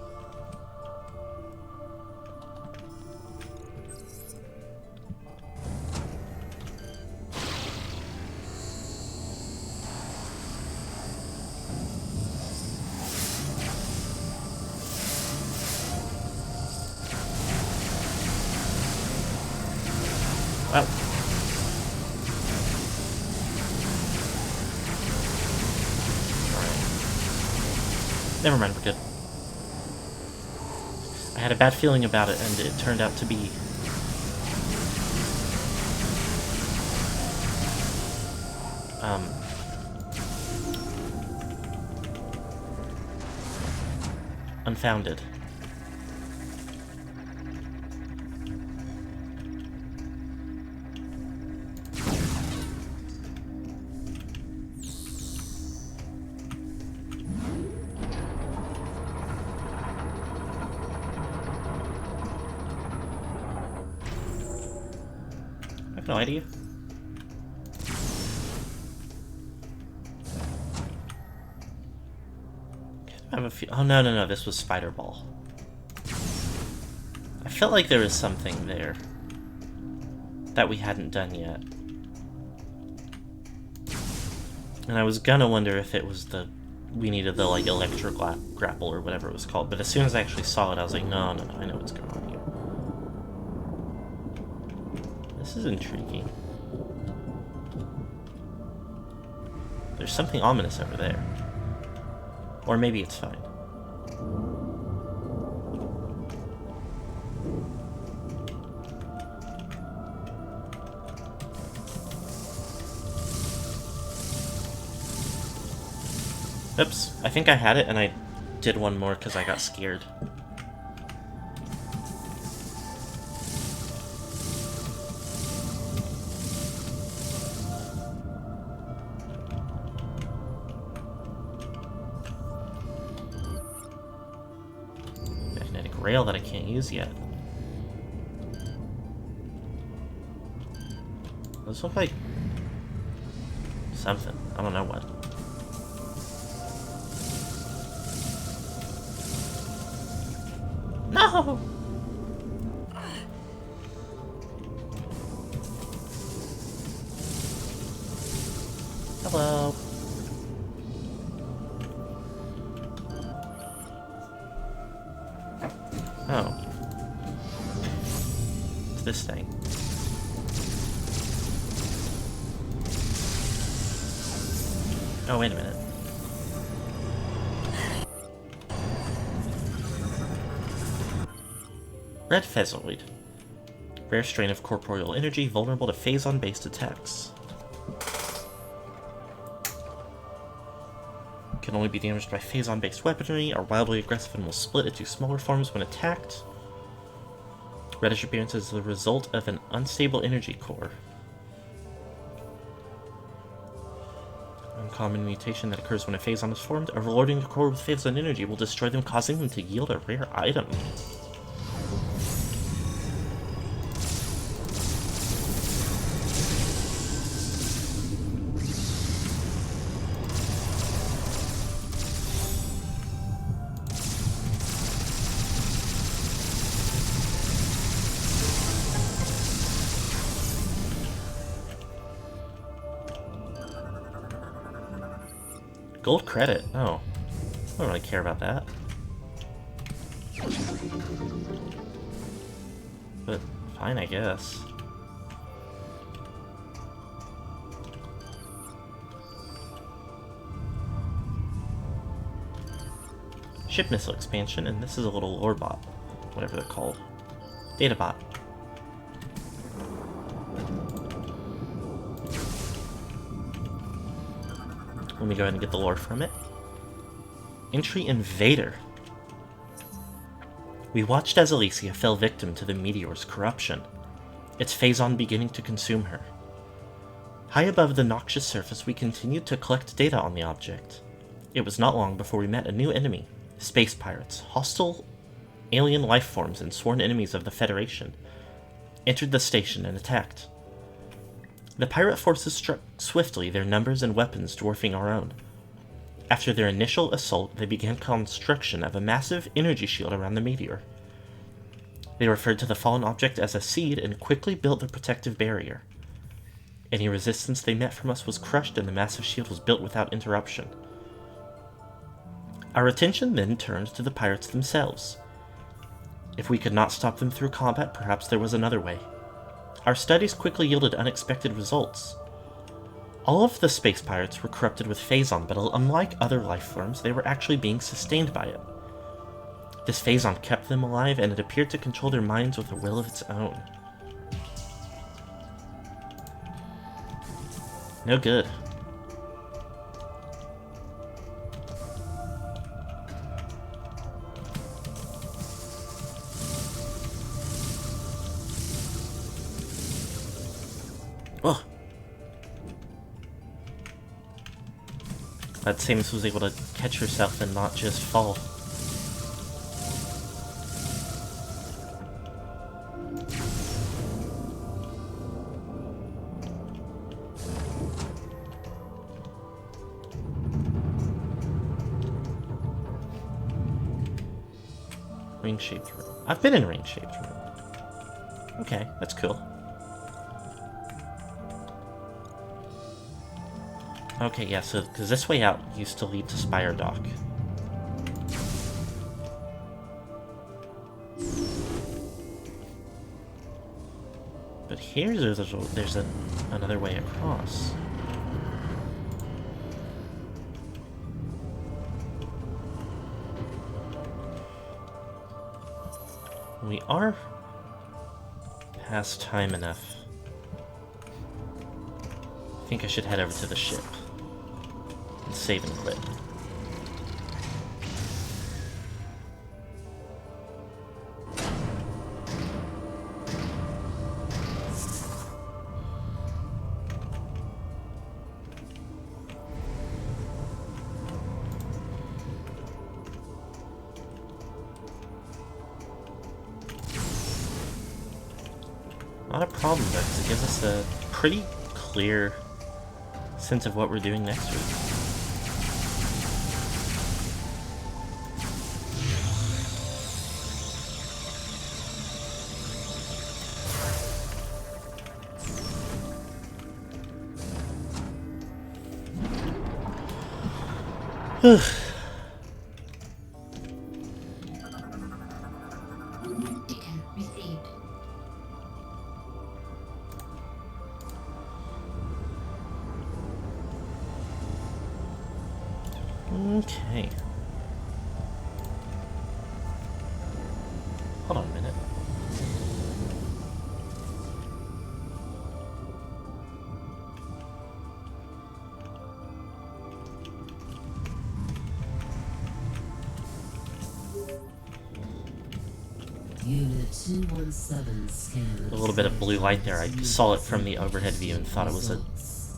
Wow. Never mind, we're good. I had a bad feeling about it, and it turned out to be... unfounded. No idea. I have a few. Oh no, this was Spider Ball. I felt like there was something there that we hadn't done yet. And I was gonna wonder if it was we needed the, like, electro grapple or whatever it was called, but as soon as I actually saw it, I was like, no, I know what's going on here. This is intriguing. There's something ominous over there. Or maybe it's fine. Oops, I think I had it and I did one more because I got scared. Magnetic rail that I can't use yet. Those look like something. I don't know what. No! Hello. Oh. It's this thing. Oh, wait a minute. Red Phezoid. Rare strain of corporeal energy vulnerable to Phazon-based attacks. Can only be damaged by Phazon-based weaponry, are wildly aggressive and will split into smaller forms when attacked. Reddish appearance is the result of an unstable energy core. Uncommon mutation that occurs when a Phazon is formed. Overloading the core with Phazon energy will destroy them, causing them to yield a rare item. Gold credit. Oh. I don't really care about that. But fine, I guess. Ship missile expansion, and this is a little lore bot. Whatever they're called. Data bot. Let me go ahead and get the lore from it. Entry Invader. We watched as Elysia fell victim to the meteor's corruption, its Phazon beginning to consume her. High above the noxious surface, we continued to collect data on the object. It was not long before we met a new enemy, space pirates, hostile alien life forms and sworn enemies of the Federation, entered the station and attacked. The pirate forces struck swiftly, their numbers and weapons dwarfing our own. After their initial assault, they began construction of a massive energy shield around the meteor. They referred to the fallen object as a seed and quickly built their protective barrier. Any resistance they met from us was crushed and the massive shield was built without interruption. Our attention then turned to the pirates themselves. If we could not stop them through combat, perhaps there was another way. Our studies quickly yielded unexpected results. All of the space pirates were corrupted with Phazon, but unlike other life forms, they were actually being sustained by it. This Phazon kept them alive, and it appeared to control their minds with a will of its own. No good. Oh. Glad Samus was able to catch herself and not just fall. Ring-shaped room. I've been in a ring-shaped room. Okay, that's cool. Okay, yeah, so, because this way out used to lead to Spire Dock. But here there's another way across. We are past time enough. I think I should head over to the ship and save and quit. Not a problem, though, because it gives us a pretty clear sense of what we're doing next week. Okay. Hold on a minute. Unit 217 scan. A little bit of blue light there. I saw it from the overhead view and thought it was an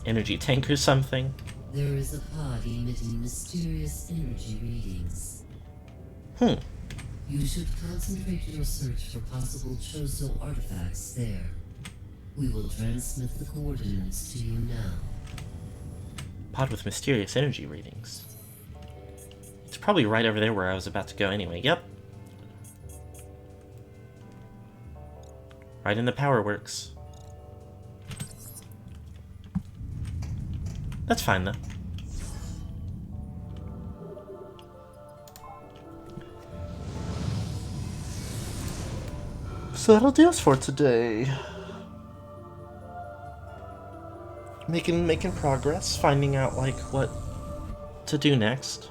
energy tank or something. There is a pod emitting mysterious energy readings. You should concentrate your search for possible Chozo artifacts there. We will transmit the coordinates to you now. Pod with mysterious energy readings. It's probably right over there where I was about to go anyway. Yep. Right in the power works. That's fine, though. So that'll do us for today. Making progress, finding out, like, what to do next.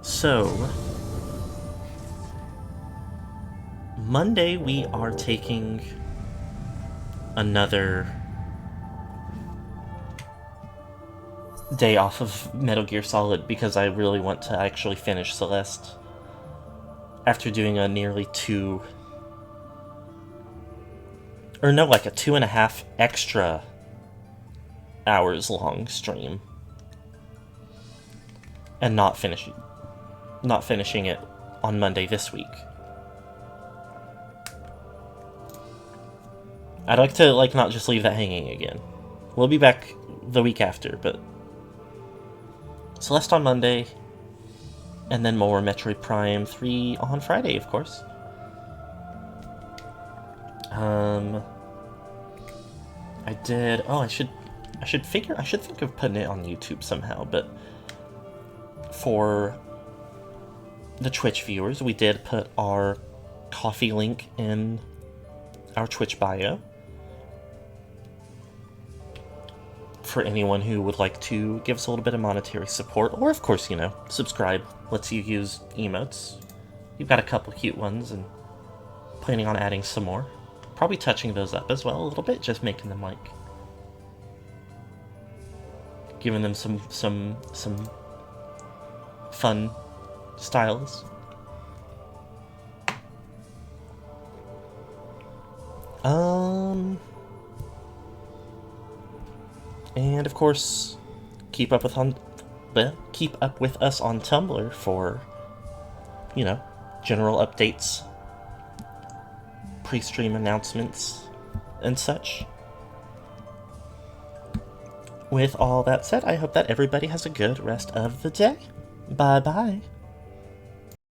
So, Monday we are taking another day off of Metal Gear Solid because I really want to actually finish Celeste after doing a nearly a 2.5 extra hours long stream and not finishing it on Monday this week. I'd like to, not just leave that hanging again. We'll be back the week after, but Celeste on Monday, and then more Metroid Prime 3 on Friday, of course. I did... Oh, I should think of putting it on YouTube somehow, but for the Twitch viewers, we did put our coffee link in our Twitch bio. For anyone who would like to give us a little bit of monetary support, or of course, subscribe, lets you use emotes. You've got a couple cute ones, and planning on adding some more. Probably touching those up as well a little bit, just making them giving them some fun styles. And of course, keep up with us on Tumblr for, general updates, pre-stream announcements, and such. with all that said, I hope that everybody has a good rest of the day. Bye-bye.